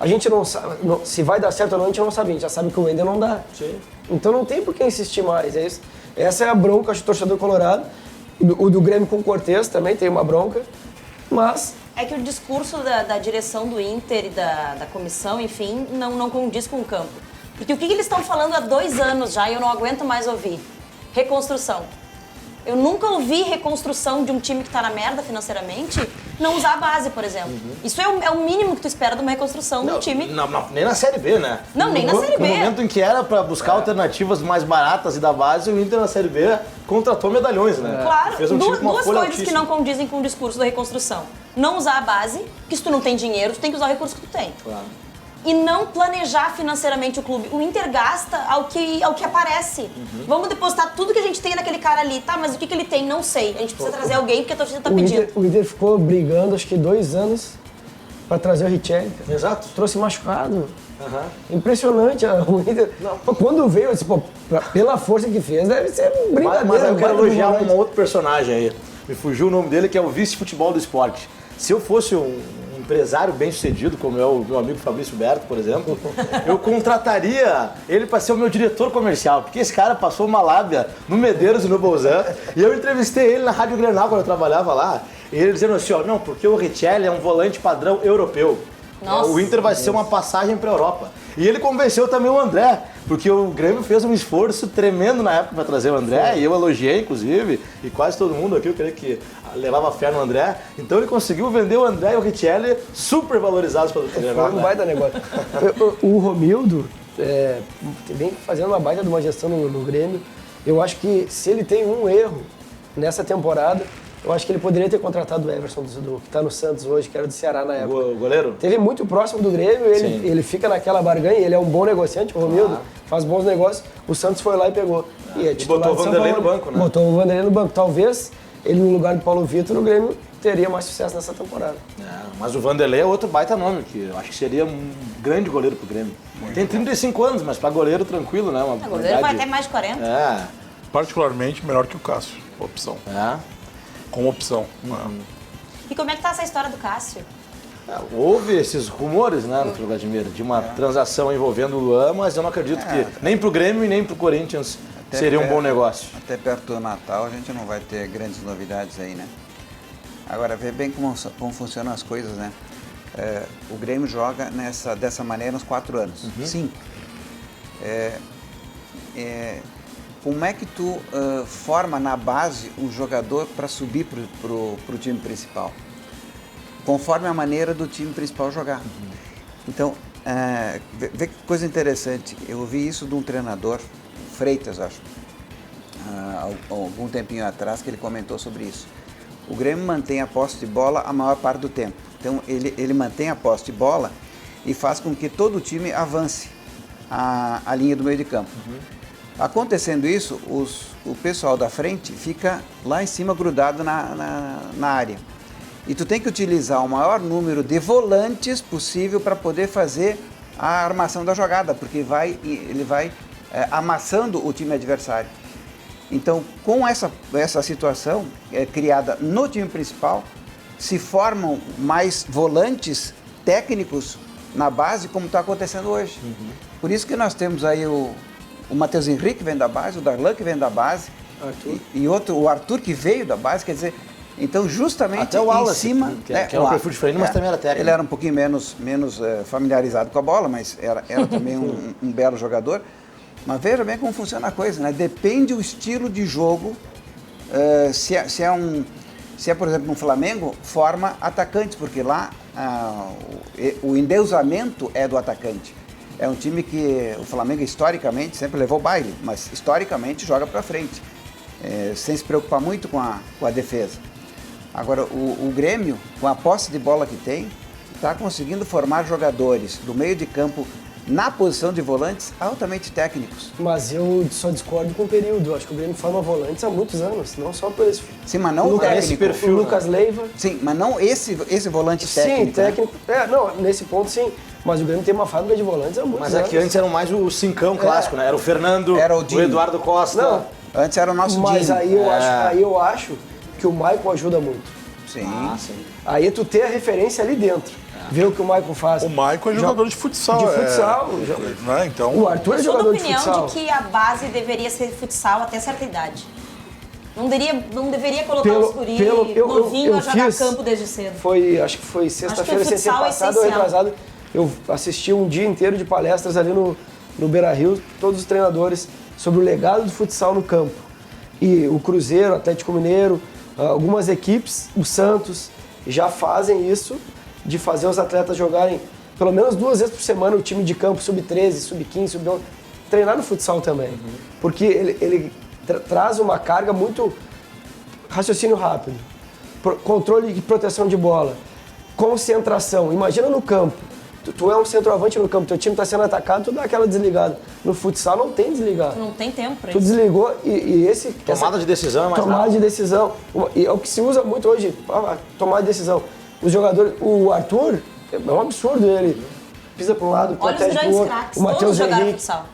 A gente não sabe, se vai dar certo ou não, a gente não sabe. A gente já sabe que o Wendel não dá. Sim. Então não tem por que insistir mais. É isso. Essa é a bronca, acho, do torcedor colorado. O do Grêmio com o Cortez também tem uma bronca. Mas... É que o discurso da direção do Inter e da comissão, enfim, não condiz com o campo. Porque o que eles estão falando há 2 anos já e eu não aguento mais ouvir? Reconstrução. Eu nunca ouvi reconstrução de um time que está na merda financeiramente não usar a base, por exemplo. Isso é o mínimo que tu espera de uma reconstrução de um time. Nem na Série B, né? Não, nem na Série B. No momento em que era para buscar alternativas mais baratas e da base, o Inter na Série B contratou medalhões, né? Claro, Fez um time com uma duas folha coisas que altíssima. não condizem com o discurso da reconstrução. Não usar a base, porque se tu não tem dinheiro, tu tem que usar o recurso que tu tem. Claro. E não planejar financeiramente o clube. O Inter gasta ao que aparece. Vamos depositar tudo que a gente tem naquele cara ali. Tá, mas o que ele tem? Não sei. A gente precisa trazer alguém porque a torcida tá pedindo. O Inter ficou brigando, acho que 2 anos, pra trazer o Richelli. Exato. Trouxe machucado. Impressionante. O Inter... Quando veio, eu disse, pô, pela força que fez, deve ser brincadeira. Mas eu quero elogiar um um outro personagem aí. Me fugiu o nome dele, que é o vice-futebol do esporte. Se eu fosse um empresário bem-sucedido, como é o meu amigo Fabrício Berto, por exemplo, eu contrataria ele para ser o meu diretor comercial, porque esse cara passou uma lábia no Medeiros e no Bolzan, e eu entrevistei ele na Rádio Grenal quando eu trabalhava lá, e ele dizendo assim, ó, não, porque o Richelli é um volante padrão europeu. Nossa. O Inter vai ser uma passagem para a Europa. E ele convenceu também o André, porque o Grêmio fez um esforço tremendo na época para trazer o André, e eu elogiei, inclusive, e quase todo mundo aqui, eu creio que levava fé no André. Então ele conseguiu vender o André e o Richelli super valorizados pelo Grêmio. Foi um baita negócio. O Romildo vem fazendo uma baita de uma gestão no Grêmio. Eu acho que se ele tem um erro nessa temporada, eu acho que ele poderia ter contratado o Everson, que está no Santos hoje, que era do Ceará na época. O goleiro? Teve muito próximo do Grêmio, ele fica naquela barganha, ele é um bom negociante, o Romildo, faz bons negócios. O Santos foi lá e pegou. E botou o Vanderlei no banco, né? Botou o Vanderlei no banco. Talvez ele, no lugar do Paulo Vitor, o Grêmio teria mais sucesso nessa temporada. Mas o Vanderlei é outro baita nome, que eu acho que seria um grande goleiro pro Grêmio. Tem 35 anos, mas para goleiro tranquilo, né? O goleiro vai até mais de 40. Particularmente melhor que o Cássio, opção. Como opção. E como é que tá essa história do Cássio? Houve esses rumores, né, no Vladimir, de uma transação envolvendo o Luan, mas eu não acredito que nem pro Grêmio e nem pro Corinthians seria um bom negócio. Até perto do Natal a gente não vai ter grandes novidades aí, né? Agora, vê bem como funcionam as coisas, né? O Grêmio joga dessa maneira uns 4 anos. 5. Como é que tu forma na base um jogador para subir pro time principal? Conforme a maneira do time principal jogar. Então, vê que coisa interessante. Eu ouvi isso de um treinador, Freitas, acho, algum tempinho atrás, que ele comentou sobre isso. O Grêmio mantém a posse de bola a maior parte do tempo. Então, ele mantém a posse de bola e faz com que todo o time avance a linha do meio de campo. Acontecendo isso, o pessoal da frente fica lá em cima grudado na área. E tu tem que utilizar o maior número de volantes possível para poder fazer a armação da jogada, porque ele vai amassando o time adversário. Então, com essa situação criada no time principal, se formam mais volantes técnicos na base, como está acontecendo hoje. Por isso que nós temos aí o Matheus Henrique, que vem da base, o Darlan, que vem da base, e o Arthur, que veio da base, quer dizer, então justamente até o Wallace, em cima... que é um perfil diferente, mas também era técnico. Ele era um pouquinho menos familiarizado com a bola, mas era também um belo jogador. Mas veja bem como funciona a coisa, né? Depende do estilo de jogo. Se é, por exemplo, no Flamengo, forma atacantes, porque lá o endeusamento é do atacante. É um time que o Flamengo historicamente sempre levou baile, mas historicamente joga para frente, sem se preocupar muito com a defesa. Agora, o Grêmio, com a posse de bola que tem, está conseguindo formar jogadores do meio de campo na posição de volantes altamente técnicos. Mas eu só discordo com o período. Eu acho que o Grêmio forma volantes há muitos anos, não só por esse... Sim, mas não esse perfil. O Lucas Leiva. Sim, mas não esse volante técnico. Sim, técnico. Né? Não, nesse ponto sim. Mas o Grêmio tem uma fábrica de volantes há muitos anos. Mas aqui antes eram mais o cincão clássico, né? Era o Fernando, era o Eduardo Costa. Não, Antes era o nosso Mas Dinho. aí eu acho que o Maicon ajuda muito. Sim. Aí tu ter a referência ali dentro. Ver o que o Maicon faz. O Maicon é jogador de futsal. De futsal. Né? Então, O Arthur é jogador de futsal. Eu sou da opinião de que a base deveria ser futsal até certa idade. Não deveria colocar os guris novinho a jogar campo desde cedo. Acho que foi sexta-feira, passado ou retrasado. Eu assisti um dia inteiro de palestras ali no Beira-Rio, todos os treinadores, sobre o legado do futsal no campo. E o Cruzeiro, o Atlético Mineiro, algumas equipes, o Santos, já fazem isso, de fazer os atletas jogarem pelo menos 2 vezes por semana o time de campo, sub-13, sub-15, sub-11, treinar no futsal também. Porque ele traz uma carga muito raciocínio rápido, controle de proteção de bola, concentração. Imagina no campo, tu é um centroavante no campo, teu time está sendo atacado, tu dá aquela desligada. No futsal não tem desligado. Não tem tempo para isso. Tu desligou e esse... Tomada de decisão é mais Tomada rápido. de decisão. E é o que se usa muito hoje, tomada de decisão. Os jogadores... O Arthur, é um absurdo ele. Pisa para um lado, protege pro outro. Craques, o Matheus Henrique. Futsal.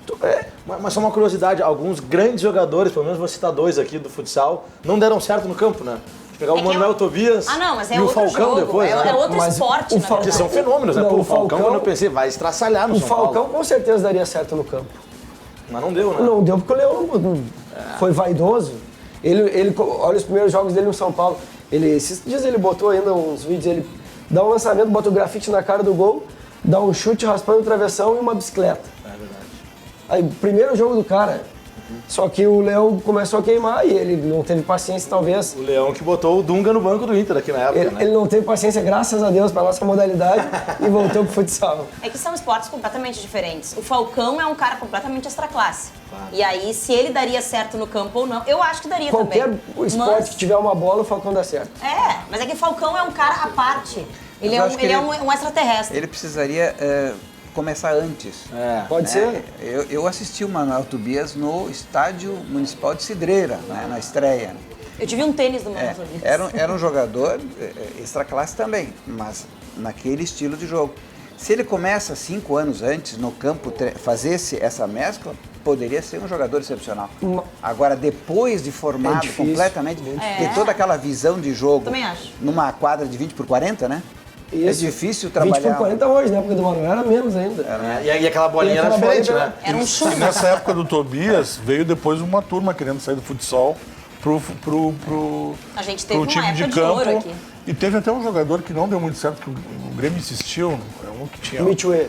Mas só uma curiosidade, alguns grandes jogadores, pelo menos vou citar 2 aqui do futsal, não deram certo no campo, né? Pegar o Manuel Tobias mas é e o outro Falcão jogo, depois. é outro esporte, na Que são fenômenos, né? Pô, o Falcão, quando eu pensei, vai estraçalhar no São Paulo. O Falcão com certeza daria certo no campo. Mas não deu, né? Não deu porque o Leão foi vaidoso. Ele, olha os primeiros jogos dele no São Paulo. Esses dias ele botou ainda uns vídeos, ele dá um lançamento, bota o grafite na cara do gol, dá um chute raspando o travessão e uma bicicleta. É verdade. Aí, primeiro jogo do cara. Só que o Leão começou a queimar e ele não teve paciência, talvez. O Leão que botou o Dunga no banco do Inter aqui na época, né? Ele não teve paciência, graças a Deus, para nossa modalidade e voltou pro futsal. É que são esportes completamente diferentes. O Falcão é um cara completamente extraclasse. Claro. E aí, se ele daria certo no campo ou não, eu acho que daria também. Qualquer esporte que tiver uma bola, o Falcão dá certo. Mas é que o Falcão é um cara à parte. Ele é um extraterrestre. Ele precisaria começar antes. Pode ser. Eu assisti o Manuel Tobias no Estádio Municipal de Cidreira, né, na estreia. Eu tive um tênis do Manuel Tobias. Era um jogador extraclasse também, mas naquele estilo de jogo. Se ele começa 5 anos antes no campo, fazesse essa mescla, poderia ser um jogador excepcional. Agora, depois de formado completamente, ter toda aquela visão de jogo numa quadra de 20x40, né? Isso. É difícil trabalhar. 20x40 hoje, na época do Manuel era menos ainda. E aquela bolinha era diferente, né? Era um chute. E nessa época do Tobias, veio depois uma turma querendo sair do futsal pro A gente teve time uma de época de ouro campo. aqui. E teve até um jogador que não deu muito certo, que o Grêmio insistiu, um que tinha... Mitchue.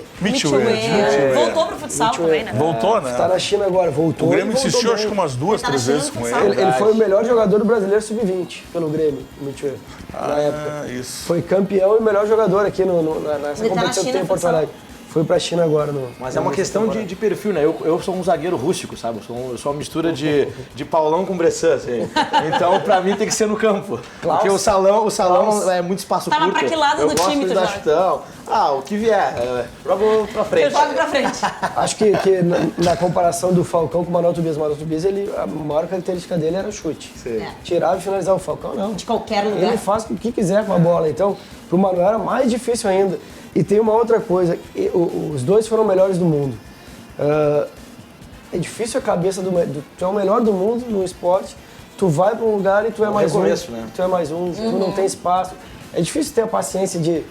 Voltou pro futsal também, né? Voltou, né? Tá na China agora, voltou. O Grêmio insistiu, bem. acho que umas 2, 3 vezes com ele. Ele foi o melhor jogador do brasileiro sub-20 pelo Grêmio, o Mitchue, na época. Isso. Foi campeão e melhor jogador aqui nessa competição que tem em Porto Alegre. Foi pra China agora. Mas é uma questão de perfil, né? Eu sou um zagueiro rústico, sabe? Eu sou uma mistura de Paulão com Bressan, assim. Então, pra mim, tem que ser no campo. Porque o salão é muito espaço curto. Pra que lado do time tu joga? chutão. O que vier. Jogo pra frente. Eu jogo pra frente. Acho que na comparação do Falcão com o Manuel Tobias, a maior característica dele era o chute. Tirava e finalizava. O Falcão não. De qualquer lugar. Ele faz o que quiser com a bola. Então, pro Manuel era mais difícil ainda. E tem uma outra coisa, os dois foram melhores do mundo. É difícil a cabeça tu é o melhor do mundo no esporte, tu vai para um lugar e tu é mais um. Né? Tu é mais um, tu não tem espaço. É difícil ter a paciência de,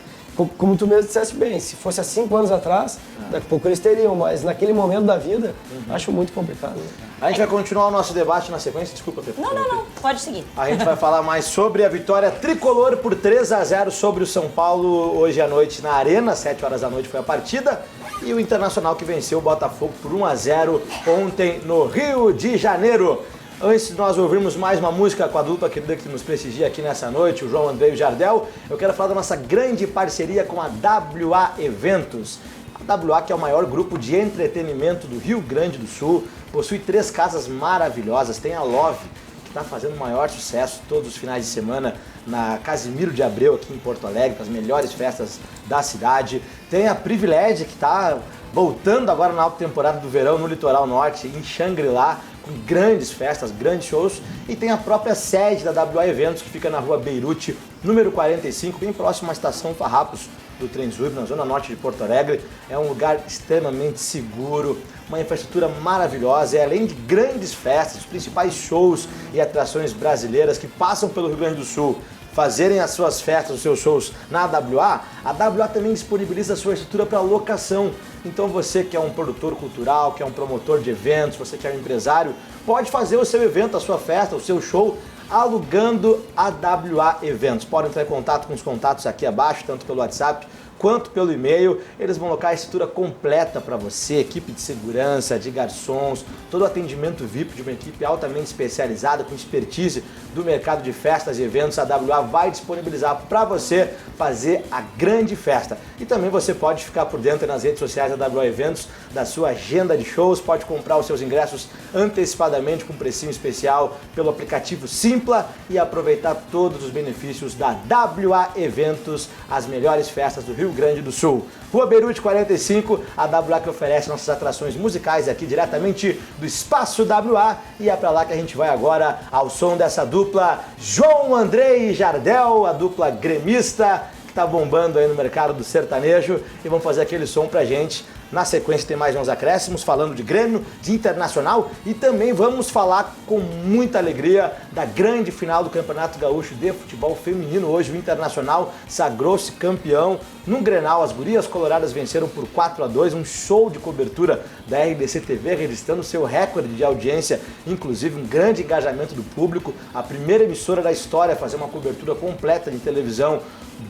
como tu mesmo disseste bem, se fosse há 5 anos atrás, daqui a pouco eles teriam, mas naquele momento da vida, acho muito complicado. Né? A gente vai continuar o nosso debate na sequência, desculpa, Pedro. Não, pode seguir. A gente vai falar mais sobre a vitória tricolor por 3-0 sobre o São Paulo hoje à noite na Arena, 7 horas da noite foi a partida, e o Internacional que venceu o Botafogo por 1-0 ontem no Rio de Janeiro. Antes de nós ouvirmos mais uma música com a dupla querida que nos prestigia aqui nessa noite, o João André e o Jardel, eu quero falar da nossa grande parceria com a WA Eventos. A WA, que é o maior grupo de entretenimento do Rio Grande do Sul, possui 3 casas maravilhosas. Tem a Love, que está fazendo o maior sucesso todos os finais de semana na Casimiro de Abreu, aqui em Porto Alegre, com as melhores festas da cidade. Tem a Privilege, que está voltando agora na alta temporada do verão no Litoral Norte, em Xangri-Lá, com grandes festas, grandes shows. E tem a própria sede da WA Eventos, que fica na rua Beirute, número 45, bem próximo à estação Farrapos, do Trenzurb, na zona norte de Porto Alegre. É um lugar extremamente seguro, uma infraestrutura maravilhosa, e além de grandes festas, os principais shows e atrações brasileiras que passam pelo Rio Grande do Sul fazerem as suas festas, os seus shows na AWA, a AWA também disponibiliza a sua estrutura para locação. Então você que é um produtor cultural, que é um promotor de eventos, você que é um empresário, pode fazer o seu evento, a sua festa, o seu show, alugando a AWA Eventos. Pode entrar em contato com os contatos aqui abaixo, tanto pelo WhatsApp quanto pelo e-mail. Eles vão colocar a estrutura completa para você, equipe de segurança, de garçons, todo o atendimento VIP de uma equipe altamente especializada, com expertise do mercado de festas e eventos. A AWA vai disponibilizar para você fazer a grande festa. E também você pode ficar por dentro nas redes sociais da AWA Eventos, da sua agenda de shows, pode comprar os seus ingressos antecipadamente com precinho especial pelo aplicativo Simpla e aproveitar todos os benefícios da AWA Eventos, as melhores festas do Rio Grande do Sul. Rua Beirute 45, a AWA que oferece nossas atrações musicais aqui diretamente do Espaço AWA, e é pra lá que a gente vai agora ao som dessa dupla João André e Jardel, a dupla gremista que tá bombando aí no mercado do sertanejo, e vão fazer aquele som pra gente. Na sequência tem mais uns acréscimos falando de Grêmio, de Internacional, e também vamos falar com muita alegria da grande final do Campeonato Gaúcho de Futebol Feminino. Hoje o Internacional sagrou-se campeão no Grenal. As gurias coloradas venceram por 4-2, um show de cobertura da RDC TV, registrando seu recorde de audiência, inclusive um grande engajamento do público. A primeira emissora da história a fazer uma cobertura completa de televisão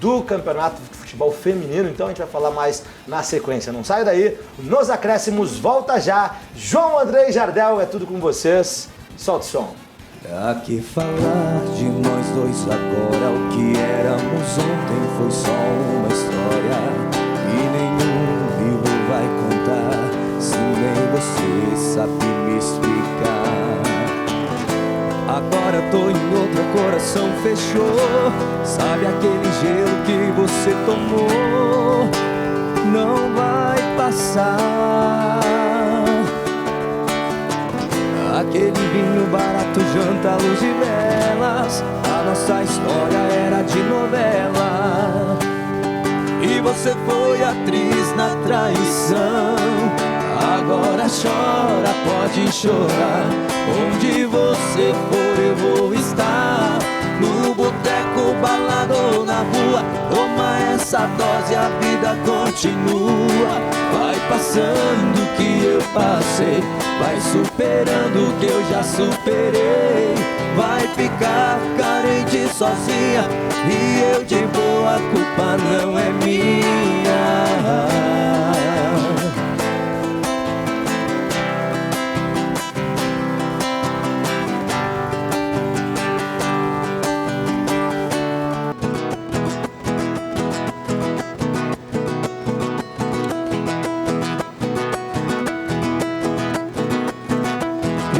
do Campeonato de Futebol Feminino. Então a gente vai falar mais na sequência. Não sai daí, nos acréscimos, volta já. João André e Jardel, é tudo com vocês. Solta o som. Pra que falar de nós dois agora? O que éramos ontem foi só uma história e nenhum livro vai contar, se nem você sabe me explicar. Agora tô em outra, coração fechou. Sabe aquele gelo que você tomou? Não vai passar. Aquele vinho barato, janta, luz e velas. A nossa história era de novela e você foi atriz na traição. Agora chora, pode chorar. Onde você for eu vou estar. No boteco, balada ou na rua. Toma essa dose, a vida continua. Vai passando o que eu passei, vai superando o que eu já superei. Vai ficar carente sozinha e eu de boa, a culpa não é minha.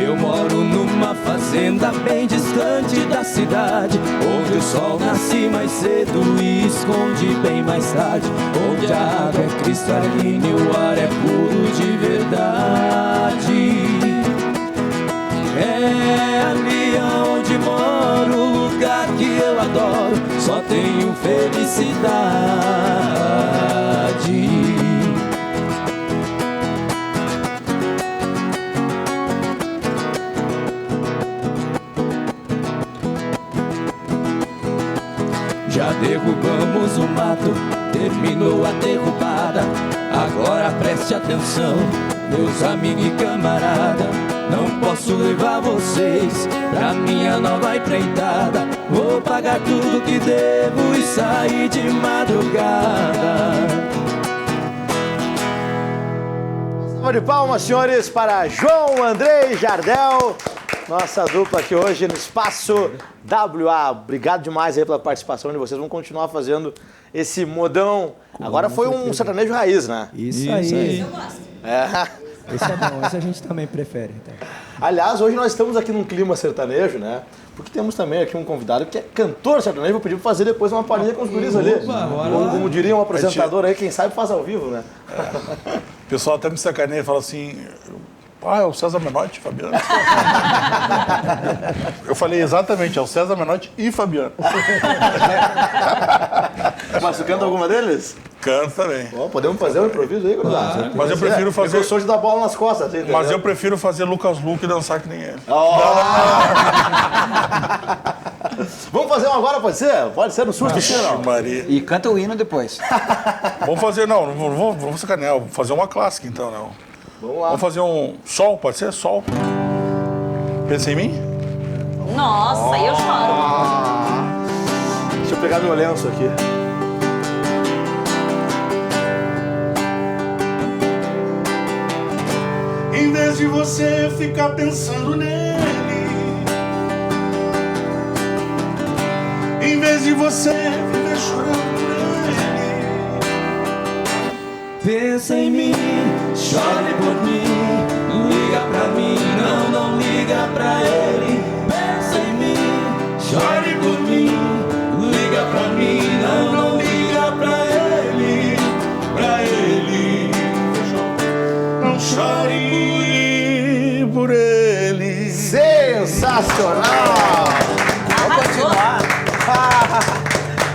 Eu moro numa fazenda bem distante da cidade, onde o sol nasce mais cedo e esconde bem mais tarde, onde a água é cristalina e o ar é puro de verdade. É ali onde moro, o lugar que eu adoro, só tenho felicidade. Já derrubamos o mato, terminou a derrubada. Agora preste atenção, meus amigos e camarada. Não posso levar vocês pra minha nova empreitada. Vou pagar tudo que devo e sair de madrugada. Salva de palmas, senhores, para João André e Jardel, nossa dupla aqui hoje no Espaço AWA. Obrigado demais aí pela participação de vocês. Vamos continuar fazendo esse modão. Agora foi um sertanejo raiz, né? Isso aí. Eu gosto. É. Esse é bom, esse a gente também prefere. Então. Aliás, hoje nós estamos aqui num clima sertanejo, né? Porque temos também aqui um convidado que é cantor sertanejo. Vou pedir para fazer depois uma palhinha com os guris ali. Como diria um apresentador aí, quem sabe faz ao vivo, né? É. O pessoal até me sacaneia e fala assim... Ah, é o César Menotti e Fabiano. Eu falei exatamente, é o César Menotti e Fabiano. Mas tu canta alguma deles? Canto também. Bom, podemos fazer um improviso aí, gurizada? Mas eu prefiro fazer... Eu sou de dar bola nas costas. Assim, mas eu prefiro fazer Lucas Luque e dançar que nem ele. Vamos fazer um agora, pode ser? Pode ser no susto, sim, não? Maria. E canta o hino depois. Vamos fazer, não vou sacanear, vou fazer uma clássica então, não. Vamos lá. Vamos fazer um sol, pode ser? Sol. Pensa em mim? Nossa, eu choro. Deixa eu pegar meu lenço aqui. Em vez de você ficar pensando nele, em vez de você viver chorando por ele, pensa em mim, chore por mim, liga pra mim, não liga pra ele. Pensa em mim, chore por mim, liga pra mim, não liga pra ele, não chore por ele. Sensacional! Vamos continuar.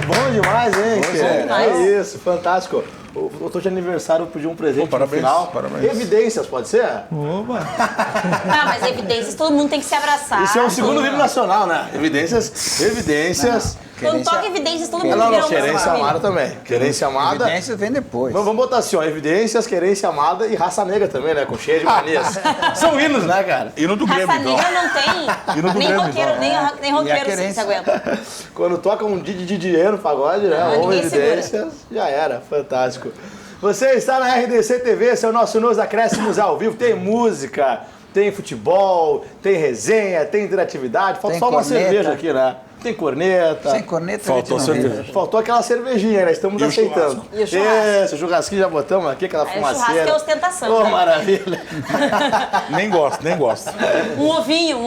Bom demais, hein? Bom demais. É isso, fantástico. Eu tô de aniversário, eu pedi um presente parabéns, no final. parabéns. Evidências, pode ser? Oba! Ah, mas evidências, todo mundo tem que se abraçar. Isso é um segundo livro nacional, né? Evidências. Quando toca evidências, todo mundo Não, vira querência amada também. Querência amada. Evidências vem depois. Vamos botar assim, ó, evidências, querência amada e raça negra também, né? Com cheia de manias. São hinos, né, cara? Hino do Grêmio, Raça então. negra não tem. Hino do Nem Grêmio, roqueiro, então. nem roqueiro se aguenta. Quando toca um Didier no pagode, né? Ah, Ou ninguém evidências, já era. Fantástico. Você está na RDC TV, esse é o nosso Nos Acréscimos ao vivo. Tem música, tem futebol, tem resenha, tem interatividade. Falta Tem só uma corneta. cerveja aqui, né? Tem corneta. Sem corneta, Faltou a gente não cerveja. vive. Faltou aquela cervejinha, né? Estamos E o aceitando. E o churrasco. Isso, o churrasquinho já botamos aqui, aquela Aí o fumaceira. churrasco é ostentação, Oh, né? maravilha. Nem gosto. Um ovinho.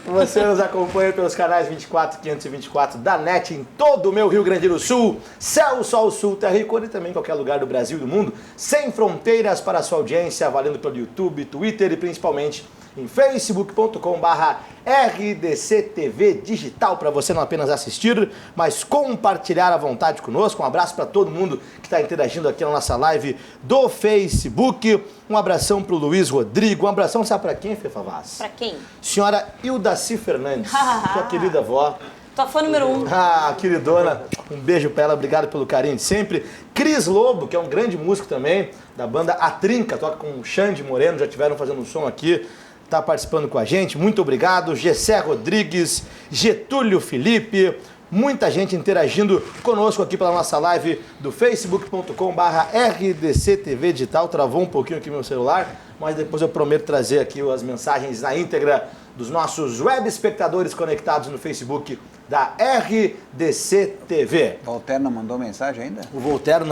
Você nos acompanha pelos canais 24 e 524 da NET em todo o meu Rio Grande do Sul. Céu, Sol, Sul, Terra e Cor e também em qualquer lugar do Brasil e do mundo. Sem fronteiras para a sua audiência, valendo pelo YouTube, Twitter e principalmente em facebook.com/RDCTV Digital, para você não apenas assistir, mas compartilhar à vontade conosco. Um abraço para todo mundo que está interagindo aqui na nossa live do Facebook. Um abração para o Luiz Rodrigo. Um abração, sabe para quem, Fê Favaz? Pra quem? Senhora Ildaci Fernandes, sua querida avó. Tua fã número 1. Ah, queridona, um beijo pra ela, obrigado pelo carinho de sempre. Cris Lobo, que é um grande músico também, da banda A Trinca, toca com o Xande Moreno, já tiveram fazendo um som aqui, tá participando com a gente, muito obrigado. Gessé Rodrigues, Getúlio Felipe, muita gente interagindo conosco aqui pela nossa live do facebook.com/RDCTV Digital. Travou um pouquinho aqui meu celular, mas depois eu prometo trazer aqui as mensagens na íntegra dos nossos web espectadores conectados no Facebook da RDC TV. Voltaire não mandou mensagem ainda? O Voltaire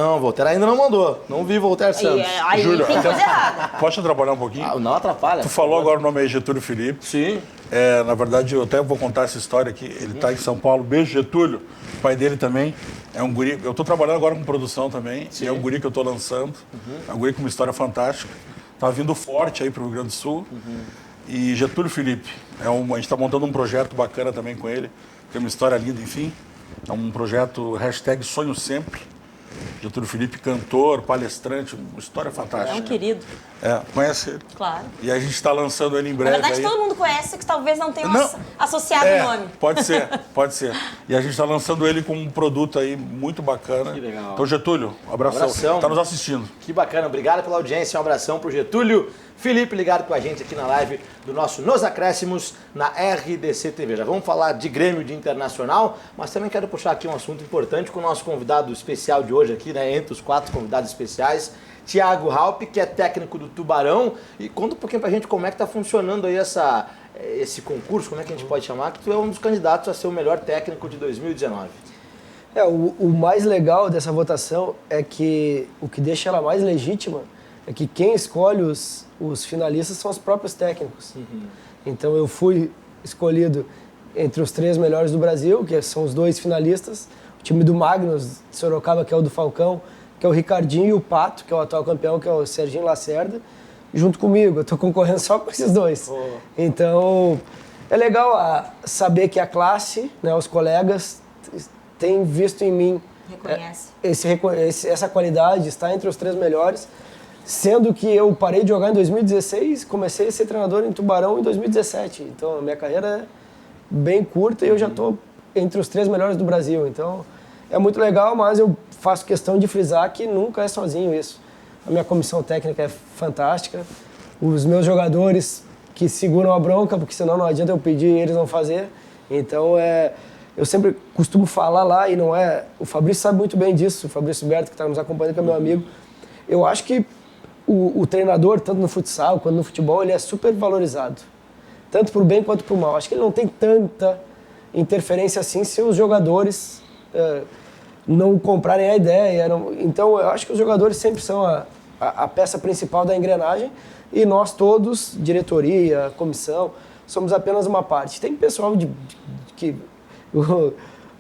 ainda não mandou. Não vi Voltaire Santos. Aí Júlio, tem coisa errada. Posso atrapalhar um pouquinho? Ah, não atrapalha. Tu falou agora o nome aí, Getúlio Felipe. Sim. Na verdade, eu até vou contar essa história aqui. Ele está em São Paulo. Beijo, Getúlio. O pai dele também é um guri. Eu estou trabalhando agora com produção também. Sim. E é um guri que eu estou lançando. É um guri com uma história fantástica. Tá vindo forte aí para o Rio Grande do Sul. E Getúlio Felipe. A gente está montando um projeto bacana também com ele. Tem uma história linda, enfim. É um projeto #Sonho Sempre. Getúlio Felipe, cantor, palestrante, uma história fantástica. É um querido. Conhece ele? Claro. E a gente está lançando ele em Na breve. verdade, aí. todo mundo conhece, que talvez não tenha associado o nome. Pode ser. E a gente está lançando ele com um produto aí muito bacana. Que legal. Então, Getúlio, um abração. Está nos assistindo. Que bacana, obrigado pela audiência, um abração pro Getúlio Felipe ligado com a gente aqui na live do nosso Nos Acréscimos na RDC TV. Já vamos falar de Grêmio, de Internacional, mas também quero puxar aqui um assunto importante com o nosso convidado especial de hoje aqui, né, entre os 4 convidados especiais, Thiago Halpe, que é técnico do Tubarão. E conta um pouquinho pra gente como é que tá funcionando aí esse concurso, como é que a gente pode chamar, que tu é um dos candidatos a ser o melhor técnico de 2019. O mais legal dessa votação é que o que deixa ela mais legítima é que quem escolhe os finalistas são os próprios técnicos. Então eu fui escolhido entre os 3 melhores do Brasil, que são os 2 finalistas, o time do Magnus de Sorocaba, que é o do Falcão, que é o Ricardinho, e o Pato, que é o atual campeão, que é o Serginho Lacerda, junto comigo. Eu estou concorrendo só com esses 2. Então é legal saber que a classe, né, os colegas, têm visto em mim Reconhece. Essa qualidade está entre os 3 melhores, sendo que eu parei de jogar em 2016, comecei a ser treinador em Tubarão em 2017. Então, a minha carreira é bem curta e eu já estou entre os 3 melhores do Brasil. Então, é muito legal, mas eu faço questão de frisar que nunca é sozinho isso. A minha comissão técnica é fantástica, os meus jogadores que seguram a bronca, porque senão não adianta eu pedir e eles não fazer. Então, eu sempre costumo falar lá, e não é... O Fabrício sabe muito bem disso, o Fabrício Berto, que está nos acompanhando, que é meu amigo. Eu acho que o treinador, tanto no futsal quanto no futebol, ele é super valorizado. Tanto para o bem quanto para o mal. Acho que ele não tem tanta interferência assim se os jogadores não comprarem a ideia. Então, eu acho que os jogadores sempre são a peça principal da engrenagem e nós todos, diretoria, comissão, somos apenas uma parte. Tem pessoal que...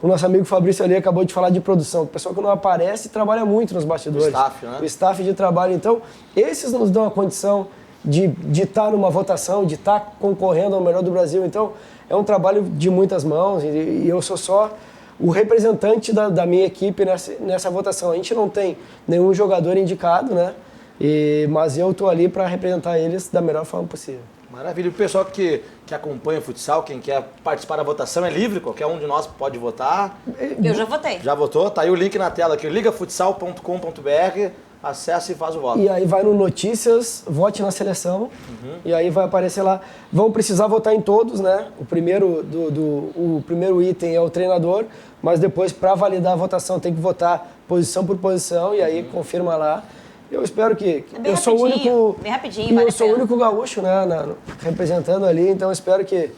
O nosso amigo Fabrício ali acabou de falar de produção. O pessoal que não aparece trabalha muito nos bastidores. O staff, né? O staff de trabalho. Então, esses nos dão a condição de estar numa votação, de estar concorrendo ao melhor do Brasil. Então, é um trabalho de muitas mãos e eu sou só o representante da minha equipe nessa votação. A gente não tem nenhum jogador indicado, né? Mas eu estou ali para representar eles da melhor forma possível. Maravilha. O pessoal que acompanha o futsal, quem quer participar da votação, é livre, qualquer um de nós pode votar. Eu já votei. Já votou? Tá aí o link na tela aqui, ligafutsal.com.br, acessa e faz o voto. E aí vai no Notícias, vote na seleção, e aí vai aparecer lá. Vão precisar votar em todos, né? O primeiro item é o treinador, mas depois, para validar a votação, tem que votar posição por posição, e aí confirma lá. Eu espero que... eu sou o único... Bem rapidinho, vale a pena. Eu sou o único gaúcho, né, representando ali, então eu espero que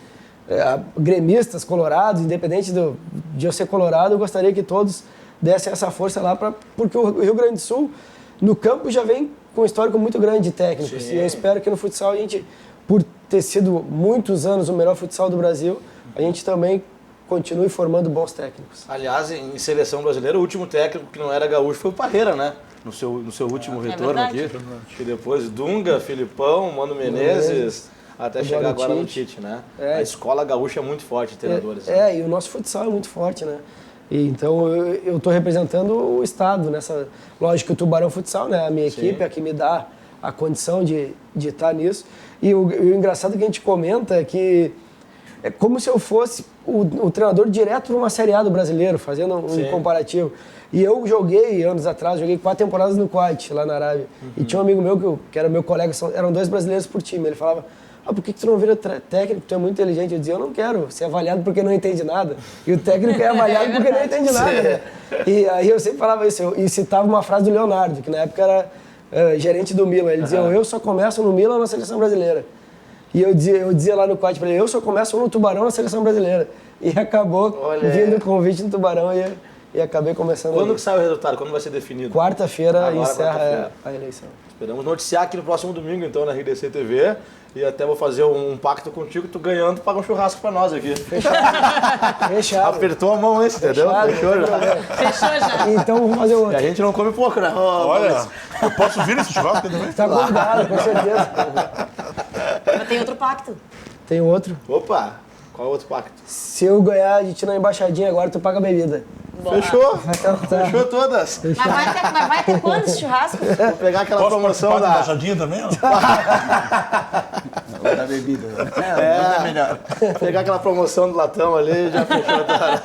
gremistas, colorados, independente de eu ser colorado, eu gostaria que todos dessem essa força lá, porque o Rio Grande do Sul, no campo, já vem com um histórico muito grande de técnicos. Sim. E eu espero que no futsal a gente, por ter sido muitos anos o melhor futsal do Brasil, a gente também continue formando bons técnicos. Aliás, em seleção brasileira, o último técnico que não era gaúcho foi o Parreira, né? No seu último retorno aqui. Que depois Dunga, Filipão, Mano Menezes, até chegar agora no Tite, né? A escola gaúcha é muito forte de treinadores. E o nosso futsal é muito forte, né? E então eu estou representando o estado nessa... Lógico que o Tubarão Futsal, né? A minha equipe é que me dá a condição de estar nisso. E o engraçado que a gente comenta é que é como se eu fosse o treinador direto para uma Série A do brasileiro, fazendo um comparativo. E eu joguei, anos atrás, 4 temporadas no Kuwait, lá na Arábia. E tinha um amigo meu, que era meu colega, eram 2 brasileiros por time. Ele falava, por que tu não vira técnico? Tu é muito inteligente. Eu dizia, eu não quero ser avaliado porque não entende nada. E o técnico é avaliado porque não entende nada. Né? E aí eu sempre falava isso, e citava uma frase do Leonardo, que na época era gerente do Milan. Ele dizia, eu só começo no Milan na seleção brasileira. E eu dizia lá no Kuwait para ele, eu só começo no Tubarão na seleção brasileira. E acabou vindo o convite no Tubarão e acabei começando. Quando que sai o resultado? Quando vai ser definido? Quarta-feira encerra a eleição. Esperamos noticiar aqui no próximo domingo, então, na RDC TV. E até vou fazer um pacto contigo, tu ganhando, paga um churrasco pra nós aqui. Fechado. Apertou a mão esse, entendeu? Fechou já. Fechou já. Então vamos fazer outro. E a gente não come pouco, né? Olha, eu posso vir nesse churrasco também? Tá convidado, com certeza. Mas tem outro pacto. Tem outro. Opa! Qual é o outro pacto? Se eu ganhar a gente na embaixadinha agora, tu paga a bebida. Boa. Fechou? Fechou todas. Mas vai ter quando esse churrasco? Vou pegar aquela promoção da... embaixadinha também, ó? Da bebida. É melhor. Pegar aquela promoção do latão ali, já fechou todas.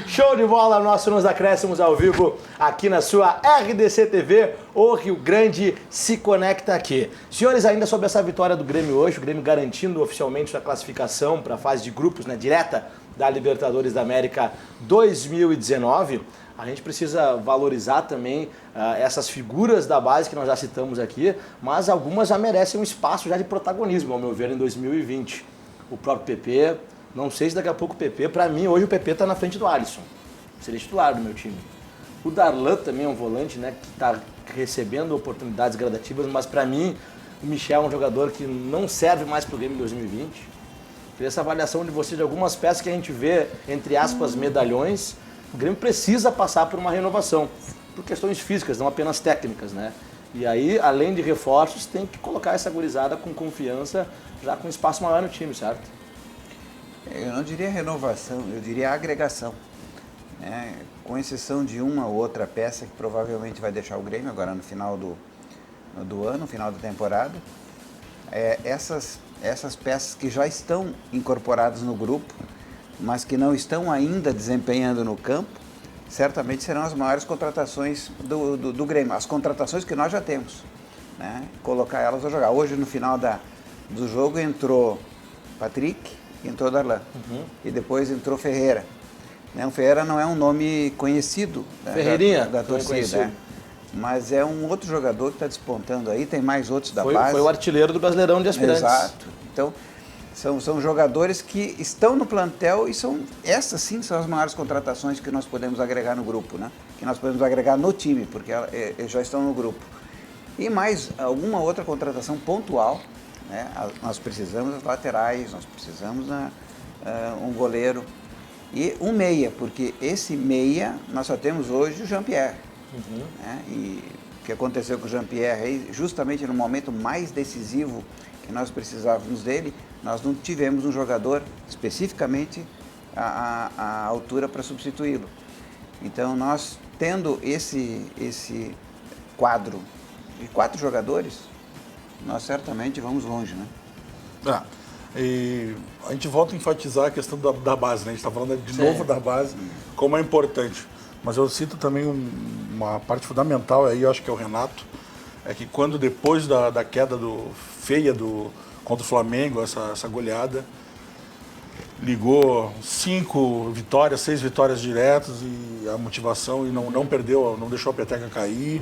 Show de bola, nosso Nos Acréscimos ao vivo aqui na sua RDC TV. O Rio Grande se conecta aqui. Senhores, ainda sobre essa vitória do Grêmio hoje, o Grêmio garantindo oficialmente sua classificação para a fase de grupos, né, direta da Libertadores da América 2019, a gente precisa valorizar também essas figuras da base que nós já citamos aqui, mas algumas já merecem um espaço já de protagonismo, ao meu ver, em 2020. O próprio PP, não sei se daqui a pouco o PP, para mim hoje o PP está na frente do Alisson, seria titular do meu time. O Darlan também é um volante, né, que está recebendo oportunidades gradativas, mas para mim o Michel é um jogador que não serve mais para o Grêmio em 2020. Queria essa avaliação de você de algumas peças que a gente vê, entre aspas, medalhões. O Grêmio precisa passar por uma renovação, por questões físicas, não apenas técnicas, né? E aí, além de reforços, tem que colocar essa gurizada com confiança, já com espaço maior no time, certo? Eu não diria renovação, eu diria agregação. né? Com exceção de uma ou outra peça que provavelmente vai deixar o Grêmio agora no final do ano, no final da temporada. Essas peças que já estão incorporadas no grupo, mas que não estão ainda desempenhando no campo, certamente serão as maiores contratações do Grêmio, as contratações que nós já temos, né? Colocar elas a jogar. Hoje, no final do jogo, entrou Patrick, entrou Darlan, e depois entrou Ferreira. O Ferreira não é um nome conhecido da torcida, mas é um outro jogador que está despontando aí, tem mais outros da base. Foi o artilheiro do Brasileirão de Aspirantes. Exato. Então, são jogadores que estão no plantel e essas sim são as maiores contratações que nós podemos agregar no grupo, né? Que nós podemos agregar no time, porque eles já estão no grupo. E mais alguma outra contratação pontual, né? Nós precisamos das laterais, nós precisamos um goleiro e um meia, porque esse meia nós só temos hoje o Jean-Pierre. Né? E o que aconteceu com o Jean-Pierre, justamente no momento mais decisivo que nós precisávamos dele, nós não tivemos um jogador especificamente à altura para substituí-lo. Então, nós tendo esse quadro de 4 jogadores, nós certamente vamos longe, né? E a gente volta a enfatizar a questão da base, né? A gente está falando de novo da base, como é importante. Mas eu cito também uma parte fundamental aí, eu acho que é o Renato, é que quando depois da queda feia contra o Flamengo, essa goleada, ligou 5 vitórias, 6 vitórias diretas e a motivação, e não perdeu, não deixou a peteca cair.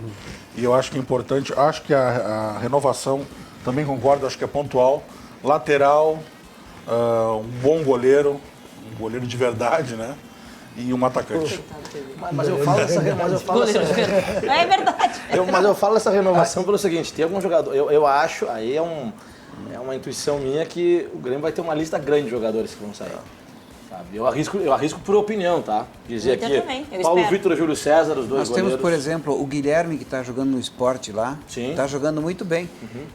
E eu acho que é importante, acho que a renovação, também concordo, acho que é pontual, lateral, um bom goleiro, um goleiro de verdade, né? E um atacante. Mas eu falo essa renovação. É verdade. Mas eu falo essa renovação pelo seguinte: tem algum jogador. Eu acho, aí é uma intuição minha, que o Grêmio vai ter uma lista grande de jogadores que vão sair. Sabe? Eu arrisco por opinião, tá? Dizer aqui, Paulo Vitor e Júlio César, os dois goleiros. Nós temos, por exemplo, o Guilherme, que está jogando no esporte lá, está jogando muito bem.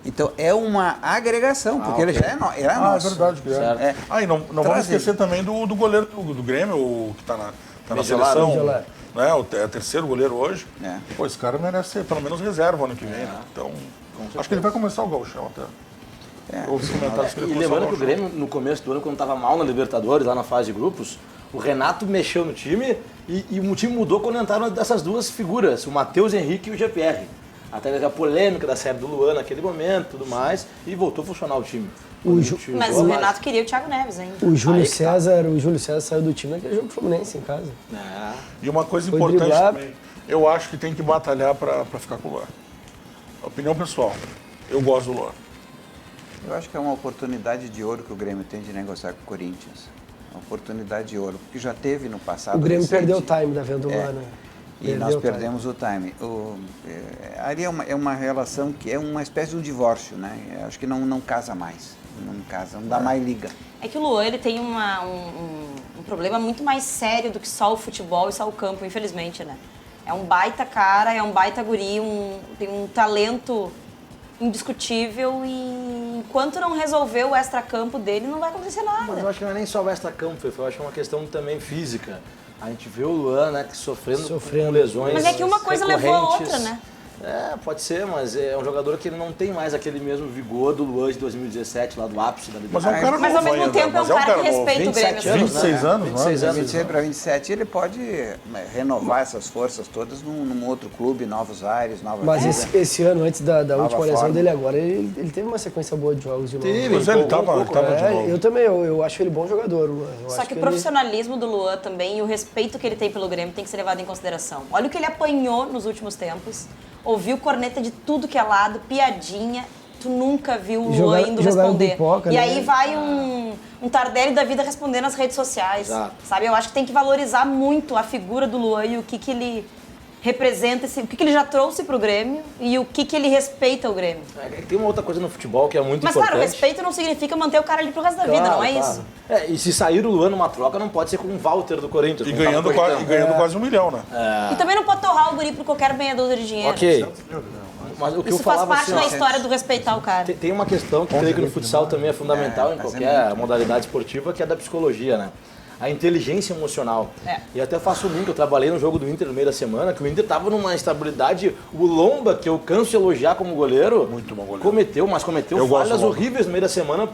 Então, é uma agregação, porque ele já era nosso. É verdade, Guilherme. E não vamos esquecer também do goleiro do Grêmio, o que está na seleção. Né? É o terceiro goleiro hoje. Pô, esse cara merece ser pelo menos reserva ano que vem. Né? Então, acho que ele vai começar o gauchão até. E lembrando que o Grêmio, no começo do ano, quando estava mal na Libertadores, lá na fase de grupos, o Renato mexeu no time e o time mudou quando entraram dessas duas figuras, o Matheus Henrique e o GPR. Até a polêmica da série do Luan naquele momento, tudo mais, e voltou a funcionar o time. Mas o Renato queria o Thiago Neves ainda. O Júlio César saiu do time naquele jogo do Fluminense em casa. E uma coisa importante também, eu acho que tem que batalhar para ficar com o Luan. Opinião pessoal, eu gosto do Luan. Eu acho que é uma oportunidade de ouro que o Grêmio tem de negociar com o Corinthians. Uma oportunidade de ouro, porque já teve no passado. O Grêmio recente, perdeu o time da venda do Luan, né? E nós perdemos o time. Ali é uma relação que é uma espécie de um divórcio, né? Eu acho que não casa mais. Não dá mais liga. É que o Luan, ele tem um problema muito mais sério do que só o futebol e só o campo, infelizmente, né? É um baita cara, é um baita guri, tem um talento indiscutível, e enquanto não resolver o extracampo dele, não vai acontecer nada. Mas eu acho que não é nem só o extracampo, eu acho que é uma questão também física. A gente vê o Luan, né, que sofrendo com lesões. Mas é que uma coisa levou a outra, né? Pode ser, mas é um jogador que ele não tem mais aquele mesmo vigor do Luan de 2017, lá do ápice da Libertadores. Mas ao mesmo tempo é um cara que respeita o Grêmio. 26 anos, 26 anos, 26 para 27, ele pode renovar essas forças todas num outro clube, novos ares, novas. Mas esse ano, antes da última lesão dele agora, ele teve uma sequência boa de jogos de novo. Mas ele estava de novo. Eu também, eu acho ele bom jogador. Só que o profissionalismo do Luan também e o respeito que ele tem pelo Grêmio tem que ser levado em consideração. Olha o que ele apanhou nos últimos tempos. Ouviu corneta de tudo que é lado, piadinha. Tu nunca viu o Luan indo responder. Pipoca, e aí vai um Tardelli da vida responder nas redes sociais. Sabe? Eu acho que tem que valorizar muito a figura do Luan e o que ele representa, o que ele já trouxe pro Grêmio e o que ele respeita o Grêmio. Tem uma outra coisa no futebol que é muito importante. Mas claro, respeito não significa manter o cara ali pro resto da vida, não é isso? E se sair o Luan numa troca, não pode ser com o Walter do Corinthians. E ganhando quase 1 milhão, né? E também não pode torrar o guri por qualquer meia dúzia de dinheiro. Ok. Mas o que isso faz parte da história do respeitar o cara. Tem uma questão que creio que no futsal também é fundamental, em qualquer modalidade esportiva, que é da psicologia, né? a inteligência emocional. É. E até faço muito, eu trabalhei no jogo do Inter no meio da semana, que o Inter tava numa estabilidade, o Lomba, que eu canso de elogiar como goleiro, Muito bom goleiro. cometeu Eu gosto falhas do Lomba. horríveis no meio da semana,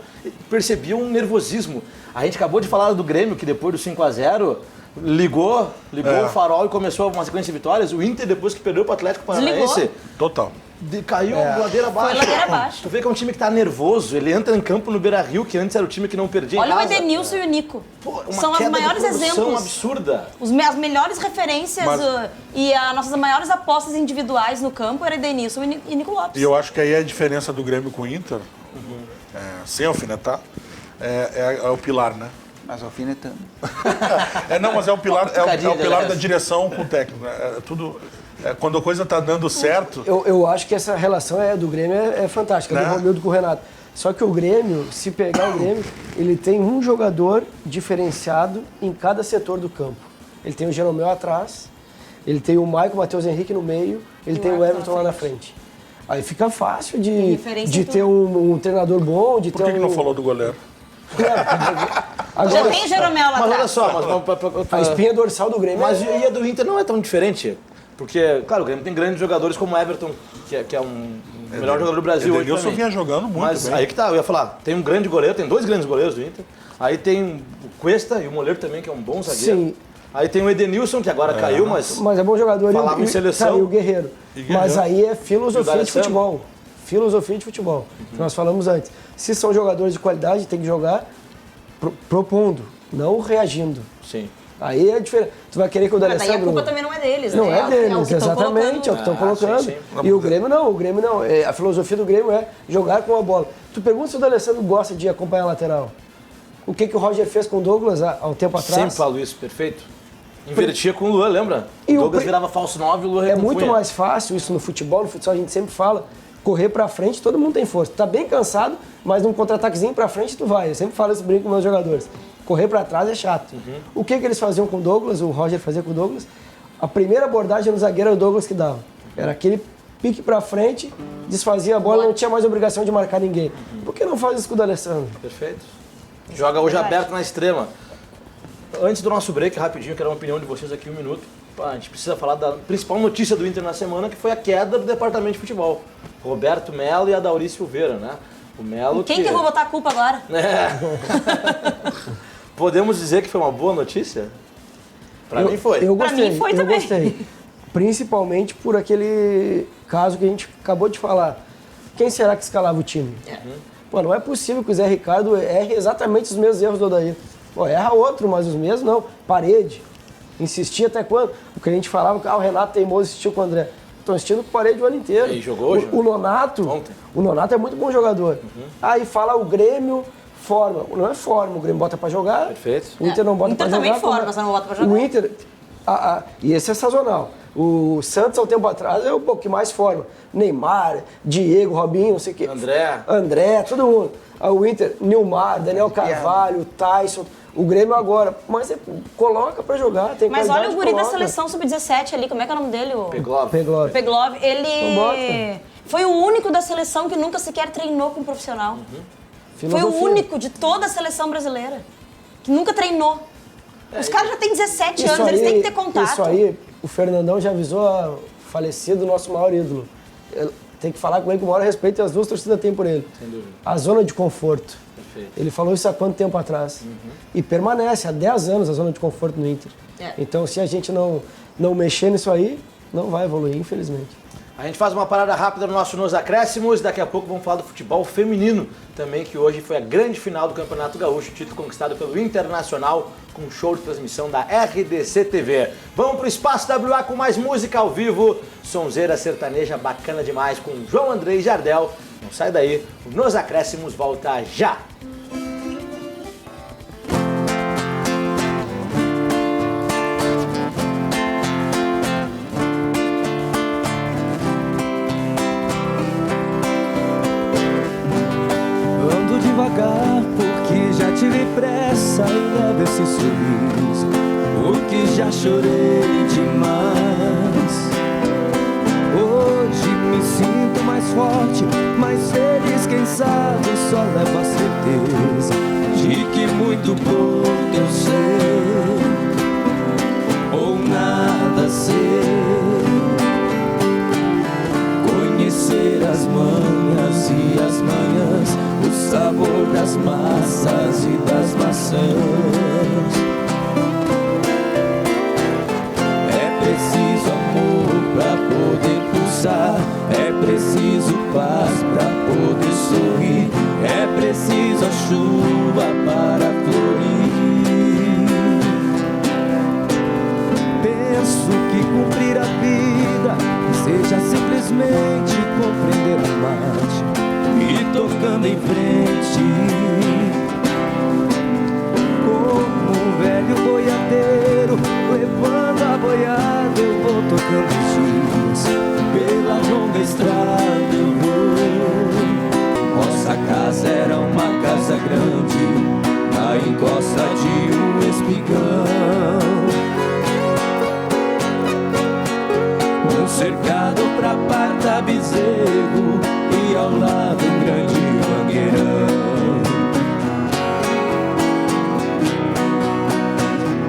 percebia um nervosismo. A gente acabou de falar do Grêmio, que depois do 5-0, ligou o farol e começou uma sequência de vitórias. O Inter, depois que perdeu pro Atlético Paranaense, Total. caiu ladeira abaixo. Foi ladeira abaixo. Tu vê que é um time que tá nervoso, ele entra em campo no Beira-Rio, que antes era o time que não perdia Olha em o casa. Edenilson e o Nico. Uma São os queda de maiores produção exemplos. absurda. As melhores referências e as nossas maiores apostas individuais no campo era Edenilson e Nico Lopes. E eu acho que aí a diferença do Grêmio com o Inter, sem alfinetar, é o pilar, né? Mas alfinetando. Não, mas é o pilar, Picadinha, é o pilar aliás. da direção com o técnico. É tudo, quando a coisa tá dando certo... Eu acho que essa relação do Grêmio é fantástica, Né? do Romildo com o Renato. Só que o Grêmio, se pegar o Grêmio, ele tem um jogador diferenciado em cada setor do campo. Ele tem o Jeromel atrás, ele tem o Maicon, o Matheus Henrique no meio, ele tem o Everton lá na frente. Aí fica fácil de ter um treinador bom, de Por ter que não falou do goleiro? Já tem o Jeromel lá Mas olha atrás. só, A espinha dorsal do Grêmio mas e a do Inter não é tão diferente. Porque, claro, o Grêmio tem grandes jogadores como o Everton, que é o melhor jogador do Brasil hoje. Edenilson pra mim. vinha jogando muito Mas bem. aí que tá, eu ia falar, tem um grande goleiro, tem dois grandes goleiros do Inter. Aí tem o Cuesta e o Moleiro também, que é um bom zagueiro. Sim. Aí tem o Edenilson, que agora caiu, mas é bom jogador. falava em seleção. Cara, e o Guerreiro. Mas aí é filosofia de futebol. Filosofia de futebol, que nós falamos antes. Se são jogadores de qualidade, tem que jogar propondo, não reagindo. Sim. Aí é diferente. Tu vai querer que o Mas D'Alessandro... daí a culpa também não é deles, Não né? é deles, o que tão exatamente, é o que estão colocando. sim. E o Grêmio não. A filosofia do Grêmio é jogar com a bola. Tu pergunta se o D'Alessandro gosta de acompanhar a lateral. O que o Roger fez com o Douglas há um tempo atrás? Sempre falo isso, perfeito. Invertia com o Luan, lembra? E o Douglas virava falso 9 e o Luan É recompunha. muito mais fácil isso no futsal a gente sempre fala, correr pra frente, todo mundo tem força. Tá bem cansado, mas num contra-ataquezinho pra frente tu vai. Eu sempre falo isso, brinco com meus jogadores. Correr pra trás é chato. O que eles faziam com o Douglas, o Roger fazia com o Douglas? A primeira abordagem no zagueiro era o Douglas que dava. Era aquele pique pra frente, desfazia a bola, não tinha mais obrigação de marcar ninguém. Por que não faz isso com o D'Alessandro? Perfeito. Joga hoje aberto na extrema. Antes do nosso break, rapidinho, quero uma opinião de vocês aqui, 1 minuto. A gente precisa falar da principal notícia do Inter na semana, que foi a queda do departamento de futebol. Roberto Melo e Adauri Silveira, né? O Melo Quem que eu vou botar a culpa agora? Podemos dizer que foi uma boa notícia? Pra mim foi. Eu Pra gostei, mim foi eu também. gostei. Principalmente por aquele caso que a gente acabou de falar. Quem será que escalava o time? Pô, não é possível que o Zé Ricardo erre exatamente os mesmos erros do Odair. Pô, erra outro, mas os mesmos não. Parede. Insistia até quando? O que a gente falava que o Renato teimoso insistiu com o André. Estão assistindo com Parede o ano inteiro. E jogou hoje? O Nonato, Ontem. o Nonato é muito bom jogador. Aí fala o Grêmio forma. Não é forma, o Grêmio bota pra jogar. Perfeito. O Inter não bota Inter pra jogar. também forma, só não bota pra jogar. O Inter... e esse é sazonal. O Santos, há um tempo atrás, é o que mais forma. Neymar, Diego, Robinho, não sei o quê. André, todo mundo. O Inter, Nilmar, Daniel Carvalho, Tyson. O Grêmio agora. Mas coloca pra jogar, tem Mas qualidade, olha o guri da coloca. seleção sub-17 ali, como é que é o nome dele? Peglov. Peglov. Então Ele bota. foi o único da seleção que nunca sequer treinou com um profissional. Foi o Filosofia. único de toda a seleção brasileira que nunca treinou. Os caras já têm 17 anos, eles têm que ter contato. Isso aí, o Fernandão já avisou o falecido nosso maior ídolo. Tem que falar com ele com o maior respeito e as duas torcidas têm por ele. Sem dúvida. A zona de conforto. Perfeito. Ele falou isso há quanto tempo atrás? E permanece há 10 anos a zona de conforto no Inter. Então, se a gente não mexer nisso aí, não vai evoluir, infelizmente. A gente faz uma parada rápida no nosso Nos Acréscimos. Daqui a pouco vamos falar do futebol feminino também, que hoje foi a grande final do Campeonato Gaúcho, título conquistado pelo Internacional, com show de transmissão da RDC TV. Vamos pro Espaço WA com mais música ao vivo, sonzeira sertaneja bacana demais, com João André e Jardel. Não sai daí, o Nos Acréscimos volta já! Ando devagar porque já tive pressa e levo esse sorriso, porque já chorei demais. Hoje me sinto mais forte, mais feliz, quem sabe só levo a certeza de que muito pouco eu sei. conhecer as manhas e as manhãs, o sabor das massas e das maçãs. É preciso amor pra poder pulsar, é preciso paz pra poder sorrir, é preciso a chuva para florir. Penso que cumprir a vida seja simplesmente compreender a marcha e tocando em frente, como um velho boiadeiro levando a boiada. Eu vou tocando os dias pela longa estrada. Eu vou. Nossa casa era uma casa grande na encosta de um espigão, um cercado pra pata bezerro e ao lado um grande mangueirão.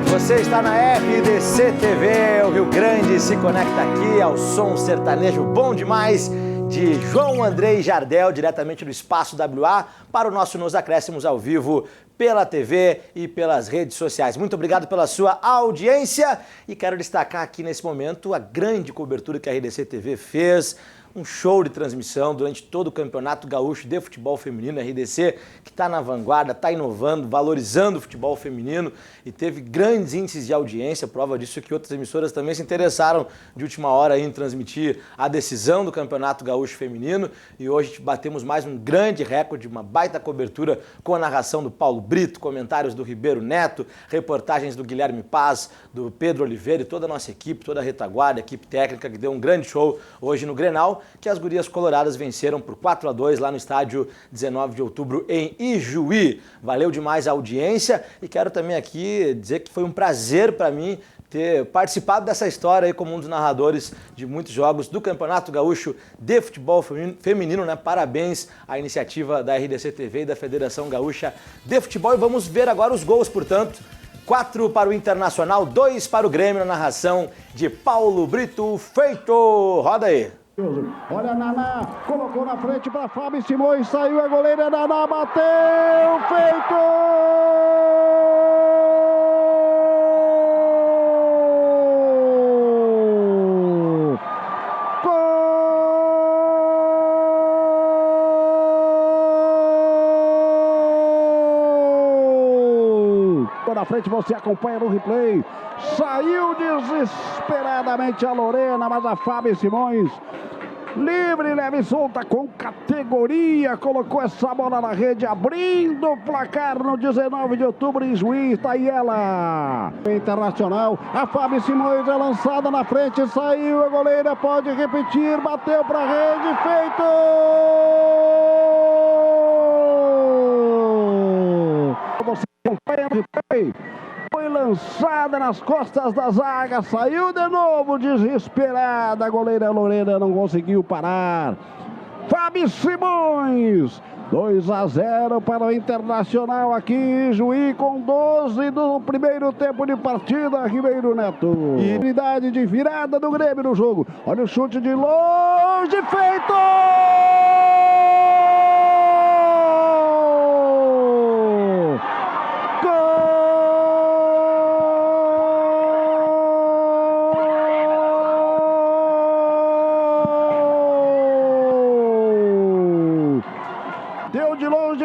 Você está na RDC TV, o Rio Grande se conecta aqui ao som sertanejo bom demais de João Andrei Jardel, diretamente do Espaço WA, para o nosso Nos Acréscimos ao vivo pela TV e pelas redes sociais. Muito obrigado pela sua audiência e quero destacar aqui nesse momento a grande cobertura que a RDC TV fez. Um show de transmissão durante todo o Campeonato Gaúcho de Futebol Feminino. A RDC, que está na vanguarda, está inovando, valorizando o futebol feminino e teve grandes índices de audiência. Prova disso que outras emissoras também se interessaram de última hora em transmitir a decisão do Campeonato Gaúcho Feminino. E hoje batemos mais um grande recorde, uma baita cobertura com a narração do Paulo Brito, comentários do Ribeiro Neto, reportagens do Guilherme Paz, do Pedro Oliveira e toda a nossa equipe, toda a retaguarda, a equipe técnica que deu um grande show hoje no Grenal, que as gurias coloradas venceram por 4-2 lá no estádio 19 de outubro em Ijuí. Valeu demais a audiência e quero também aqui dizer que foi um prazer para mim ter participado dessa história aí como um dos narradores de muitos jogos do Campeonato Gaúcho de Futebol Feminino, né? Parabéns à iniciativa da RDC TV e da Federação Gaúcha de Futebol. E vamos ver agora os gols, portanto. 4 para o Internacional, 2 para o Grêmio, na narração de Paulo Brito. Feito! Roda aí! Olha a Naná, colocou na frente para Fábio Simões, saiu a goleira, Naná bateu, feito! Gol! Na frente você acompanha no replay, saiu desesperadamente a Lorena, mas a Fábio Simões livre, leve e solta, com categoria, colocou essa bola na rede, abrindo o placar no 19 de outubro em Juiz. Está aí ela, Internacional, a Fábio Simões é lançada na frente, saiu a goleira, pode repetir, bateu para a rede, feito! Você acompanha o replay. Foi lançada nas costas da zaga, saiu de novo desesperada, a goleira Lorena não conseguiu parar. Fábio Simões, 2-0 para o Internacional aqui em Juí, com 12 do primeiro tempo de partida, Ribeiro Neto. E unidade de virada do Grêmio no jogo, olha o chute de longe, feito!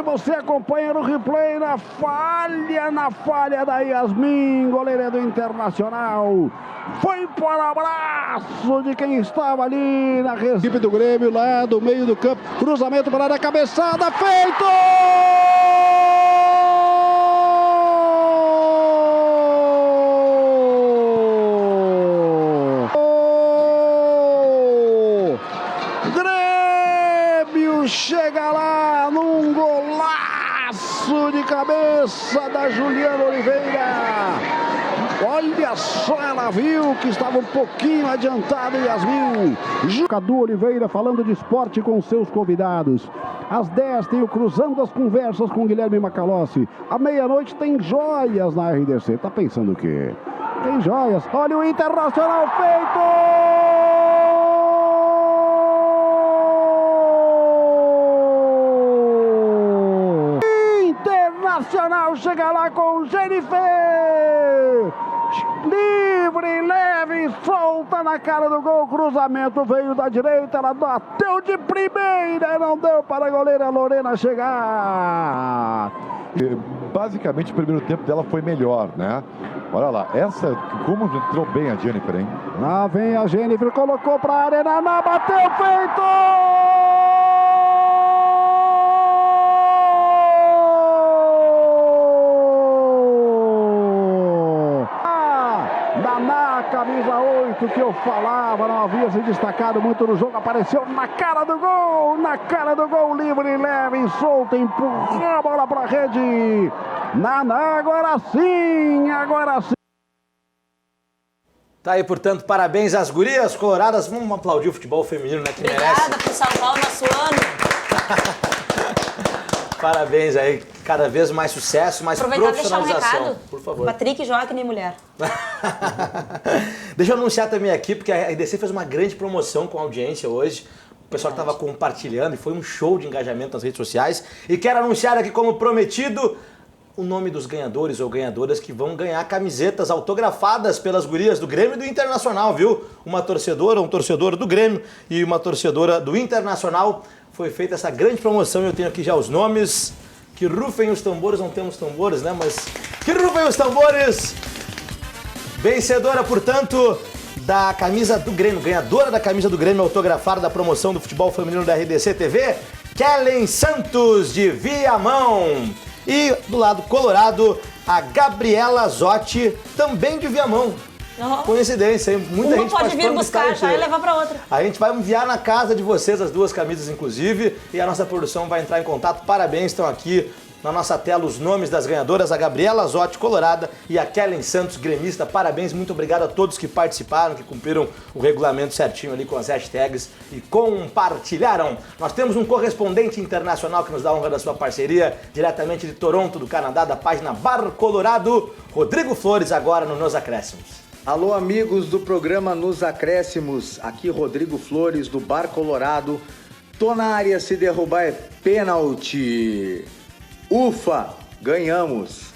Você acompanha no replay, na falha da Yasmin, goleira do Internacional. Foi para o abraço de quem estava ali na equipe do Grêmio, lá do meio do campo. Cruzamento para a cabeçada, feito! Chega lá num golaço de cabeça da Juliana Oliveira. Olha só, ela viu que estava um pouquinho adiantado, Yasmin. Cadu Oliveira falando de esporte com seus convidados. Às 10 tem o Cruzando as Conversas com Guilherme Macalossi. À meia-noite tem joias na RDC. Tá pensando o quê? Tem joias. Olha o Internacional feito! Nacional chega lá com Jennifer. Livre, leve, solta na cara do gol. Cruzamento veio da direita, ela bateu de primeira, não deu para a goleira Lorena chegar. Basicamente o primeiro tempo dela foi melhor, né? Olha lá, como entrou bem a Jennifer, hein? Lá vem a Jennifer, colocou para a área, Naná bateu, feito! Camisa 8 que eu falava, não havia se destacado muito no jogo, apareceu na cara do gol, livre, leve e solta, empurrou a bola para a rede. Naná, agora sim. Tá aí, portanto, parabéns às gurias coloradas. Vamos aplaudir o futebol feminino, né, que merece. Obrigada por salvar o nosso ano. Parabéns aí, cada vez mais sucesso, mais profissionalização. Aproveitar e deixar um recado. Por favor. Patrick joga que nem mulher. Deixa eu anunciar também aqui, porque a RDC fez uma grande promoção com a audiência hoje. O pessoal estava compartilhando e foi um show de engajamento nas redes sociais. E quero anunciar aqui, como prometido, o nome dos ganhadores ou ganhadoras que vão ganhar camisetas autografadas pelas gurias do Grêmio e do Internacional, viu? Uma torcedora, um torcedor do Grêmio e uma torcedora do Internacional. Foi feita essa grande promoção e eu tenho aqui já os nomes. Que rufem os tambores, não temos tambores, né? Mas que rufem os tambores! Vencedora, portanto, da camisa do Grêmio, ganhadora da camisa do Grêmio autografada da promoção do futebol feminino da RDC TV, Kellen Santos, de Viamão. E do lado colorado, a Gabriela Zotti, também de Viamão. Uhum. Coincidência, hein? Muita gente pode vir buscar já e levar para outra. A gente vai enviar na casa de vocês as duas camisas, inclusive, e a nossa produção vai entrar em contato. Parabéns, estão aqui na nossa tela os nomes das ganhadoras, a Gabriela Zotti, colorada, e a Kellen Santos, gremista. Parabéns, muito obrigado a todos que participaram, que cumpriram o regulamento certinho ali com as hashtags e compartilharam. Nós temos um correspondente internacional que nos dá a honra da sua parceria, diretamente de Toronto, do Canadá, da página Bar Colorado, Rodrigo Flores, agora no Nos Acréscimos. Alô, amigos do programa Nos Acréscimos, aqui Rodrigo Flores do Bar Colorado. Tô na área, se derrubar é pênalti. Ufa, ganhamos.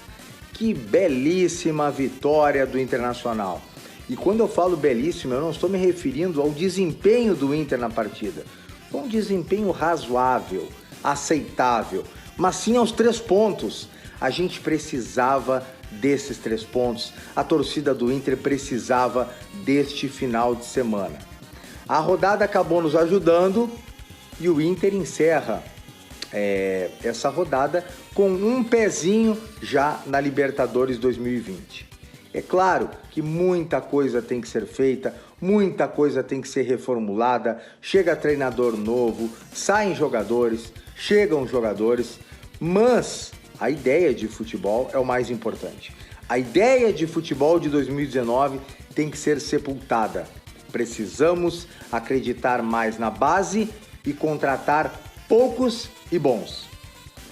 Que belíssima vitória do Internacional. E quando eu falo belíssima, eu não estou me referindo ao desempenho do Inter na partida. Foi um desempenho razoável, aceitável, mas sim aos 3 pontos. A gente precisava desses 3 pontos. A torcida do Inter precisava deste final de semana. A rodada acabou nos ajudando e o Inter encerra essa rodada com um pezinho já na Libertadores 2020. É claro que muita coisa tem que ser feita, muita coisa tem que ser reformulada, chega treinador novo, saem jogadores, chegam jogadores, mas a ideia de futebol é o mais importante. A ideia de futebol de 2019 tem que ser sepultada. Precisamos acreditar mais na base e contratar poucos e bons.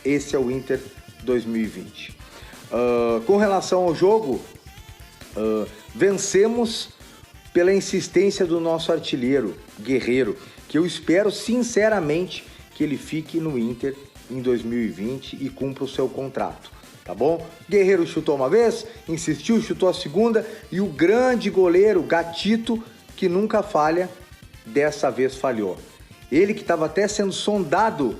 Esse é o Inter 2020. Com relação ao jogo, vencemos pela insistência do nosso artilheiro, Guerreiro, que eu espero sinceramente que ele fique no Inter em 2020 e cumpra o seu contrato, tá bom? Guerreiro chutou uma vez, insistiu, chutou a segunda, e o grande goleiro Gatito, que nunca falha, dessa vez falhou. Ele que estava até sendo sondado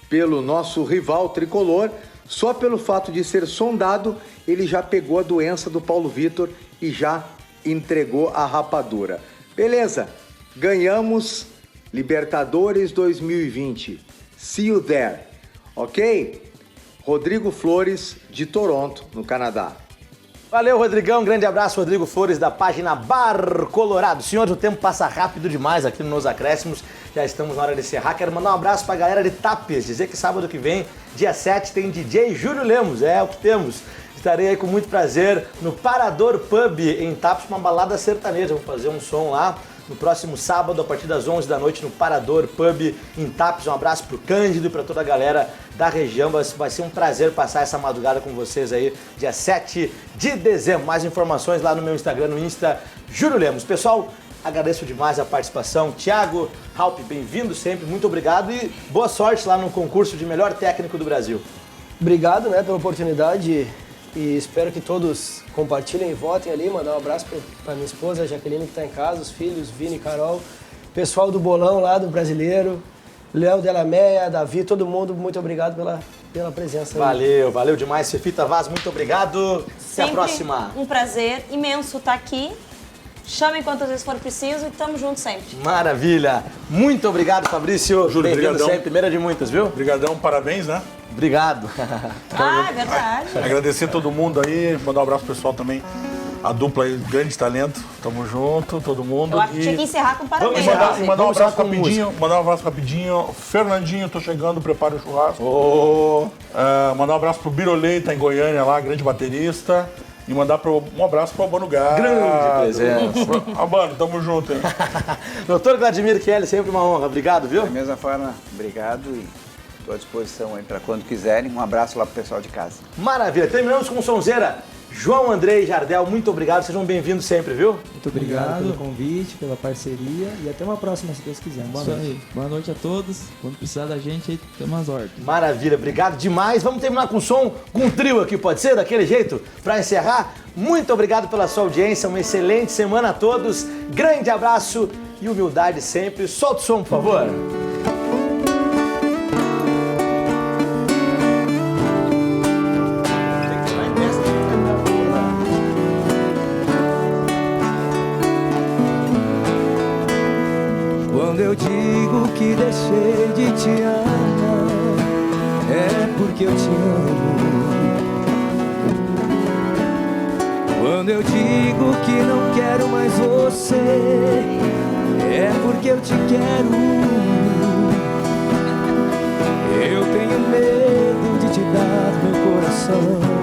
pelo nosso rival tricolor, só pelo fato de ser sondado, ele já pegou a doença do Paulo Vitor e já entregou a rapadura. Beleza, ganhamos Libertadores 2020. See you there. Ok? Rodrigo Flores, de Toronto, no Canadá. Valeu, Rodrigão. Grande abraço, Rodrigo Flores, da página Bar Colorado. Senhores, o tempo passa rápido demais aqui no Nos Acréscimos. Já estamos na hora de encerrar. Quero mandar um abraço pra galera de Tapes. Dizer que sábado que vem, dia 7, tem DJ Júlio Lemos. É o que temos. Estarei aí com muito prazer no Parador Pub, em Tapes, uma balada sertaneja. Vou fazer um som lá no próximo sábado, a partir das 11 da noite, no Parador Pub, em Tapes. Um abraço pro Cândido e pra toda a galera da região. Vai ser um prazer passar essa madrugada com vocês aí, dia 7 de dezembro. Mais informações lá no meu Instagram, no Insta, Júlio Lemos. Pessoal, agradeço demais a participação. Thiago, Halp, bem-vindo sempre, muito obrigado e boa sorte lá no concurso de melhor técnico do Brasil. Obrigado, né, pela oportunidade e espero que todos compartilhem e votem ali. Mandar um abraço para minha esposa, a Jaqueline, que está em casa, os filhos, Vini e Carol, pessoal do Bolão lá do Brasileiro, Léo Delameia, Davi, todo mundo, muito obrigado pela presença. Valeu demais, Fefita Vaz, muito obrigado. Até a próxima. Um prazer imenso estar aqui. Chamem quantas vezes for preciso e estamos juntos sempre. Maravilha. Muito obrigado, Fabrício. Júlio, bem-vindo sempre, primeira de muitas, viu? Obrigadão, parabéns, né? Obrigado. É verdade. Agradecer todo mundo aí, mandar um abraço pro pessoal também. A dupla aí, grande talento. Tamo junto, todo mundo. Eu acho que tinha que encerrar com parabéns. Mandar um abraço rapidinho. Fernandinho, tô chegando, prepara o churrasco. Mandar um abraço pro Birolei, tá em Goiânia lá, grande baterista. E mandar um abraço pro Albano Gado. Grande presença. Albano, tamo junto, hein? Doutor Vladimir Kelly, sempre uma honra. Obrigado, viu? Da mesma forma, obrigado e estou à disposição aí para quando quiserem. Um abraço lá pro pessoal de casa. Maravilha. Terminamos com o sonzeira. João Andrei Jardel, muito obrigado. Sejam bem-vindos sempre, viu? Muito obrigado pelo convite, pela parceria e até uma próxima, se Deus quiser. Boa noite. Boa noite a todos. Quando precisar da gente, aí temos as ordens. Maravilha, obrigado demais. Vamos terminar com som, com um trio aqui, pode ser? Daquele jeito? Para encerrar, muito obrigado pela sua audiência. Uma excelente semana a todos. Grande abraço e humildade sempre. Solta o som, por favor. Quando eu digo que deixei de te amar, é porque eu te amo. Quando eu digo que não quero mais você, é porque eu te quero. Eu tenho medo de te dar meu coração.